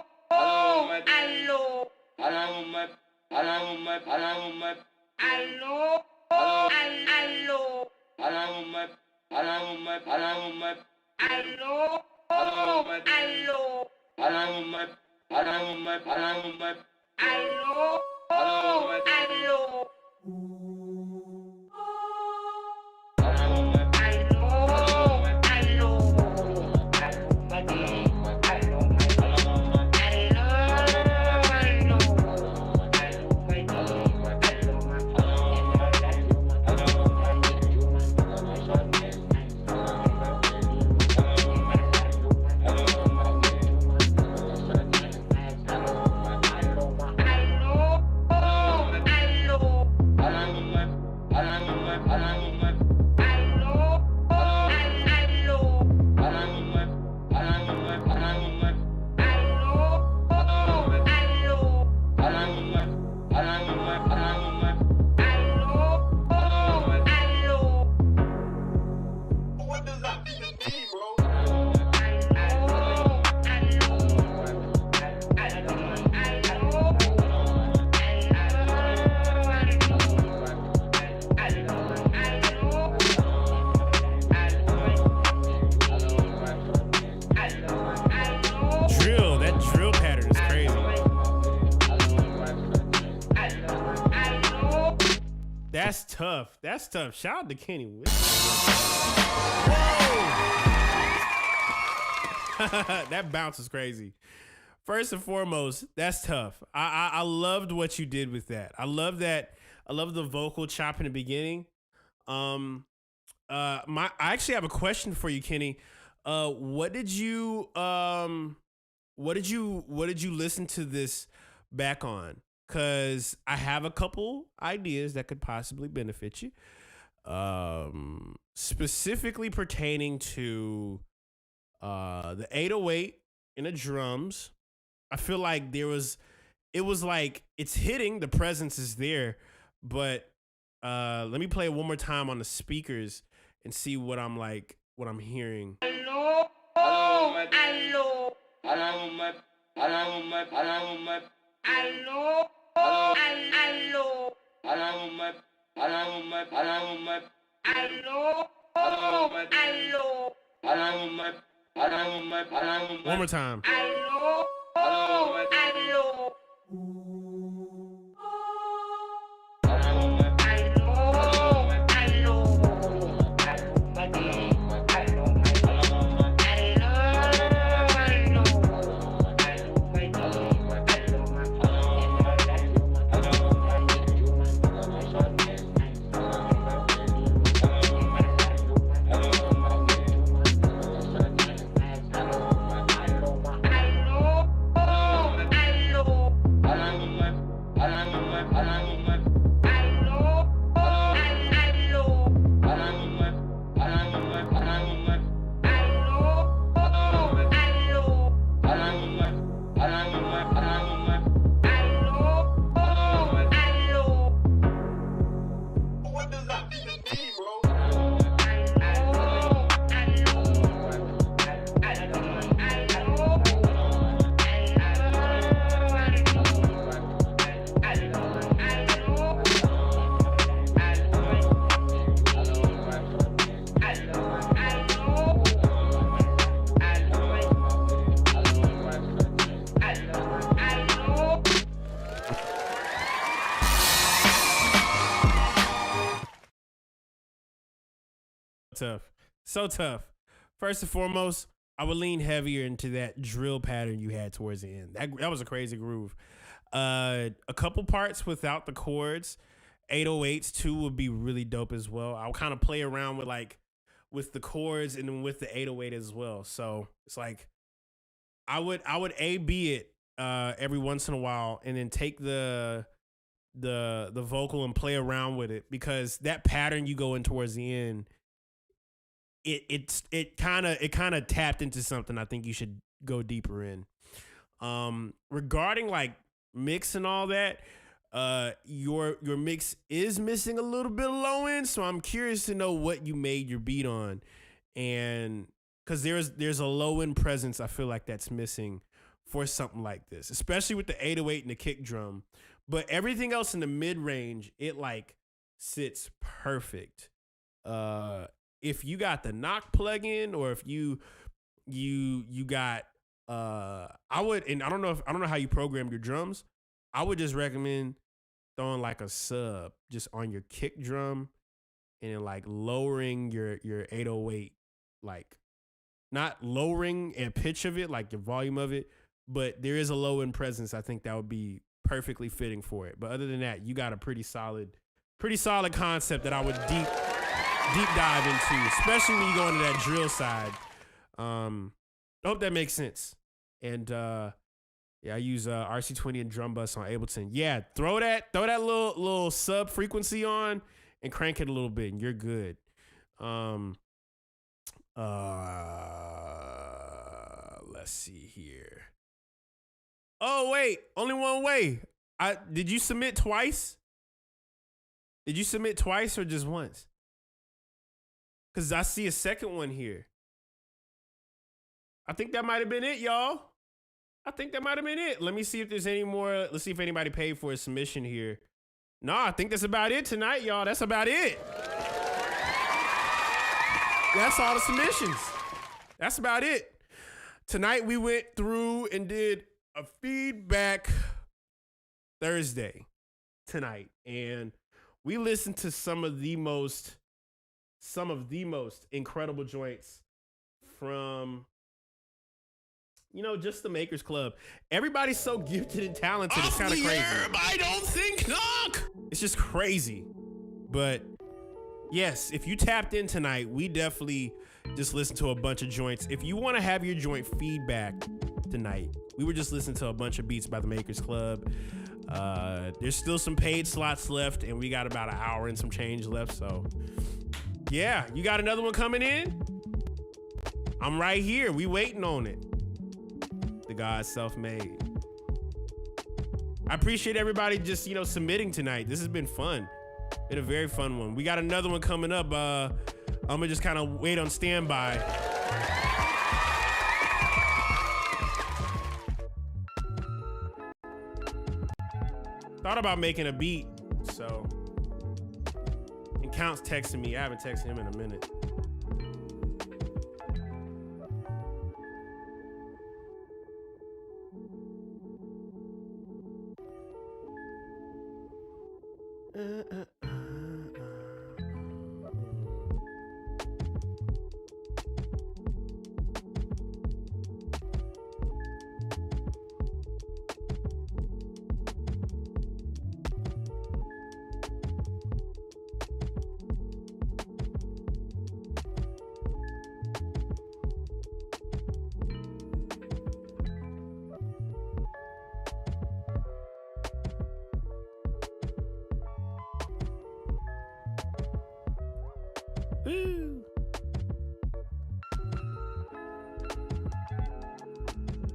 That's tough. That's tough. Shout out to Kenny Wizzy. That bounce is crazy. First and foremost, that's tough. I loved what you did with that. I love that. I love the vocal chop in the beginning. I actually have a question for you, Kenny. What did you listen to this back on? Because I have a couple ideas that could possibly benefit you. Specifically pertaining to the 808 in the drums. I feel like it was like it's hitting, the presence is there, but let me play it one more time on the speakers and see what I'm hearing. One more time. Tough. So tough. First and foremost, I would lean heavier into that drill pattern you had towards the end. That was a crazy groove. A couple parts without the chords, 808s too would be really dope as well. I'll kind of play around with the chords and then with the 808 as well. So it's like I would A/B it every once in a while and then take the vocal and play around with it, because that pattern you go in towards the end, it kind of tapped into something I think you should go deeper in. Regarding like mix and all that, your mix is missing a little bit of low end, so I'm curious to know what you made your beat on, and because there's a low end presence I feel like that's missing for something like this, especially with the 808 and the kick drum. But everything else in the mid range, it like sits perfect. If you got the knock plugin, or if you got I would, and I don't know how you program your drums. I would just recommend throwing like a sub just on your kick drum and then like lowering your 808, like not lowering a pitch of it, like the volume of it, but there is a low end presence. I think that would be perfectly fitting for it. But other than that, you got a pretty solid concept that I would deep dive into, especially when you go into that drill side. I hope that makes sense. And yeah, I use RC20 and drum bus on Ableton. Yeah, throw that little sub frequency on and crank it a little bit, and you're good. Let's see here. Oh wait, only one way. Did you submit twice? Did you submit twice or just once? Because I see a second one here. I think that might have been it, y'all. I think that might have been it. Let me see if there's any more. Let's see if anybody paid for a submission here. No, I think that's about it tonight, y'all. That's about it. That's all the submissions. That's about it. Tonight we went through and did a feedback Thursday tonight, and we listened to some of the most incredible joints from, just the Makers Club. Everybody's so gifted and talented. It's kind of crazy. I don't think knock. It's just crazy. But yes, if you tapped in tonight, we definitely just listened to a bunch of joints. If you want to have your joint feedback tonight, we were just listening to a bunch of beats by the Makers Club. There's still some paid slots left, and we got about an hour and some change left. So yeah, you got another one coming in? I'm right here. We waiting on it. The God Self-Made. I appreciate everybody just, submitting tonight. This has been fun. Been a very fun one. We got another one coming up. I'm gonna just kind of wait on standby. Thought about making a beat, so. And Count's texting me. I haven't texted him in a minute.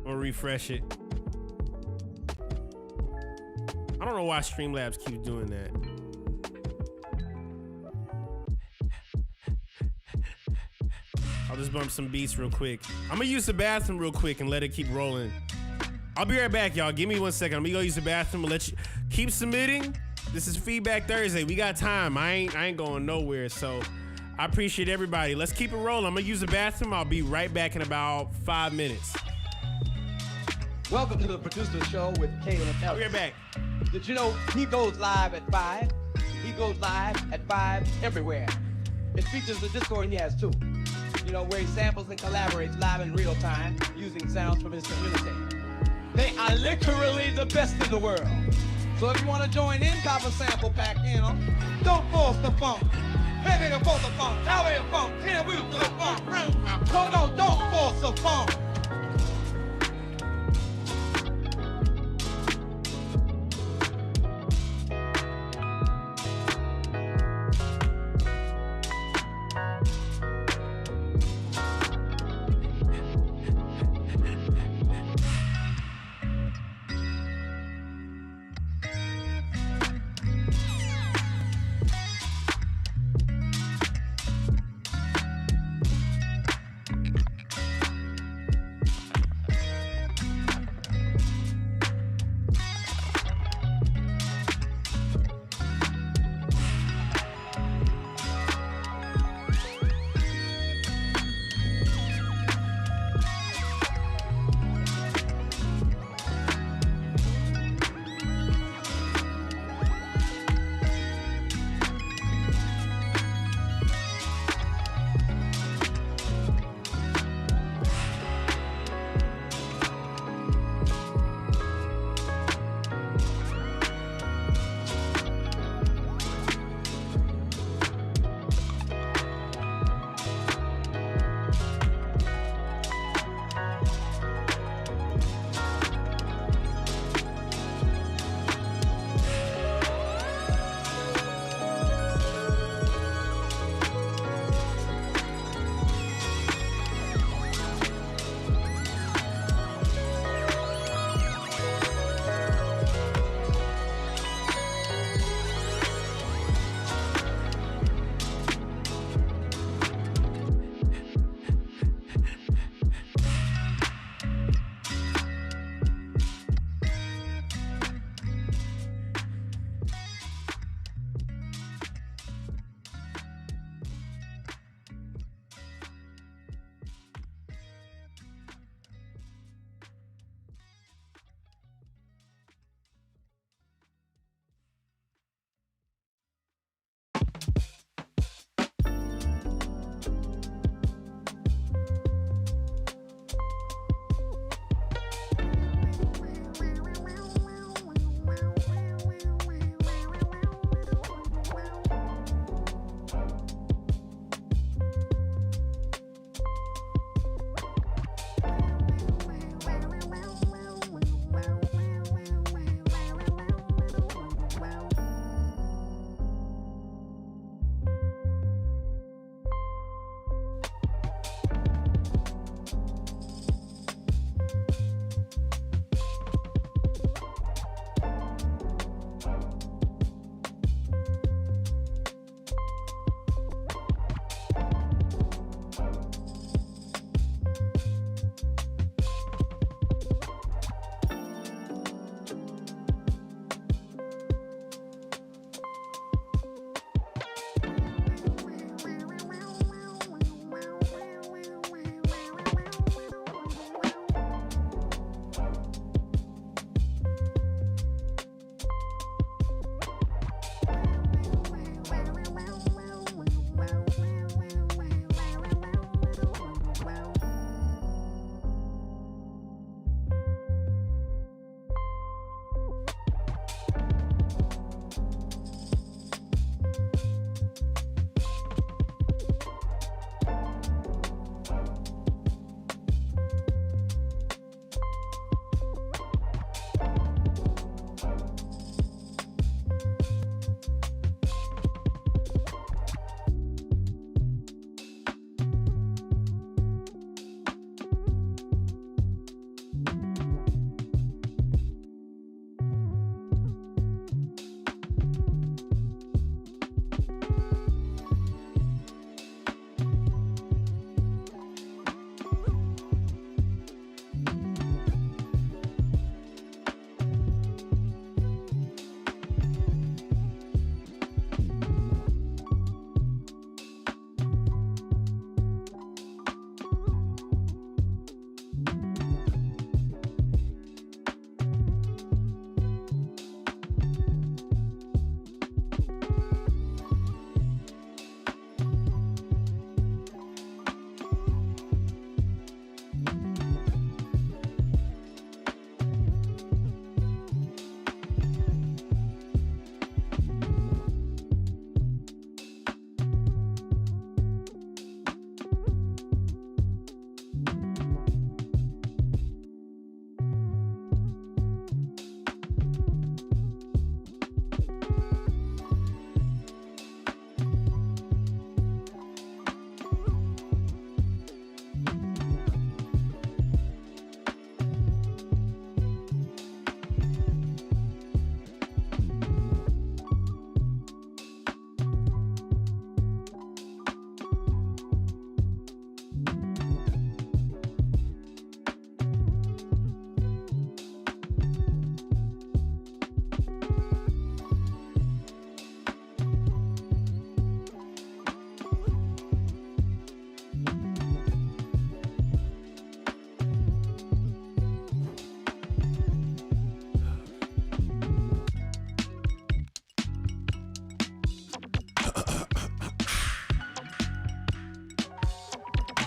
Or refresh it. I don't know why Streamlabs keeps doing that. I'll just bump some beats real quick. I'm gonna use the bathroom real quick and let it keep rolling. I'll be right back, y'all. Give me 1 second. I'm gonna go use the bathroom and let you keep submitting. This is Feedback Thursday. We got time. I ain't going nowhere, so I appreciate everybody. Let's keep it rolling. I'm gonna use the bathroom. I'll be right back in about 5 minutes. Welcome to the Producer Show with Caleb Ellis. We're back. Did you know he goes live at 5? He goes live at 5 everywhere. It features the Discord he has too. Where he samples and collaborates live in real time using sounds from his community. They are literally the best in the world. So if you want to join in, cop a sample pack, you know. Don't force the funk. Hey, nigga, force the funk. How are you funk? Here we go, funk. No, don't force the funk.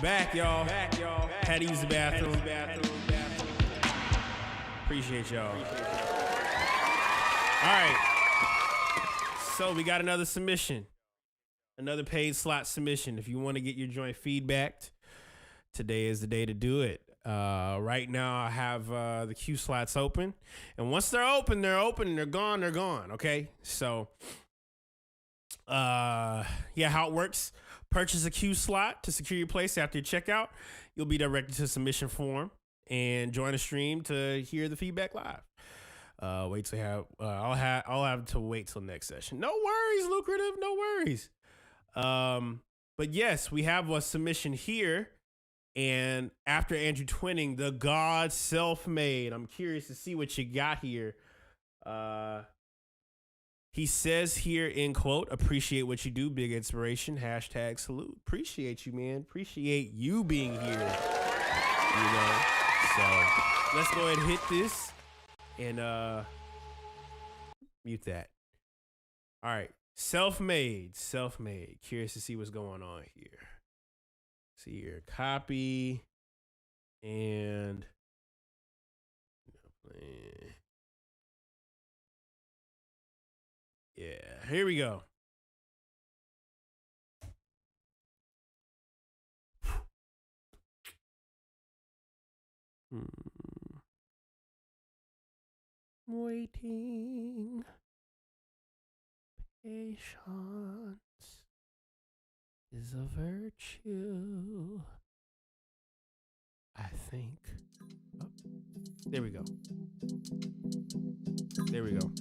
Back, y'all. Had to use the bathroom. Appreciate y'all. All right. So we got another submission. Another paid slot submission. If you want to get your joint feedbacked, today is the day to do it. Right now I have the queue slots open. And once they're open, they're open. They're gone, okay? So, how it works. Purchase a queue slot to secure your place after your checkout. You'll be directed to a submission form and join a stream to hear the feedback live. Wait till I'll have to wait till next session. No worries, Lucrative. No worries. But yes, we have a submission here, and after Andrew Twinning, the God Self-Made. I'm curious to see what you got here. He says here in quote, "Appreciate what you do, big inspiration. # salute." Appreciate you, man. Appreciate you being here. You know, so let's go ahead and hit this and mute that. All right, self-made. Curious to see what's going on here. See here, copy and yeah, here we go. Waiting. Patience is a virtue, I think. Oh, there we go. There we go.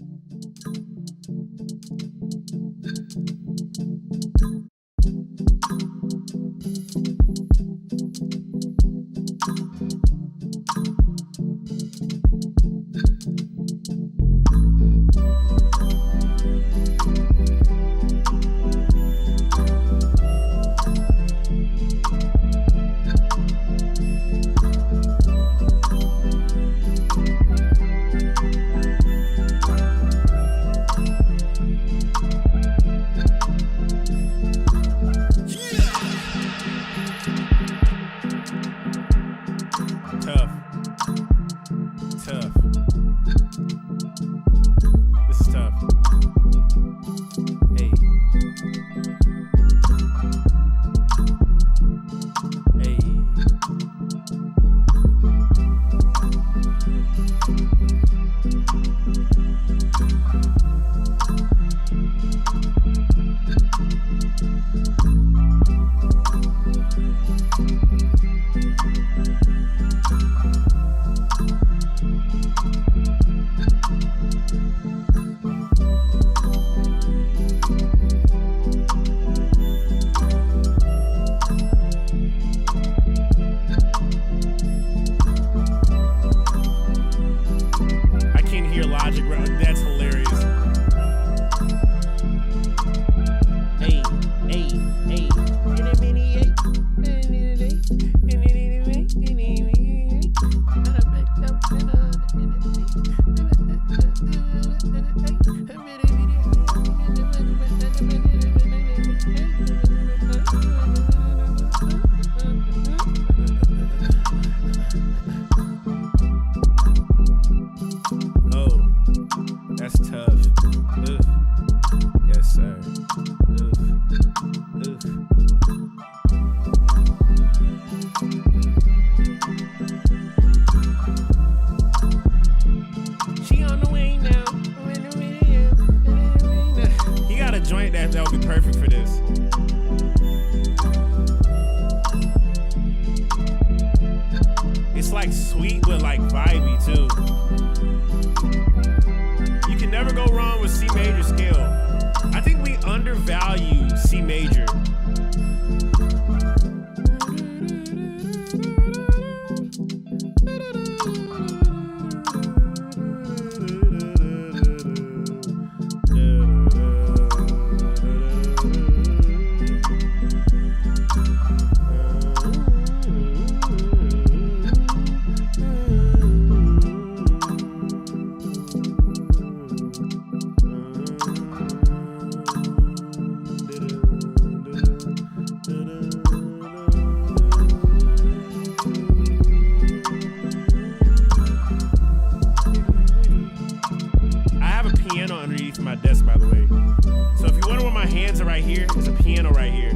a piano right here.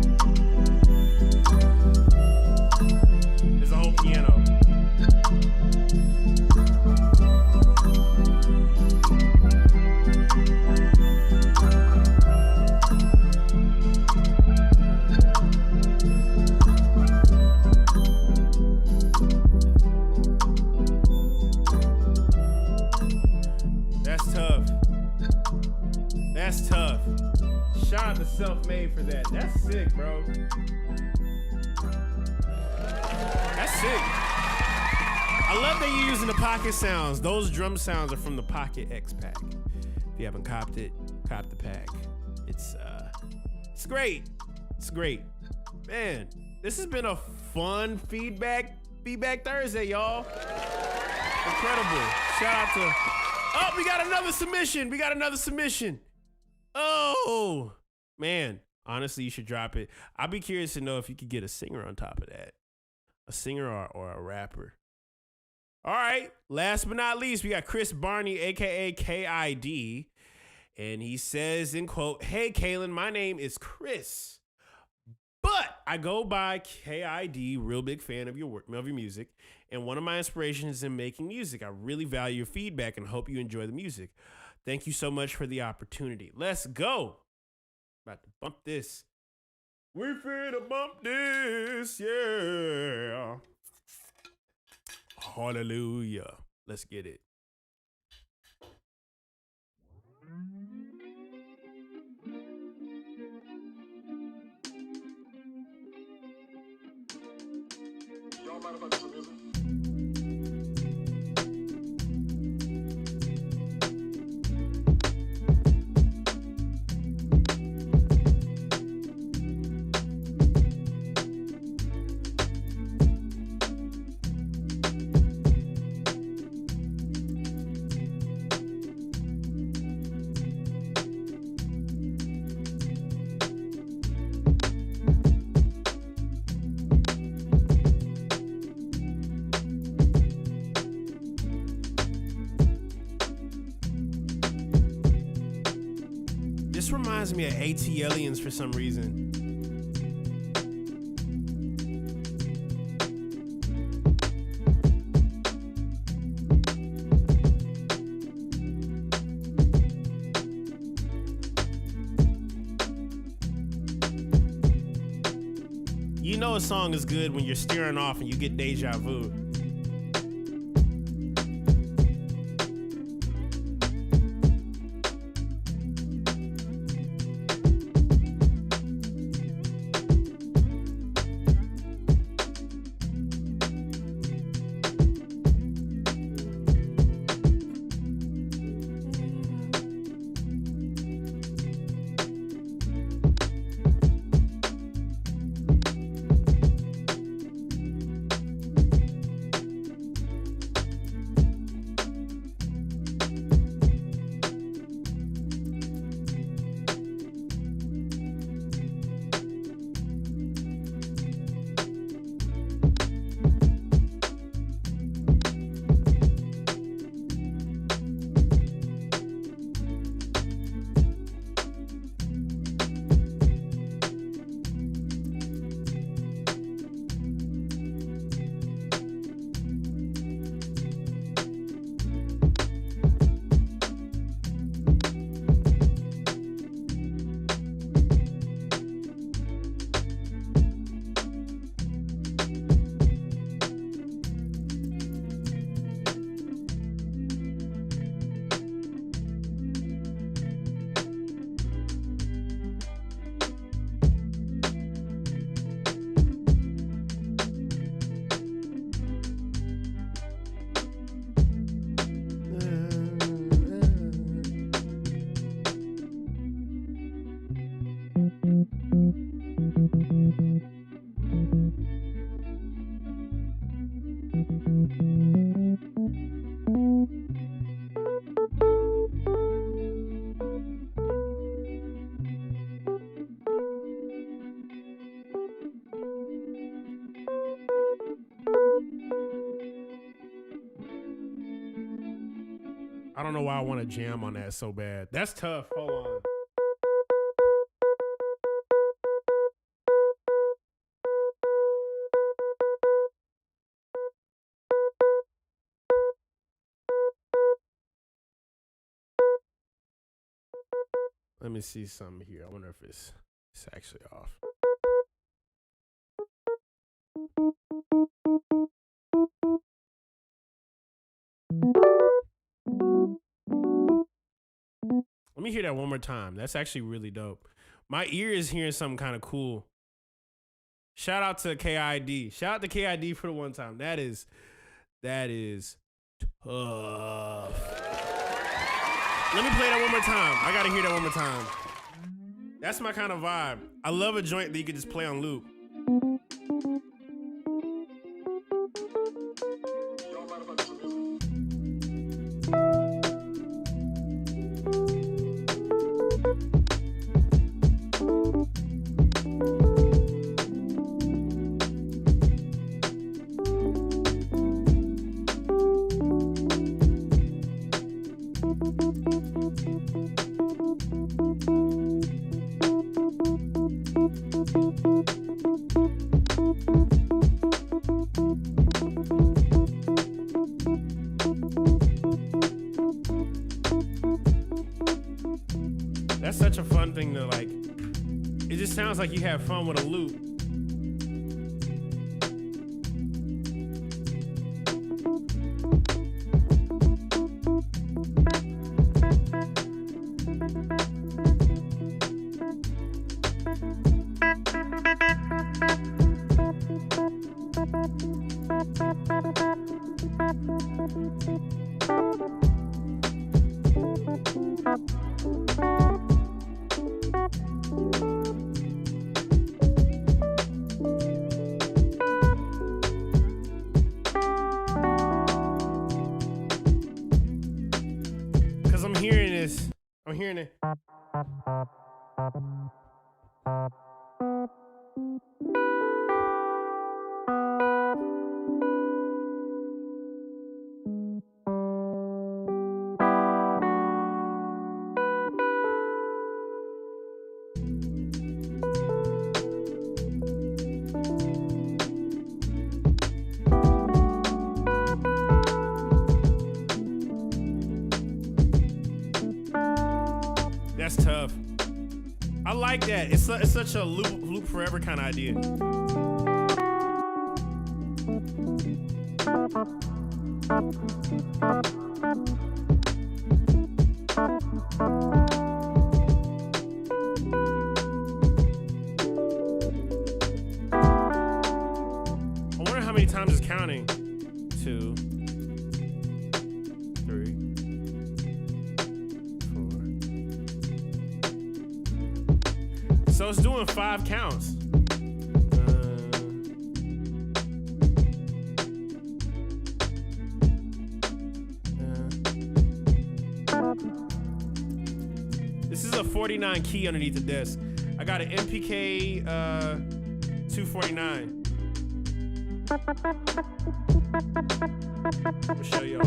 There's a whole piano. That's tough. That's tough. Shout out to Self-Made for that. That's sick, bro. That's sick. I love that you're using the Pocket sounds. Those drum sounds are from the Pocket X pack. If you haven't copped it, cop the pack. It's great. It's great. Man, this has been a fun feedback Thursday, y'all. Incredible. Shout out to... Oh, we got another submission. Oh, man. Honestly, you should drop it. I'd be curious to know if you could get a singer on top of that. A singer or a rapper. All right. Last but not least, we got Chris Barney, a.k.a. KID. And he says, in quote, "Hey, Kalen, my name is Chris, but I go by KID, real big fan of your work, of your music, and one of my inspirations in making music. I really value your feedback and hope you enjoy the music. Thank you so much for the opportunity. Let's go." About to bump this. We finna bump this, yeah. Hallelujah. Let's get it. Y'all mind if I do some music? This reminds me of AT Aliens for some reason. You know a song is good when you're steering off and you get deja vu. I don't know why I want to jam on that so bad. That's tough. Hold on. Let me see something here. I wonder if it's actually off. Let me hear that one more time. That's actually really dope. My ear is hearing something kind of cool. Shout out to KID. Shout out to KID for the one time. That is tough. Let me play that one more time. I gotta hear that one more time. That's my kind of vibe. I love a joint that you can just play on loop. That's such a fun thing to like. It just sounds like you have fun with a loop. I'm hearing it. That's tough. I like that. It's such a loop forever kind of idea. I wonder how many times it's counting. 2, 3, 4. So it's doing 5 counts. This is a 49 key underneath the desk. I got an MPK 249. I'll show y'all.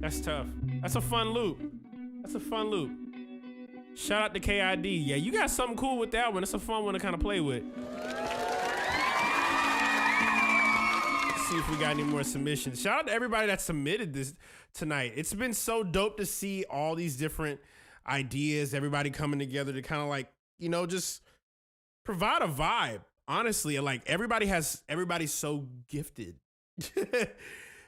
That's tough. That's a fun loop. That's a fun loop. Shout out to KID. Yeah, you got something cool with that one. It's a fun one to kind of play with. Let's see if we got any more submissions. Shout out to everybody that submitted this tonight. It's been so dope to see all these different ideas, everybody coming together to kind of like, you know, just provide a vibe. Honestly, like everybody's so gifted.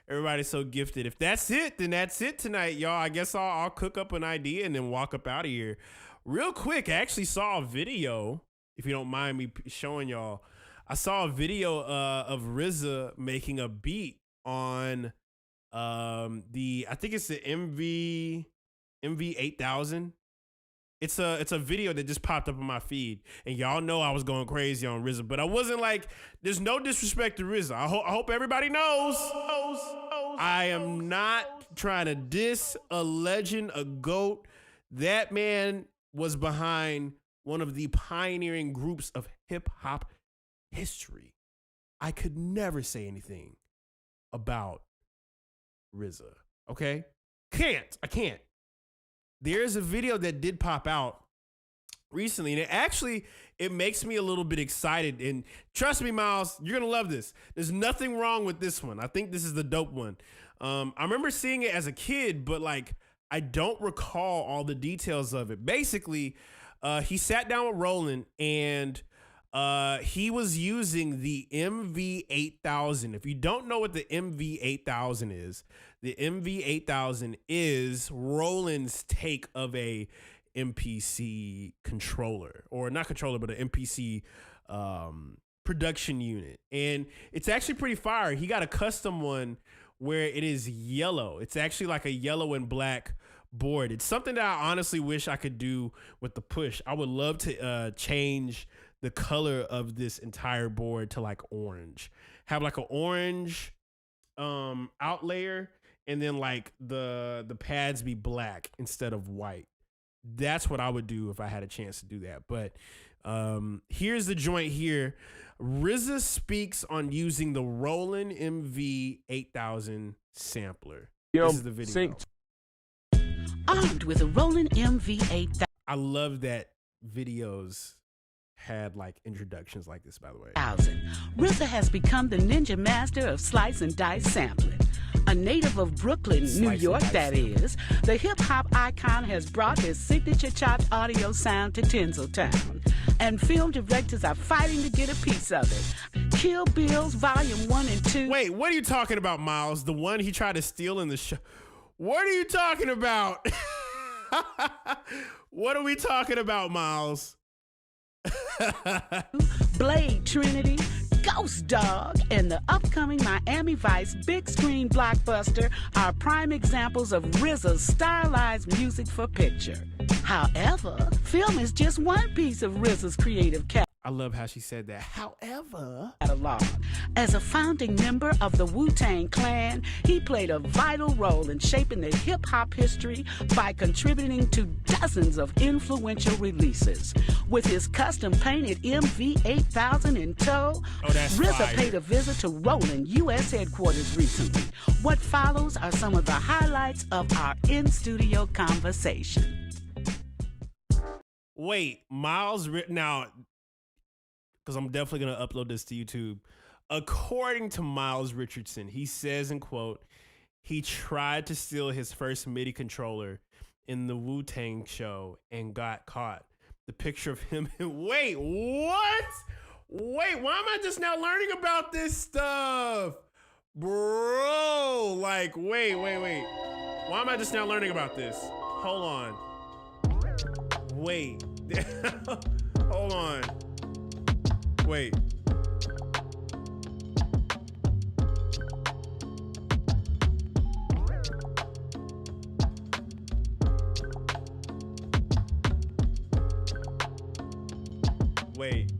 Everybody's so gifted. If that's it, then that's it tonight, y'all. I guess I'll cook up an idea and then walk up out of here. Real quick, I actually saw a video, if you don't mind me showing y'all. I saw a video of RZA making a beat on I think it's the MV 8000. It's a video that just popped up on my feed, and y'all know I was going crazy on RZA, but I wasn't like, there's no disrespect to RZA. I hope everybody knows. I am not trying to diss a legend, a GOAT. That man was behind one of the pioneering groups of hip hop history. I could never say anything about RZA. Okay? I can't. There's a video that did pop out recently, and it makes me a little bit excited. And trust me, Miles, you're gonna love this. There's nothing wrong with this one. I think this is the dope one. I remember seeing it as a kid, but like I don't recall all the details of it. Basically, he sat down with Roland, and he was using the MV8000. If you don't know what the MV8000 is, the MV8000 is Roland's take of a MPC controller, or not controller, but an MPC production unit. And it's actually pretty fire. He got a custom one where it is yellow. It's actually like a yellow and black board. It's something that I honestly wish I could do with the push. I would love to change the color of this entire board to like orange. Have like an orange out layer, and then like the pads be black instead of white. That's what I would do if I had a chance to do that. But here's the joint here. RZA speaks on using the Roland MV8000 sampler. This is the video. Armed with a Roland MV8000. I love that videos had like introductions like this, by the way. RZA has become the ninja master of slice and dice sampling. A native of Brooklyn, New York, that is, the hip-hop icon has brought his signature chopped audio sound to Tinseltown. And film directors are fighting to get a piece of it. Kill Bill's Volume 1 and 2. Wait, what are you talking about, Miles? The one he tried to steal in the show? What are you talking about? What are we talking about, Miles? Blade Trinity, Ghost Dog, and the upcoming Miami Vice big screen blockbuster are prime examples of RZA's stylized music for picture. However, film is just one piece of RZA's creative I love how she said that. However, catalog. As a founding member of the Wu-Tang Clan, he played a vital role in shaping the hip-hop history by contributing to dozens of influential releases. With his custom-painted MV8000 in tow, RZA paid a visit to Roland U.S. headquarters recently. What follows are some of the highlights of our in-studio conversation. Wait, Miles, now, because I'm definitely going to upload this to YouTube. According to Miles Richardson, he says, in quote, he tried to steal his first MIDI controller in the Wu-Tang show and got caught. The picture of him. Wait, what? Wait, why am I just now learning about this stuff? Bro, like, wait. Why am I just now learning about this? Hold on. Wait. Hold on. Wait. Wait.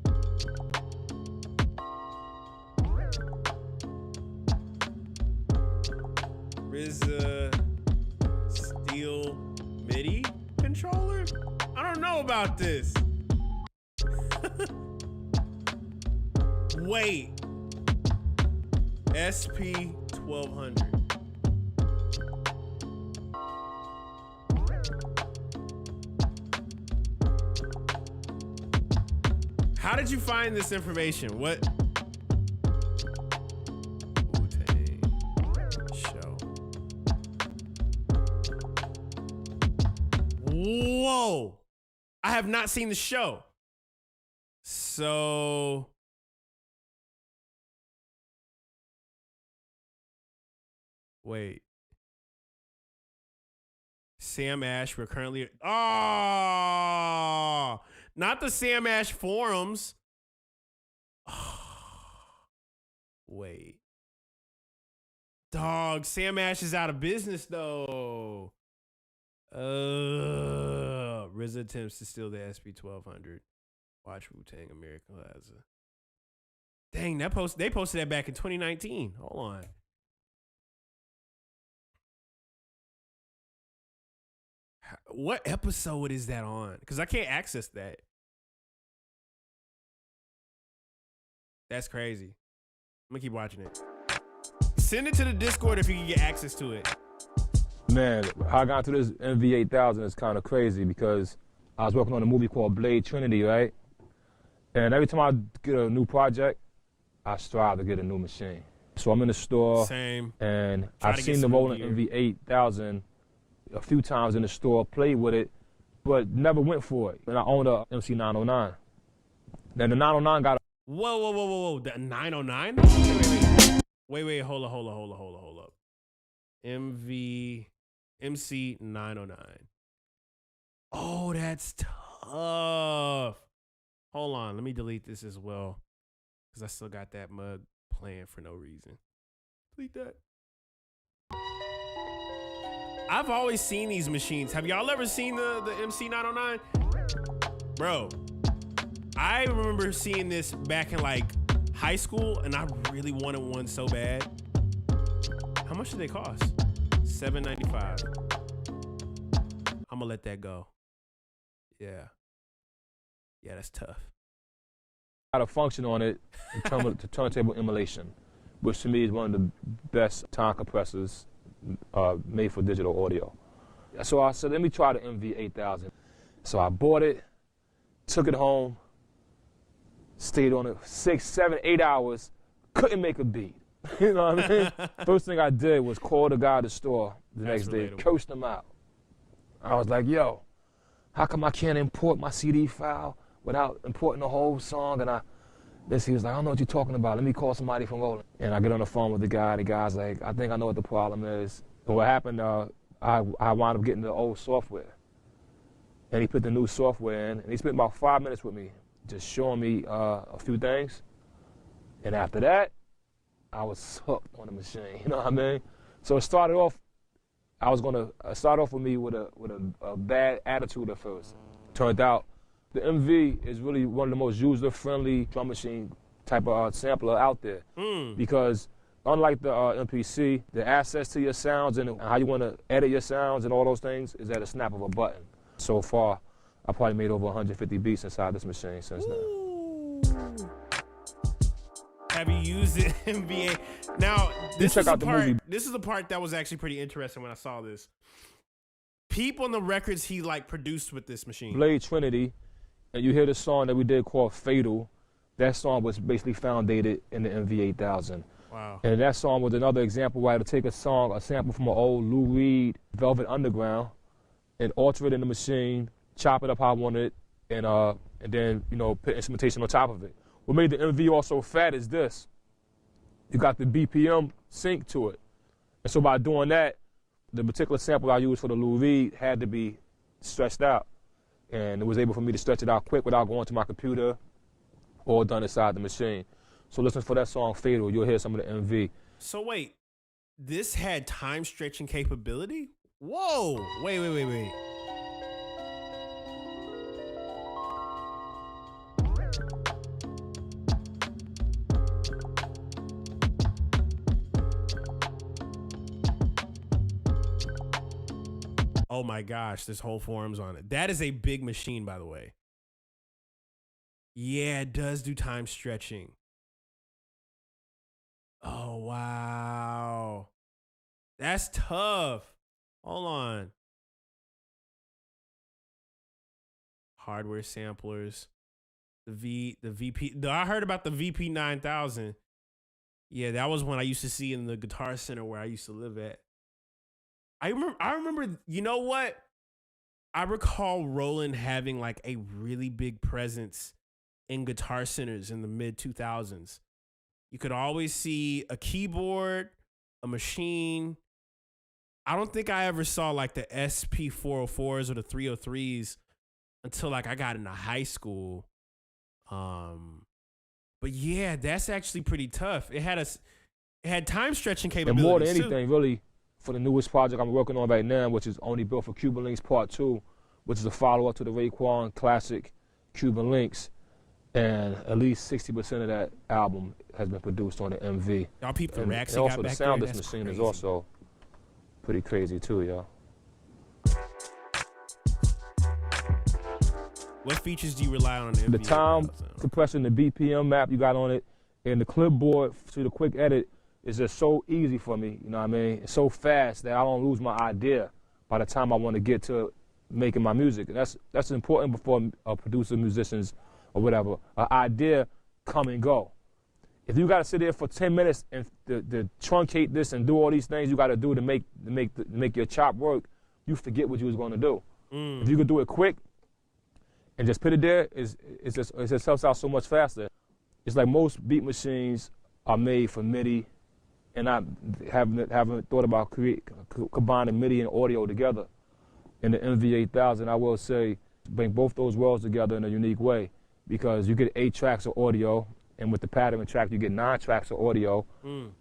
RZA steal MIDI controller? I don't know about this. Wait. SP1200. How did you find this information? What? Wu-Tang show. Whoa. I have not seen the show. So wait. Sam Ash, we're currently not the Sam Ash forums. Wait. Dog, Sam Ash is out of business though. RZA attempts to steal the SP1200. Watch Wu-Tang America has a. Dang, they posted that back in 2019. Hold on. What episode is that on? Because I can't access that. That's crazy. gonna keep watching it. Send it to the Discord if you can get access to it. Man, how I got into this MV8000 is kind of crazy because I was working on a movie called Blade Trinity, right? And every time I get a new project, I strive to get a new machine. So I'm in the store. Same. And I've seen the Roland MV8000 a few times in the store, played with it, but never went for it. And I owned a MC909. Then the 909 got a... Whoa. The 909? Wait, hold up. MC909. Oh, that's tough. Hold on, let me delete this as well, because I still got that mug playing for no reason. Delete that. I've always seen these machines. Have y'all ever seen the MC909? Bro, I remember seeing this back in like high school, and I really wanted one so bad. How much did they cost? $7.95. I'm gonna let that go. Yeah, that's tough. Got a function on it, to turntable emulation, which to me is one of the best time compressors made for digital audio. So I said, let me try the MV8000. So I bought it, took it home, stayed on it 6, 7, 8 hours, couldn't make a beat. You know what I mean? First thing I did was call the guy at the store the next day, cursed him out. I was like, yo, how come I can't import my CD file without importing the whole song? And he was like, I don't know what you're talking about. Let me call somebody from Roland. And I get on the phone with the guy. The guy's like, I think I know what the problem is. And what happened, I wound up getting the old software. And he put the new software in, and he spent about 5 minutes with me, just showing me a few things. And after that, I was hooked on the machine, you know what I mean? So it started off, start off with me with a bad attitude at first. Turned out the MV is really one of the most user-friendly drum machine type of sampler out there. Because unlike the MPC, the access to your sounds and how you want to edit your sounds and all those things is at a snap of a button. So far, I probably made over 150 beats inside this machine since then. Have you used the MVA? Now, this is the part that was actually pretty interesting when I saw this. Peep on the records he like produced with this machine. Blade Trinity, and you hear the song that we did called Fatal. That song was basically founded in the MV8000. Wow. And that song was another example where I had to take a sample from an old Lou Reed Velvet Underground, and alter it in the machine, chop it up how I wanted it, and then put instrumentation on top of it. What made the MV also fat is this. You got the BPM sync to it. And so by doing that, the particular sample I used for the Lou Reed had to be stretched out. And it was able for me to stretch it out quick without going to my computer or done inside the machine. So listen for that song, Fatal. You'll hear some of the MV. So wait, this had time stretching capability? Whoa, wait. Oh my gosh, this whole forum's on it. That is a big machine, by the way. Yeah, it does do time stretching. Oh, wow. That's tough. Hold on. Hardware samplers. The VP. I heard about the VP 9000. Yeah, that was one I used to see in the Guitar Center where I used to live at. I remember, you know what? I recall Roland having like a really big presence in Guitar Centers in the mid-2000s. You could always see a keyboard, a machine. I don't think I ever saw like the SP404s or the 303s until like I got into high school. But yeah, that's actually pretty tough. It had time stretching capabilities. And more than anything, really, for the newest project I'm working on right now, which is only built for Cuban Links Part 2, which is a follow-up to the Raekwon classic Cuban Links. And at least 60% of that album has been produced on the MV. Y'all peep the racks and he also got the back sound there? of this machine Crazy. is also pretty crazy too, y'all. What features do you rely on in the MV? The time compression, the BPM map you got on it, And the clipboard to the quick edit is just so easy for me, you know what I mean? It's so fast that I don't lose my idea by the time I want to get to making my music. And that's important before producer, musicians, or whatever. An idea come and go. If you got to sit there for 10 minutes and to truncate this and do all these things you got to do to make your chop work, you forget what you was going to do. If you could do it quick and just put it there, it just helps out so much faster. It's like most beat machines are made for MIDI, and I haven't thought about combining MIDI and audio together. In the MV8000, I will say, bring both those worlds together in a unique way, because you get 8 tracks of audio, and with the pattern track, you get 9 tracks of audio,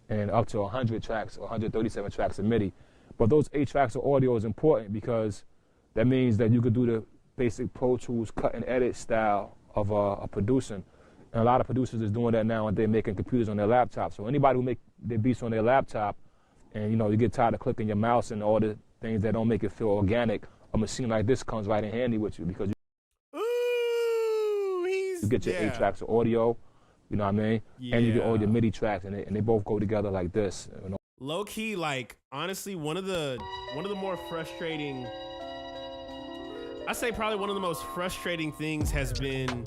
and up to 100 tracks or 137 tracks of MIDI. But those 8 tracks of audio is important because that means that you could do the basic Pro Tools cut and edit style of producing. And a lot of producers is doing that now, and they're making computers on their laptop. So anybody who make their beats on their laptop, and you get tired of clicking your mouse and all the things that don't make it feel organic, a machine like this comes right in handy with you, because you get your 8 tracks of audio, you know what I mean? Yeah. And you get all your MIDI tracks, and they both go together like this. Low key, like, honestly, one of the more frustrating, I say probably one of the most frustrating things has been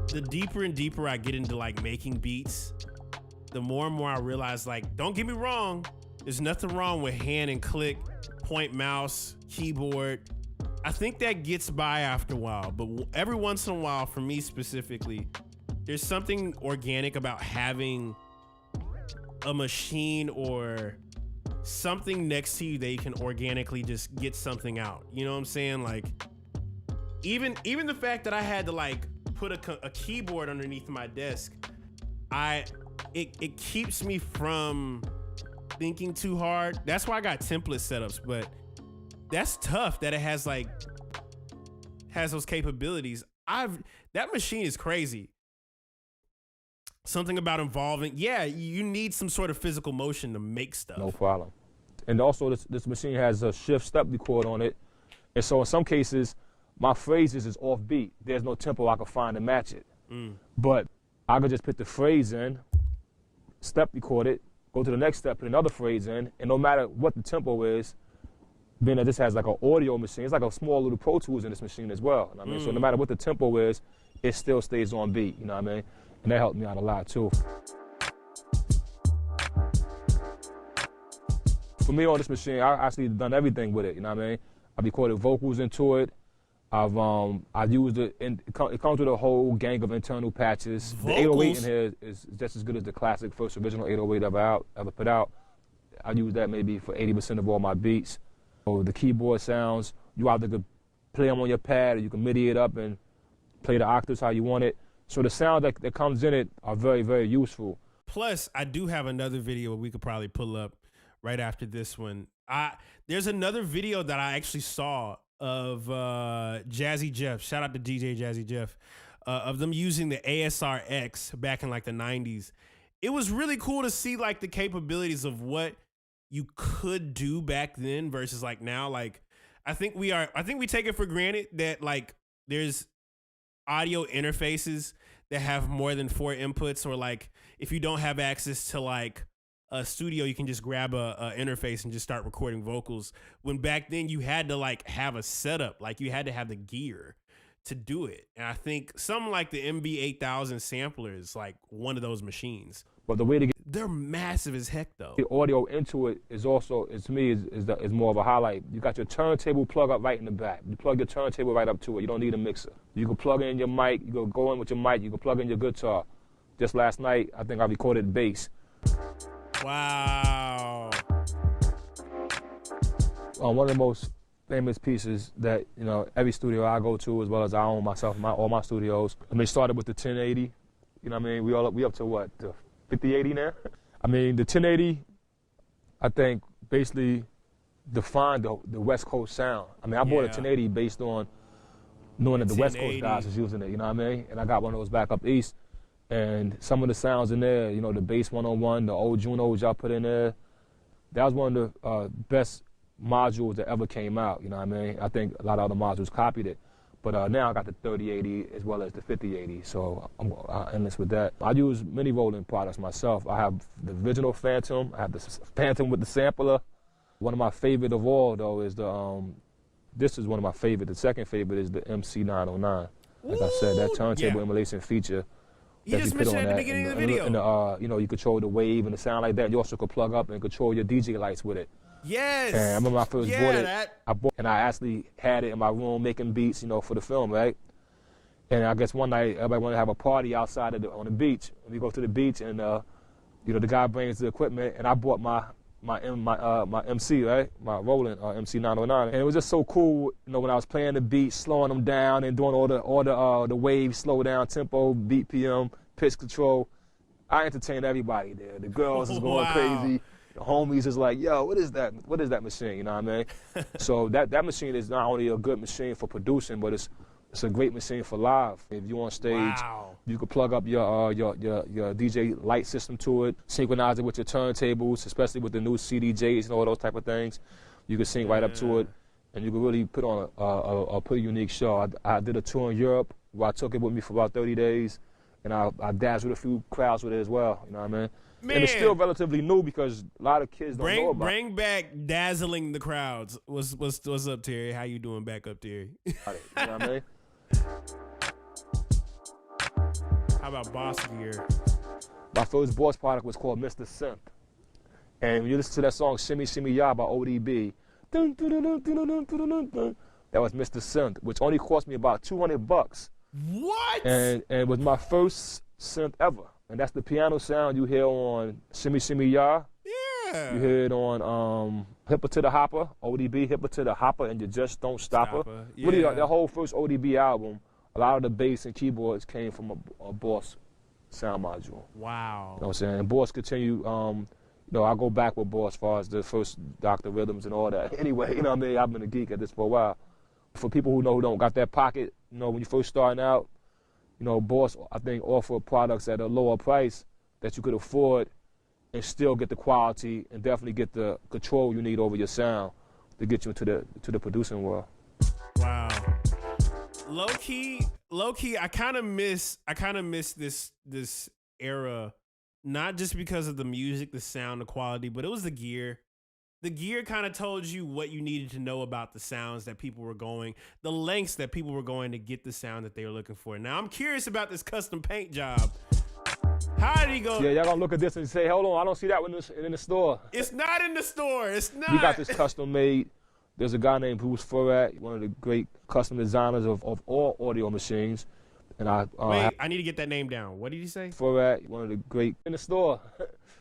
the deeper and deeper I get into like making beats, the more and more I realize, like, don't get me wrong, there's nothing wrong with hand and click, point mouse, keyboard. I think that gets by after a while, but every once in a while, for me specifically, there's something organic about having a machine or something next to you that you can organically just get something out. You know what I'm saying? Like, even the fact that I had to like put a keyboard underneath my desk, it keeps me from thinking too hard. That's why I got template setups, but that's tough that it has those capabilities. That machine is crazy. Something about involving, you need some sort of physical motion to make stuff. No problem. And also this machine has a shift step record on it. And so in some cases, my phrases is off beat. There's no tempo I can find to match it. But I could just put the phrase in, step record it, go to the next step, put another phrase in, and no matter what the tempo is, being that this has like an audio machine, it's like a small little Pro Tools in this machine as well. You know what I mean? So no matter what the tempo is, it still stays on beat, you know what I mean? And that helped me out a lot too. For me on this machine, I actually done everything with it, you know what I mean? I recorded vocals into it. I've used it, and it comes with a whole gang of internal patches. Vocals? The 808 in here is just as good as the classic first original 808 ever put out. I use that maybe for 80% of all my beats. So the keyboard sounds, you either could play them on your pad, or you can MIDI it up and play the octaves how you want it. So the sound that comes in it are very, very useful. Plus, I do have another video we could probably pull up right after this one. There's another video that I actually saw of Jazzy Jeff. Shout out to DJ Jazzy Jeff. Of them using the ASR-X back in like the 90s. It was really cool to see like the capabilities of what you could do back then versus like now. Like, I think we take it for granted that like there's audio interfaces that have more than 4 inputs, or like if you don't have access to like a studio, you can just grab a interface and just start recording vocals. When back then you had to like have a setup, like you had to have the gear to do it. And I think something like the MB8000 sampler is like one of those machines. But the way to get, they're massive as heck though. The audio into it is also, to me, is more of a highlight. You got your turntable plug up right in the back. You plug your turntable right up to it. You don't need a mixer. You can plug in your mic. You can go in with your mic. You can plug in your guitar. Just last night, I think I recorded bass. Wow. One of the most famous pieces that every studio I go to, as well as I own myself, all my studios. I mean, started with the 1080. You know what I mean? We up to what, the 5080 now? I mean, the 1080, I think, basically defined the West Coast sound. I mean, I bought a 1080 based on knowing that the West Coast guys was using it, you know what I mean? And I got one of those back up east. And some of the sounds in there, the bass 101, the old Junos y'all put in there, that was one of the best modules that ever came out, you know what I mean? I think a lot of other modules copied it. But now I got the 3080 as well as the 5080, so I'm endless with that. I use many rolling products myself. I have the original Phantom. I have the Phantom with the sampler. One of my favorite of all, though, is this is one of my favorite. The second favorite is the MC909. Like I said, that turntable emulation feature. You just mentioned at the beginning of the video. And you control the wave and the sound like that. You also could plug up and control your DJ lights with it. Yes. And I remember I first bought it. And I actually had it in my room making beats, for the film, right? And I guess one night everybody wanted to have a party outside on the beach. We go to the beach and the guy brings the equipment, and I bought my MC, right? My Roland MC909, and it was just so cool, when I was playing the beats, slowing them down and doing all the waves, slow down, tempo, BPM, pitch control. I entertained everybody there. The girls is going crazy. The homies is like, yo, what is that? What is that machine? You know what I mean? So that machine is not only a good machine for producing, but it's a great machine for live. If you're on stage, you can plug up your DJ light system to it, synchronize it with your turntables, especially with the new CDJs and all those type of things. You can sync right up to it, and you can really put on a pretty unique show. I did a tour in Europe where I took it with me for about 30 days, and I dazzled a few crowds with it as well. You know what I mean? Man. And it's still relatively new because a lot of kids don't know about it. Bring back dazzling the crowds. What's up, Terry? How you doing back up, Terry? You know what I mean? How about Boss Gear? My first Boss product was called Mr. Synth. And when you listen to that song, Shimmy Shimmy Ya by ODB, that was Mr. Synth, which only cost me about $200. What? And it was my first synth ever. And that's the piano sound you hear on Shimmy Shimmy Ya. Yeah. You hear it on Hipper to the Hopper, ODB, Hipper to the Hopper, and You Just Don't Stop Her. Yeah. Really, that whole first ODB album, a lot of the bass and keyboards came from a Boss sound module. Wow. You know what I'm saying? And Boss continue, I go back with Boss as far as the first Dr. Rhythms and all that. Anyway, I've been a geek at this for a while. For people who don't got that pocket, when you first starting out, Boss, I think, offer products at a lower price that you could afford and still get the quality and definitely get the control you need over your sound to get you into the producing world. Wow. Low key, I kind of miss this era, not just because of the music, the sound, the quality, but it was the gear. The gear kind of told you what you needed to know about the sounds that people were going, the lengths that people were going to get the sound that they were looking for. Now, I'm curious about this custom paint job. How did he go? Yeah, y'all gonna look at this and say, hold on, I don't see that one in the store. It's not in the store. It's not. We got this custom made. There's a guy named Bruce Farrat, one of the great custom designers of all audio machines. And Wait, I need to get that name down. What did you say? Farrat, one of the great in the store.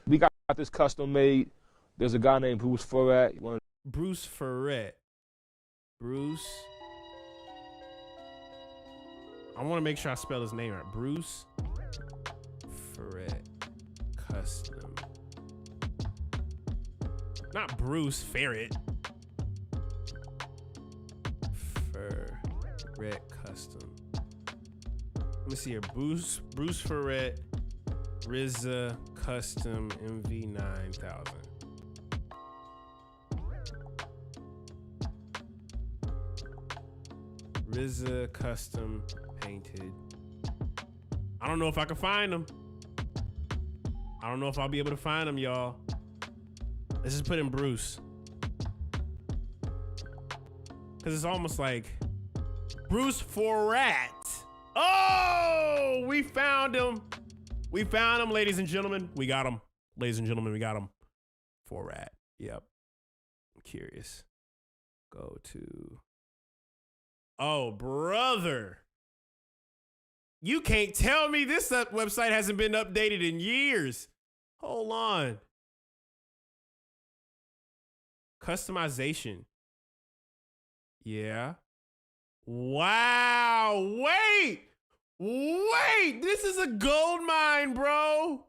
We got this custom made. There's a guy named Bruce Farrat. Bruce Farrat. Bruce. I want to make sure I spell his name right. Bruce Farrat. Custom. Not Bruce Farrat. Farrat Custom. Let me see here. Bruce Farrat. RZA Custom MV9000. RZA Custom Painted. I don't know if I can find them. I don't know if I'll be able to find them, y'all. Let's just put in Bruce. Because it's almost like Bruce Farrat. Oh, we found him. We found him, ladies and gentlemen. We got him. Ladies and gentlemen, we got him. Farrat. Yep. I'm curious. Go to... Oh, brother. You can't tell me this website hasn't been updated in years. Hold on. Customization. Yeah. Wow. Wait. This is a gold mine, bro.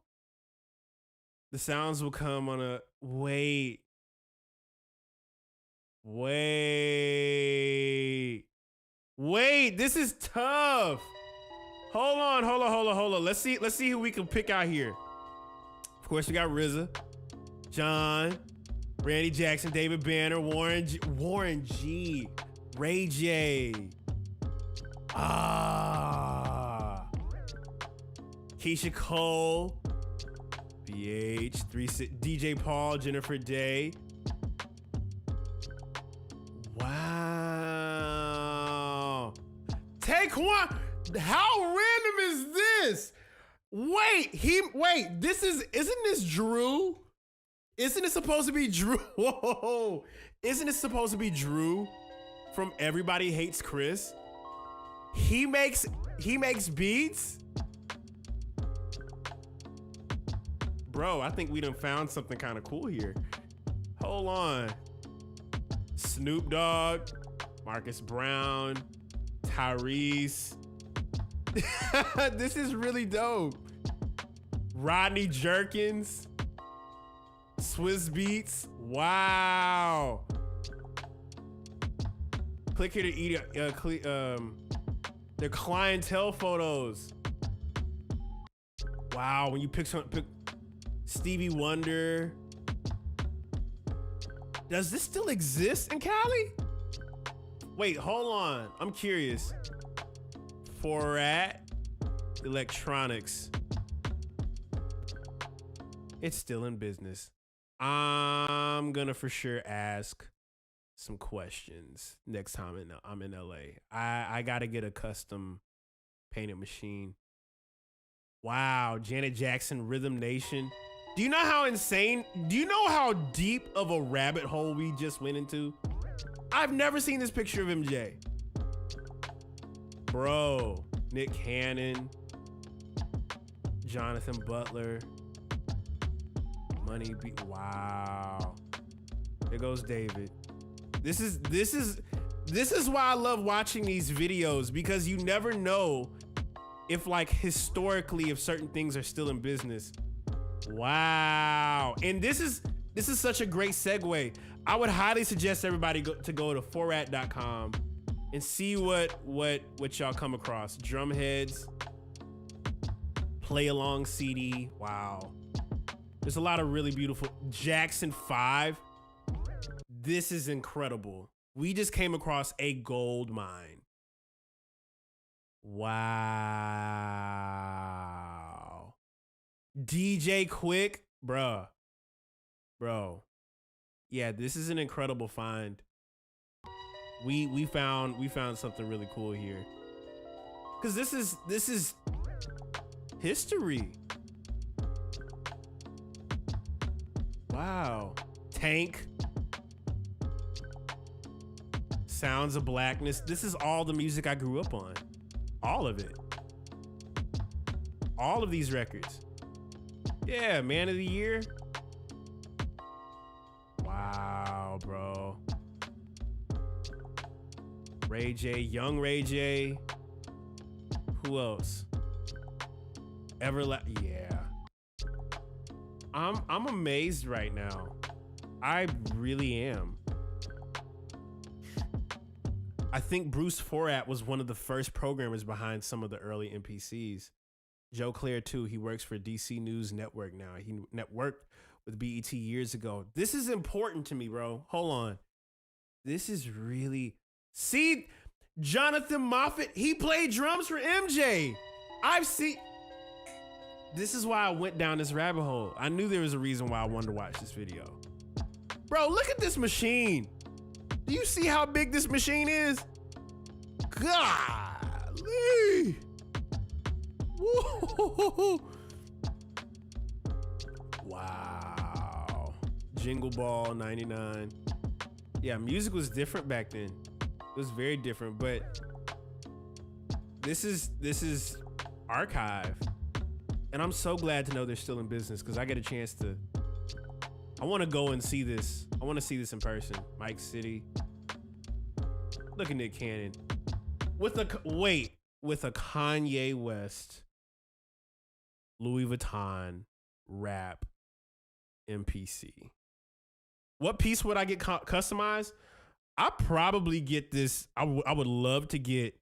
The sounds will come on a... Wait. This is tough. Hold on. Let's see who we can pick out here. Of course, we got RZA, John, Randy Jackson, David Banner, Warren G, Ray J. Keisha Cole, BH, DJ Paul, Jennifer Day. Wow. Take one. How random is this? Wait, isn't this Drew? Isn't it supposed to be Drew? Whoa. Isn't it supposed to be Drew from Everybody Hates Chris? He makes beats? Bro, I think we done found something kind of cool here. Hold on. Snoop Dogg, Marcus Brown, Tyrese. This is really dope. Rodney Jerkins, Swizz Beats. Wow. Click here to eat their clientele photos. Wow, when you pick Stevie Wonder. Does this still exist in Cali? Wait, hold on. I'm curious. Forat Electronics. It's still in business. I'm gonna for sure ask some questions next time I'm in LA. I gotta get a custom painted machine. Wow, Janet Jackson, Rhythm Nation. Do you know how deep of a rabbit hole we just went into? I've never seen this picture of MJ. Bro, Nick Cannon, Jonathan Butler, Money B. Wow. There goes David. This is why I love watching these videos, because you never know if, like, historically, if certain things are still in business. Wow. And this is such a great segue. I would highly suggest everybody to go to forat.com and see what y'all come across. Drumheads, play along CD. Wow. There's a lot of really beautiful. Jackson 5. This is incredible. We just came across a gold mine. Wow. DJ Quick, bruh. Bro. Yeah, this is an incredible find. We found something really cool here. Cause this is history. Wow. Tank. Sounds of Blackness. This is all the music I grew up on. All of it. All of these records. Yeah, Man of the Year. Wow, bro. Ray J, Young Ray J. Who else? Yeah. I'm amazed right now. I really am. I think Bruce Forat was one of the first programmers behind some of the early MPCs. Joe Claire too. He works for DC News Network now. He networked with BET years ago. This is important to me, bro. Hold on. This is really... See, Jonathan Moffat, he played drums for MJ. I've seen... This is why I went down this rabbit hole. I knew there was a reason why I wanted to watch this video. Bro, look at this machine. Do you see how big this machine is? Golly. Woo. Wow. Jingle Ball 99. Yeah, music was different back then. It was very different, but this is archive. And I'm so glad to know they're still in business, because I get a chance to... I want to go and see this. I want to see this in person. Mike City. Look at Nick Cannon. With a Kanye West, Louis Vuitton rap MPC. What piece would I get customized? I probably get this. I would love to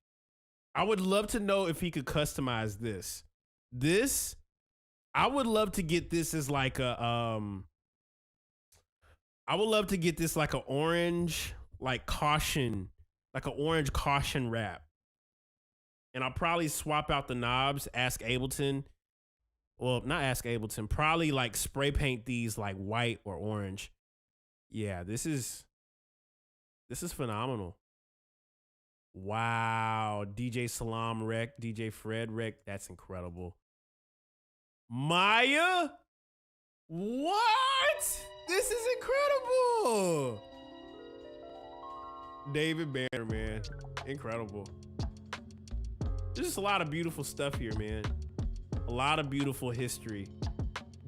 know if he could customize this. I would love to get this as like a I would love to get this like an orange, like caution, like an orange caution wrap. and I'll probably swap out the knobs, ask Ableton. Well, not ask Ableton, probably like spray paint these like white or orange. Yeah, this is phenomenal. Wow, DJ Salam Rec, DJ Fred Rec, that's incredible. Maya? What? This is incredible. David Banner, man. Incredible. There's just a lot of beautiful stuff here, man. A lot of beautiful history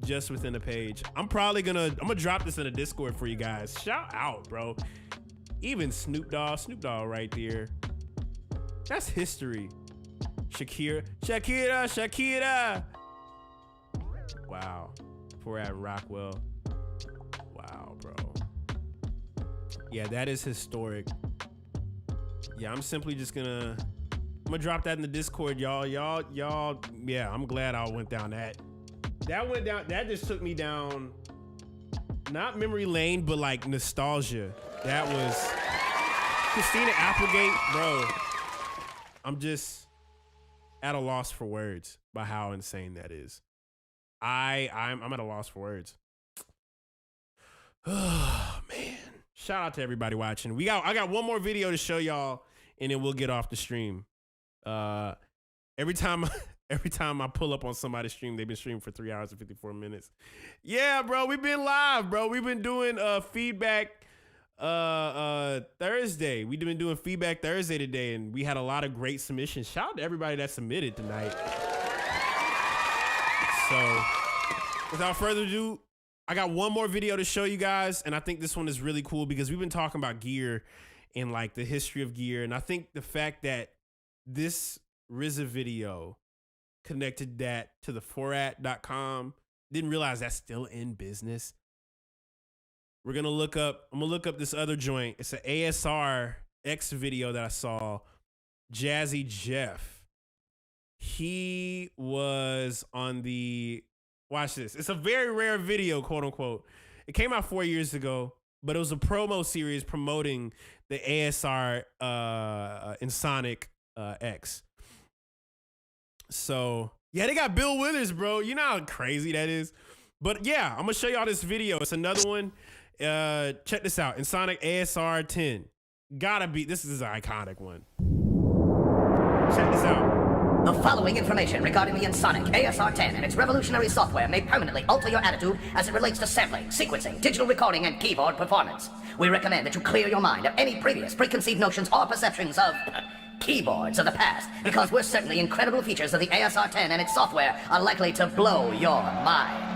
just within the page. I'm gonna drop this in the Discord for you guys. Shout out, bro. Even Snoop Dogg right there. That's history. Shakira. Wow. Poor at Rockwell. Wow, bro. Yeah, that is historic. Yeah, I'm simply just gonna drop that in the Discord, y'all. Yeah, I'm glad I went down that. That just took me down, not memory lane, but like nostalgia. That was Christina Applegate, bro. I'm just at a loss for words by how insane that is. I'm at a loss for words. Oh man. Shout out to everybody watching. I got one more video to show y'all, and then we'll get off the stream. Every time I pull up on somebody's stream, they've been streaming for 3 hours and 54 minutes. Yeah, bro, we've been live, bro. We've been doing feedback Thursday. We've been doing feedback Thursday today, and we had a lot of great submissions. Shout out to everybody that submitted tonight. So, without further ado, I got one more video to show you guys, and I think this one is really cool because we've been talking about gear and like the history of gear, and I think the fact that this RZA video connected that to the 4at.com, didn't realize that's still in business. I'm gonna look up this other joint. It's an ASR X video that I saw. Jazzy Jeff. He was on the, watch this. It's a very rare video, quote unquote. It came out 4 years ago, but it was a promo series promoting the ASR Ensoniq X. So yeah, they got Bill Withers, bro. You know how crazy that is. But yeah, I'm gonna show y'all this video. It's another one. Check this out. Ensoniq ASR 10. This is an iconic one. Check this out. The following information regarding the Ensoniq ASR-10 and its revolutionary software may permanently alter your attitude as it relates to sampling, sequencing, digital recording, and keyboard performance. We recommend that you clear your mind of any previous preconceived notions or perceptions of keyboards of the past, because we're certain the incredible features of the ASR-10 and its software are likely to blow your mind.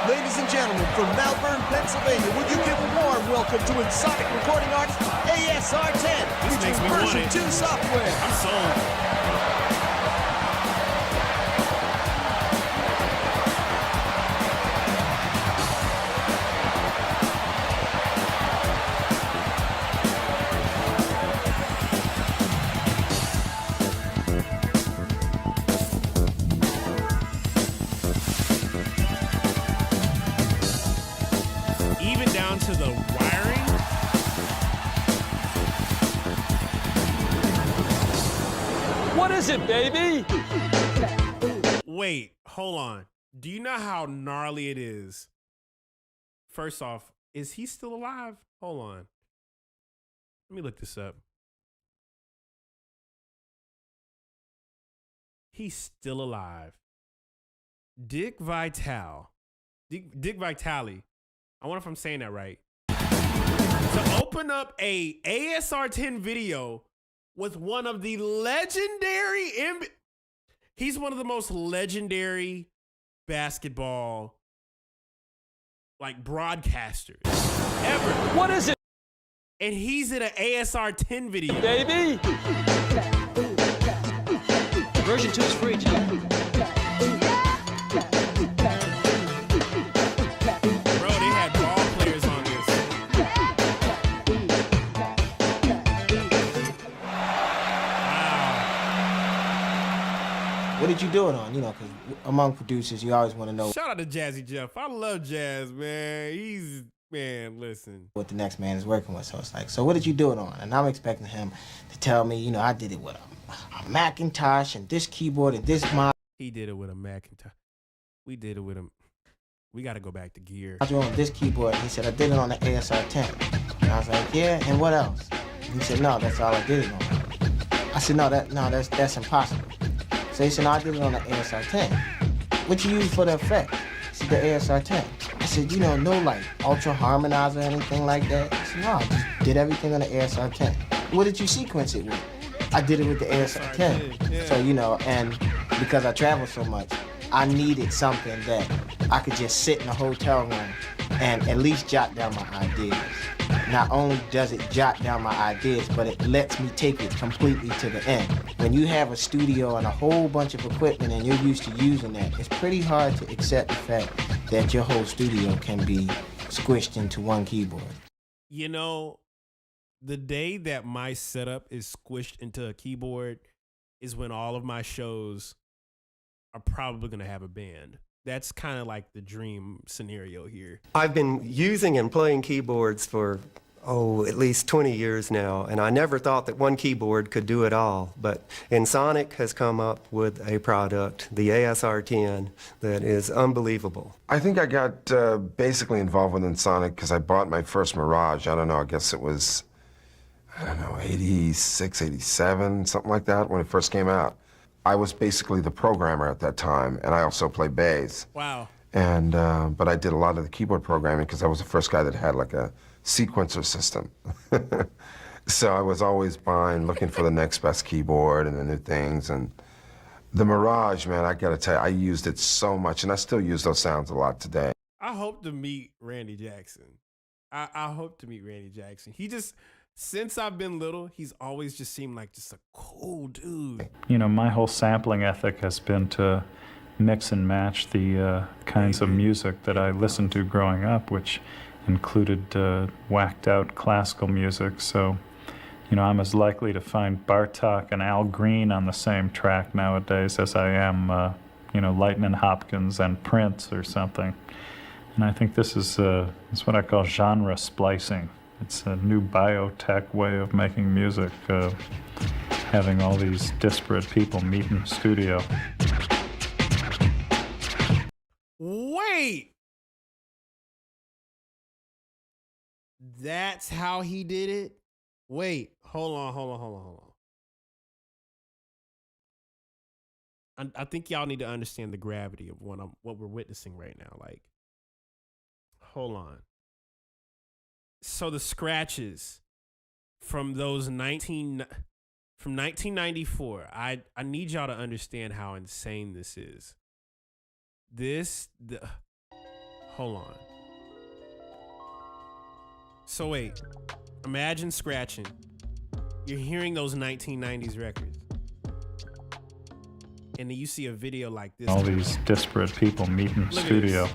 Ladies and gentlemen, from Malvern, Pennsylvania, would you give a warm welcome to Ensoniq Recording Arts ASR-10, featuring version 2 software. I'm sold. To the wiring. What is it, baby? Wait, hold on. Do you know how gnarly it is? First off, is he still alive? Hold on. Let me look this up. He's still alive. Dick Vitale. I wonder if I'm saying that right. To open up a ASR-10 video with one of the legendary, he's one of the most legendary basketball like broadcasters ever. What is it? And he's in an ASR-10 video. Baby! Version 2 is free, John. what did you do it on? You know, because among producers, you always want to know. Shout out to Jazzy Jeff. I love Jazz, man. Man, listen. What the next man is working with. So it's like, so what did you do it on? And I'm expecting him to tell me, you know, I did it with a Macintosh and this keyboard and this mouse. He did it with a Macintosh. We did it with him. We got to go back to gear. I was on this keyboard. And he said, I did it on the ASR 10. And I was like, yeah, and what else? And he said, no, that's all I did it on. I said, no, that's impossible. So he said, no, I did it on the ASR 10. What you use for the effect? He said, the ASR 10. I said, you know, no like ultra harmonizer or anything like that. He said, no, I just did everything on the ASR 10. What did you sequence it with? I did it with the ASR 10. Yeah. So, you know, and because I travel so much, I needed something that I could just sit in a hotel room and at least jot down my ideas. Not only does it jot down my ideas, but it lets me take it completely to the end. When you have a studio and a whole bunch of equipment and you're used to using that, it's pretty hard to accept the fact that your whole studio can be squished into one keyboard. You know, the day that my setup is squished into a keyboard is when all of my shows are probably going to have a band. That's kind of like the dream scenario here. I've been using and playing keyboards for, at least 20 years now, and I never thought that one keyboard could do it all. But Ensoniq has come up with a product, the ASR10, that is unbelievable. I think I got basically involved with Ensoniq because I bought my first Mirage. I don't know, I guess it was, 86, 87, something like that, when it first came out. I was basically the programmer at that time, and I also play bass. Wow. And but I did a lot of the keyboard programming because I was the first guy that had like a sequencer system. So I was always looking for the next best keyboard and the new things. And the Mirage, man, I gotta tell you, I used it so much, and I still use those sounds a lot today. I hope to meet Randy Jackson. I hope to meet Randy Jackson. He just, since I've been little, he's always just seemed like just a cool dude. You know, my whole sampling ethic has been to mix and match the kinds of music that I listened to growing up, which included whacked out classical music. So, you know, I'm as likely to find Bartok and Al Green on the same track nowadays as I am, you know, Lightnin' Hopkins and Prince or something. And I think this is what I call genre splicing. It's a new biotech way of making music, having all these disparate people meet in the studio. Wait! That's how he did it? Wait, hold on. I think y'all need to understand the gravity of what we're witnessing right now. Like, hold on. So the scratches from those 1994, I need y'all to understand how insane this is. Hold on. So wait, imagine scratching. You're hearing those 1990s records. And then you see a video like this. All these disparate people meet in the studio.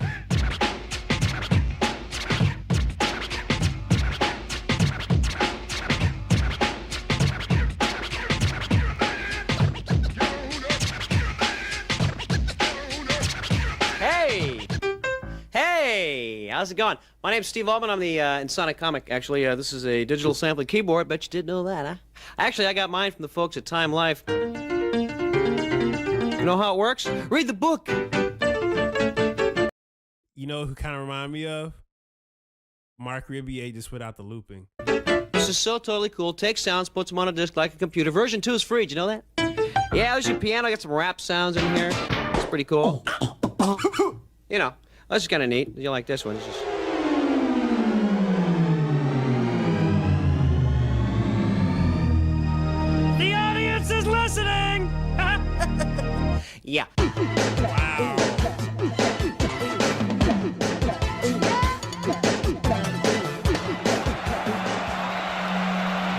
Hey, how's it going? My name's Steve Altman. I'm the Ensoniq comic. Actually, this is a digital sampling keyboard. Bet you didn't know that, huh? Actually, I got mine from the folks at Time Life. You know how it works? Read the book. You know who kind of remind me of? Mark Ribbier, just without the looping. This is so totally cool. Takes sounds, puts them on a disc like a computer. Version 2 is free. Did you know that? Yeah, there's your piano. I got some rap sounds in here. It's pretty cool. You know. That's kind of neat. You like this one? It's just... The audience is listening! Yeah. Wow.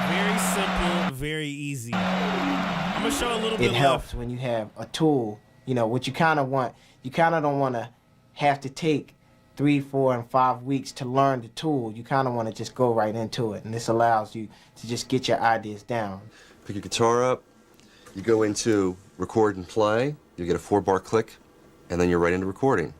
Very simple, very easy. I'm going to show a little bit It helps when you have a tool, you know, what you kind of want. You kind of don't want to have to take 3, 4, and 5 weeks to learn the tool. You kind of want to just go right into it, and this allows you to just get your ideas down. Pick your guitar up, you go into record and play, you get a 4-bar click, and then you're right into recording.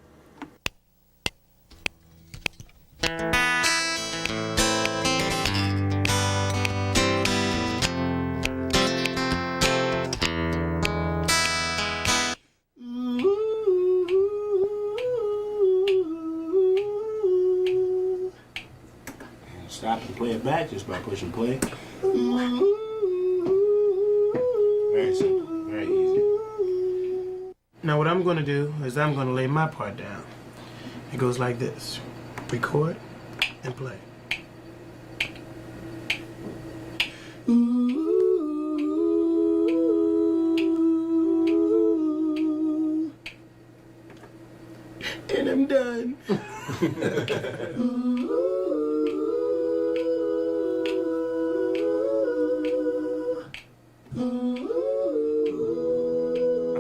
Stop and play it back just by pushing play. Very simple, very easy. Now what I'm going to do is I'm going to lay my part down. It goes like this. Record and play. And I'm done. I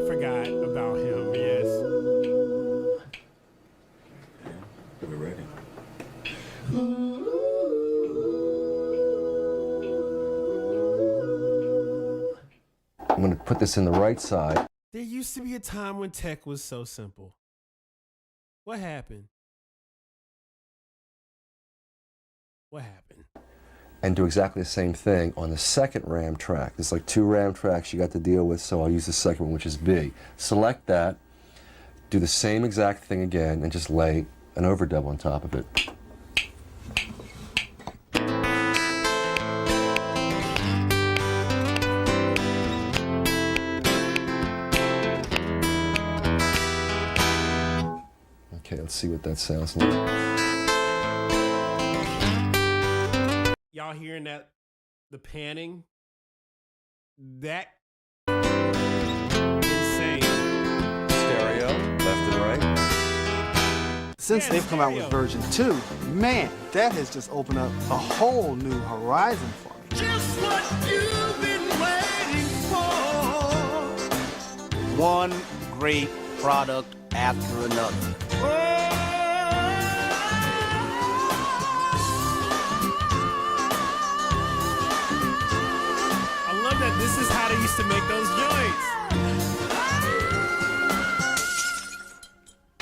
forgot about him, yes. We're ready. I'm going to put this in the right side. There used to be a time when tech was so simple. What happened? What happened? And do exactly the same thing on the second RAM track. There's like 2 RAM tracks you got to deal with, so I'll use the second one, which is B. Select that, do the same exact thing again, and just lay an overdub on top of it. Okay, let's see what that sounds like. Y'all hearing that? The panning? That insane. Stereo, left and right. Since they've come out with version 2, man, that has just opened up a whole new horizon for me. Just what you've been waiting for. One great product after another. That this is how they used to make those joints.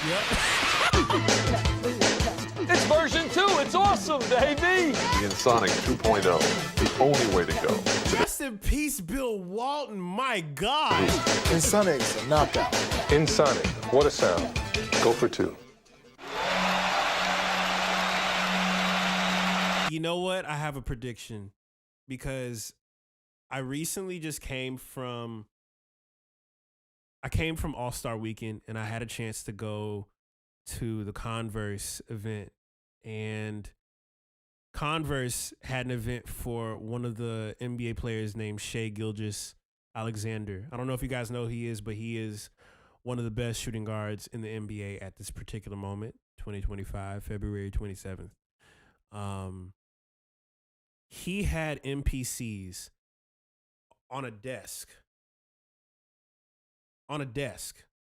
Yep. It's version 2. It's awesome, baby. The Ensoniq 2.0, the only way to go. Rest in peace, Bill Walton. My God. Ensoniq's a knockout. Ensoniq, what a sound. Go for 2. You know what? I have a prediction because I recently just came from All-Star Weekend, and I had a chance to go to the Converse event. And Converse had an event for one of the NBA players named Shai Gilgeous-Alexander. I don't know if you guys know who he is, but he is one of the best shooting guards in the NBA at this particular moment, 2025, February 27th. He had MPCs on a desk.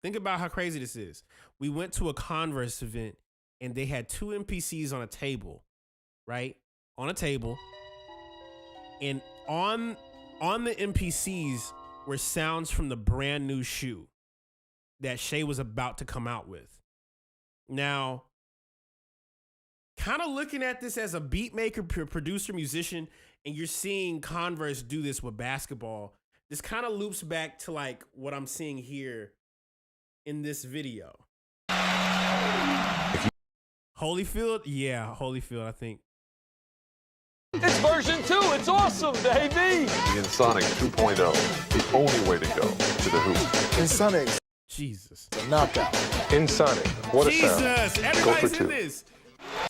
Think about how crazy this is. We went to a Converse event and they had 2 MPCs on a table, right? On a table. And on the MPCs were sounds from the brand new shoe that Shai was about to come out with. Now, kind of looking at this as a beat maker, producer, musician, and you're seeing Converse do this with basketball, this kind of loops back to like what I'm seeing here in this video. Holyfield? Yeah, Holyfield, I think. It's version 2. It's awesome, baby. The Ensoniq 2.0, the only way to go to the hoop. Ensoniq. Jesus. A knockout. Ensoniq, what a sound. Jesus, Go everybody's for in 2. this.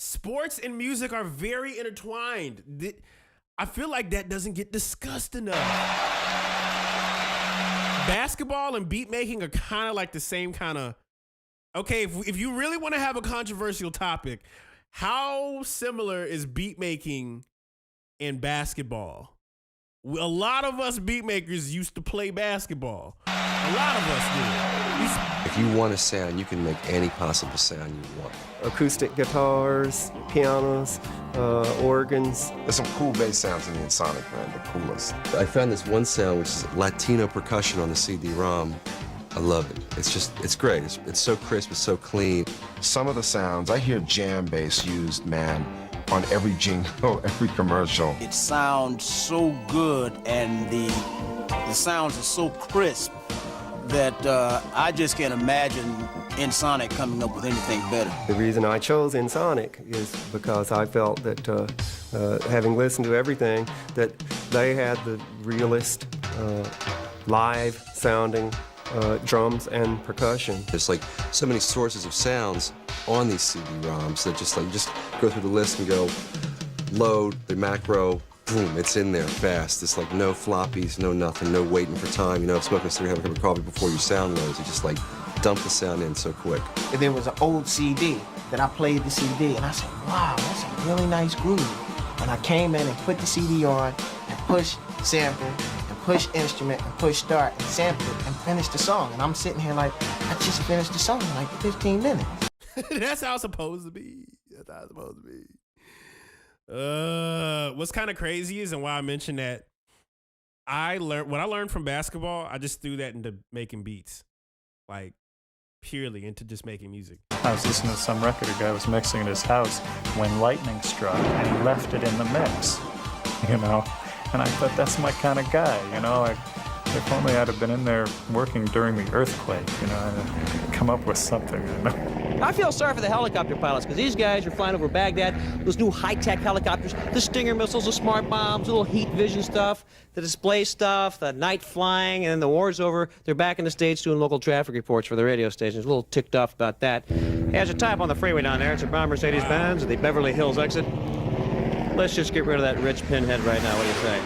Sports and music are very intertwined. I feel like that doesn't get discussed enough. Basketball and beat making are kind of like the same kind of. Okay, if you really want to have a controversial topic, how similar is beat making and basketball? A lot of us beat makers used to play basketball. A lot of us do. If you want a sound, you can make any possible sound you want. Acoustic guitars, pianos, organs. There's some cool bass sounds in the Ensoniq, man, the coolest. I found this one sound, which is Latino percussion on the CD-ROM. I love it. It's great. It's so crisp, it's so clean. Some of the sounds, I hear jam bass used, man, on every jingle, every commercial. It sounds so good, and the sounds are so crisp that I just can't imagine Ensoniq coming up with anything better. The reason I chose Ensoniq is because I felt that, having listened to everything, that they had the realest, live-sounding drums and percussion. There's like so many sources of sounds on these CD-ROMs that just go through the list and go load the macro, boom, it's in there fast. It's like no floppies, no nothing, no waiting for time. You know, smoking a cigarette, having a cup of coffee before your sound loads. You just like dump the sound in so quick. And there was an old CD that I played the CD, and I said, wow, that's a really nice groove. And I came in and put the CD on and push sample and push instrument and push start and sample it and finish the song. And I'm sitting here like, I just finished the song in like 15 minutes. That's how it's supposed to be. That's how it's supposed to be. What's kind of crazy is, and why I mentioned that, what I learned from basketball, I just threw that into making beats, like purely into just making music. I was listening to some record a guy was mixing at his house when lightning struck, and he left it in the mix, you know. And I thought, that's my kind of guy, you know. If only I'd have been in there working during the earthquake, you know, and come up with something, you know. I feel sorry for the helicopter pilots, because these guys are flying over Baghdad, those new high-tech helicopters, the Stinger missiles, the smart bombs, the little heat vision stuff, the display stuff, the night flying, and then the war's over. They're back in the States doing local traffic reports for the radio stations. A little ticked off about that. Hey, there's a type on the freeway down there. It's a brown Mercedes-Benz at the Beverly Hills exit. Let's just get rid of that rich pinhead right now. What do you say?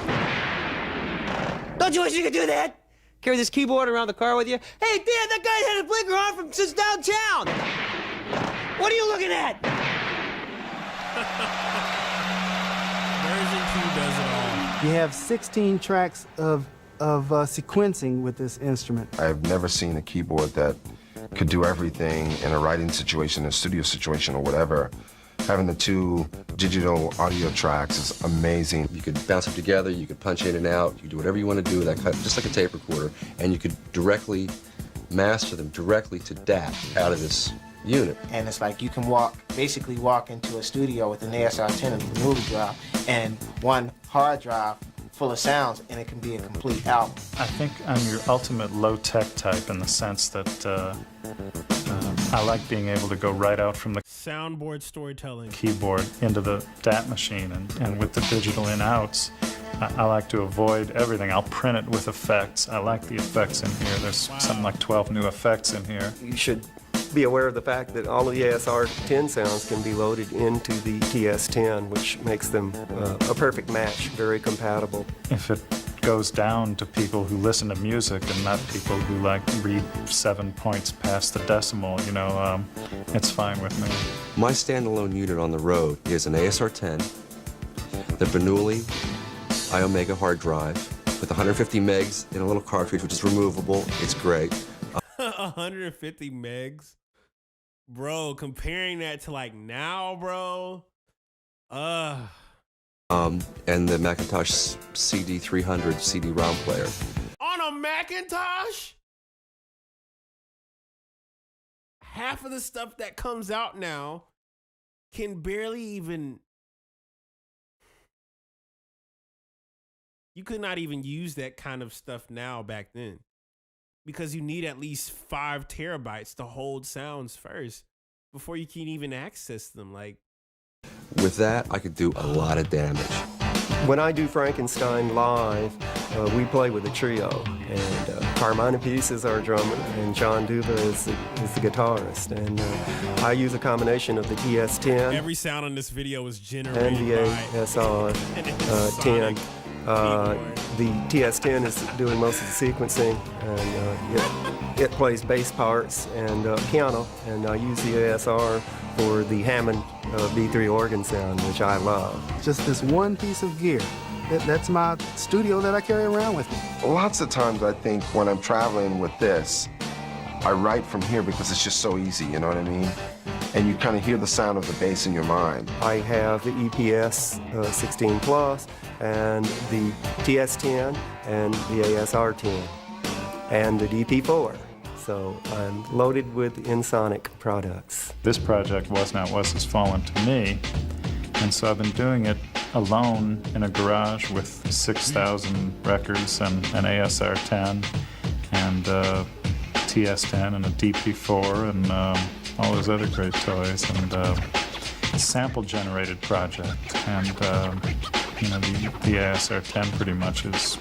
Don't you wish you could do that? Carry this keyboard around the car with you? Hey, Dan, that guy had a blinker on from since downtown. What are you looking at? Version 2 does it all. You have 16 tracks of sequencing with this instrument. I've never seen a keyboard that could do everything in a writing situation, a studio situation, or whatever. Having the two digital audio tracks is amazing. You could bounce them together, you could punch in and out, you could do whatever you want to do with that, just like a tape recorder, and you could directly master them directly to DAT out of this unit. And it's like you can basically walk into a studio with an ASR10 and a movie drive and one hard drive full of sounds, and it can be a complete album. I think I'm your ultimate low-tech type in the sense that I like being able to go right out from the soundboard storytelling keyboard into the DAT machine, and with the digital in-outs, I like to avoid everything. I'll print it with effects. I like the effects in here. There's something like 12 new effects in here. You should be aware of the fact that all of the ASR10 sounds can be loaded into the TS10, which makes them a perfect match, very compatible. If it goes down to people who listen to music and not people who like read 7 points past the decimal, you know, it's fine with me. My standalone unit on the road is an ASR10, the Bernoulli iOmega hard drive with 150 megs in a little cartridge, which is removable. It's great. 150 megs? Bro, comparing that to like now, bro. And the Macintosh CD300 CD-ROM player. On a Macintosh? Half of the stuff that comes out now can barely even... You could not even use that kind of stuff now back then, because you need at least 5 terabytes to hold sounds first before you can even access them. Like, with that, I could do a lot of damage. When I do Frankenstein live, we play with a trio, and Carmine Appice is our drummer, and John Duva is the guitarist, and I use a combination of the TS10. Every sound on this video was generated and the ASR 10. The TS10 is doing most of the sequencing, and it plays bass parts and piano, and I use the ASR for the Hammond B3 organ sound, which I love. Just this one piece of gear That's my studio that I carry around with me. Lots of times I think when I'm traveling with this, I write from here because it's just so easy, you know what I mean? And you kind of hear the sound of the bass in your mind. I have the EPS 16 Plus and the TS10 and the ASR10 and the DP4. So I'm loaded with InSonic products. This project, Was Not Was Has Fallen to Me, and so I've been doing it alone in a garage with 6,000 records and an ASR10 and TS10 and a DP4 and all those other great toys, and sample-generated project. And the ASR10 pretty much is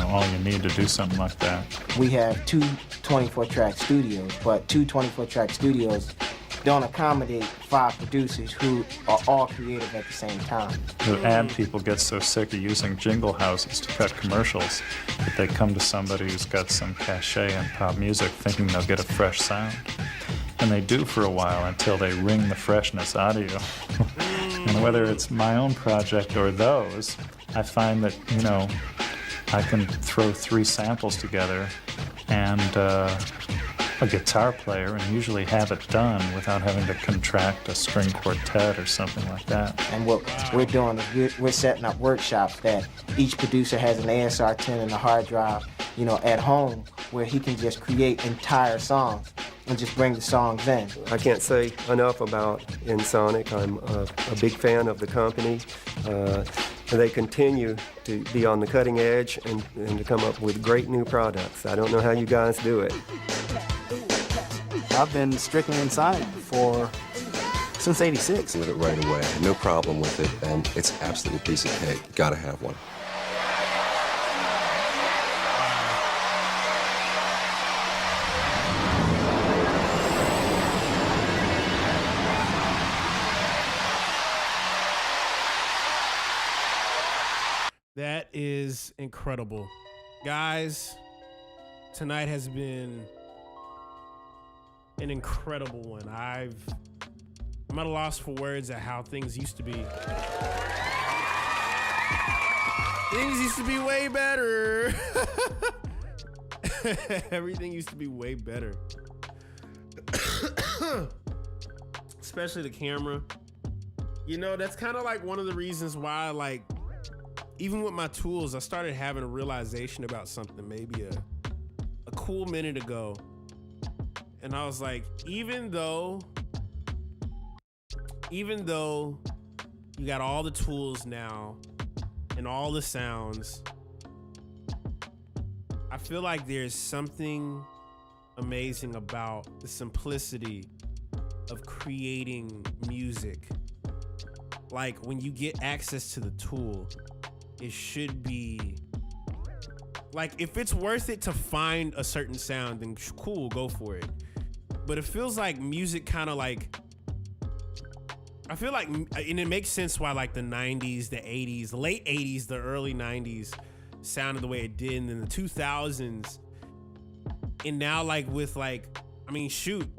all you need to do something like that. We have two 24-track studios, but two 24-track studios don't accommodate 5 producers who are all creative at the same time. The ad people get so sick of using jingle houses to cut commercials that they come to somebody who's got some cachet in pop music thinking they'll get a fresh sound. And they do for a while until they wring the freshness out of you. And whether it's my own project or those, I find that, I can throw 3 samples together and a guitar player and usually have it done without having to contract a string quartet or something like that. And what we're doing is we're setting up workshops that each producer has an ASR10 and a hard drive, at home, where he can just create entire songs and just bring the songs in. I can't say enough about InSonic. I'm a big fan of the company. And they continue to be on the cutting edge and to come up with great new products. I don't know how you guys do it. I've been strictly InSonic since '86. With it right away, no problem with it, and it's absolutely a piece of cake. Gotta have one. That is incredible. Guys, tonight has been an incredible one. I'm at a loss for words at how things used to be. Things used to be way better. Everything used to be way better. Especially the camera. That's kind of like one of the reasons why, even with my tools, I started having a realization about something maybe a cool minute ago. And I was like, even though you got all the tools now and all the sounds, I feel like there's something amazing about the simplicity of creating music. Like, when you get access to the tool, it should be like, if it's worth it to find a certain sound, then cool, go for it. But it feels like music kind of I feel like, and it makes sense why the 90s, the 80s, the late 80s, the early 90s sounded the way it did, and then the 2000s. And now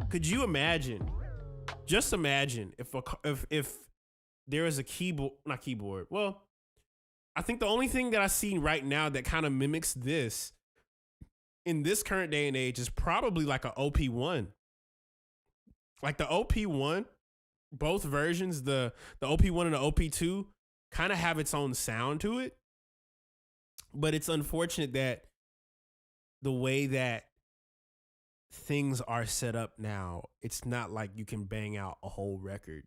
could you imagine, just imagine if there is a keyboard. Well, I think the only thing that I see right now that kind of mimics this in this current day and age is probably an OP1. The OP1, both versions, the OP1 and the OP2 kind of have its own sound to it. But it's unfortunate that the way that things are set up now, it's not like you can bang out a whole record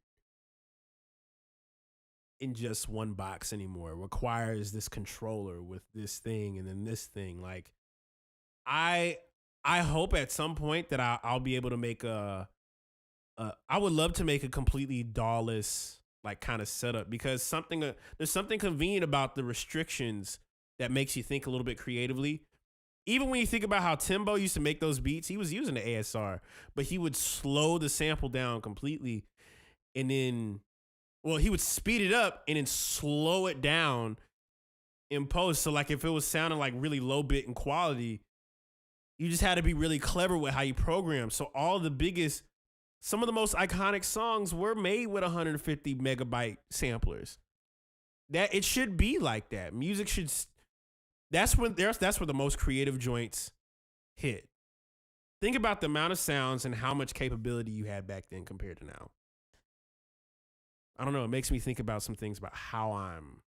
in just one box anymore. It requires this controller with this thing and then this thing. I hope at some point that I'll be able to make I would love to make a completely DAW-less kind of setup, because there's something convenient about the restrictions that makes you think a little bit creatively. Even when you think about how Timbo used to make those beats, he was using the ASR, but he would slow the sample down completely, and then, he would speed it up and then slow it down in post. So if it was sounding really low bit in quality, you just had to be really clever with how you program. So some of the most iconic songs were made with 150 megabyte samplers. that it should be like that. Music should. That's where the most creative joints hit. Think about the amount of sounds and how much capability you had back then compared to now. I don't know. It makes me think about some things about how I'm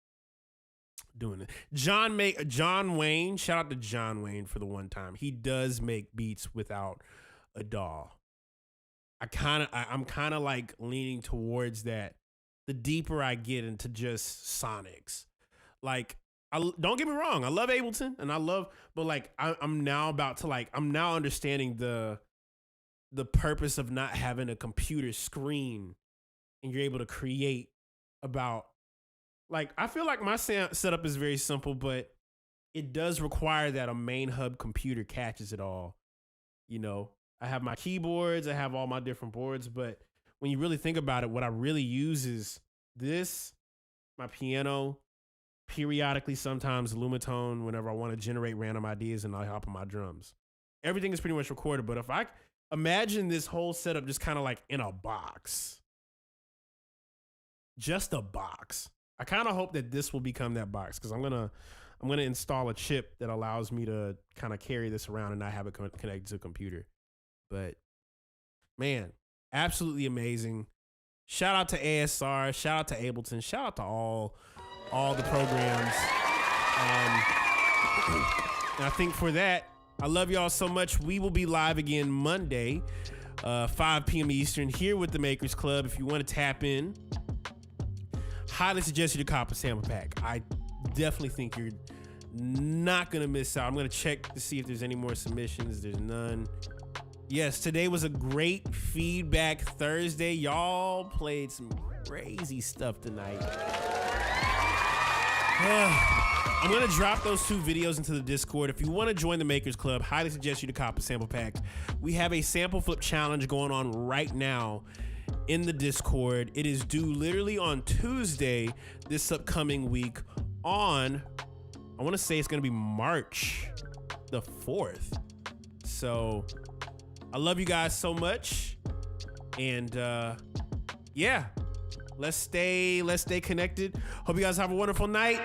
doing it. John Wayne, shout out to John Wayne for the one time. He does make beats without a DAW. I'm kind of like leaning towards that. The deeper I get into just sonics, like don't get me wrong, I love Ableton and but like I'm now understanding the purpose of not having a computer screen and you're able to create about, like, I feel like my setup is very simple, but it does require that a main hub computer catches it all. You know, I have my keyboards, I have all my different boards, but when you really think about it, what I really use is this, my piano, periodically sometimes Lumitone whenever I want to generate random ideas, and I hop on my drums. Everything is pretty much recorded, but if I imagine this whole setup just kind of like in a box, just a box. I kind of hope that this will become that box, because I'm gonna install a chip that allows me to kind of carry this around and not have it connected to a computer. But man, absolutely amazing. Shout out to ASR, shout out to Ableton, shout out to all the programs. And I think for that, I love y'all so much. We will be live again Monday, 5 p.m. Eastern, here with the Makers Club. If you want to tap in, highly suggest you to cop a sample pack. I definitely think you're not going to miss out. I'm going to check to see if there's any more submissions. There's none. Yes, today was a great feedback Thursday. Y'all played some crazy stuff tonight. I'm going to drop those 2 videos into the Discord. If you want to join the Makers Club, highly suggest you to cop a sample pack. We have a sample flip challenge going on right now in the Discord. It is due literally on Tuesday this upcoming week on, I want to say it's going to be March the 4th. So I love you guys so much. And yeah, let's stay connected. Hope you guys have a wonderful night.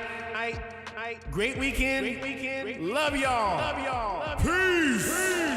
Great weekend. Love y'all. Peace.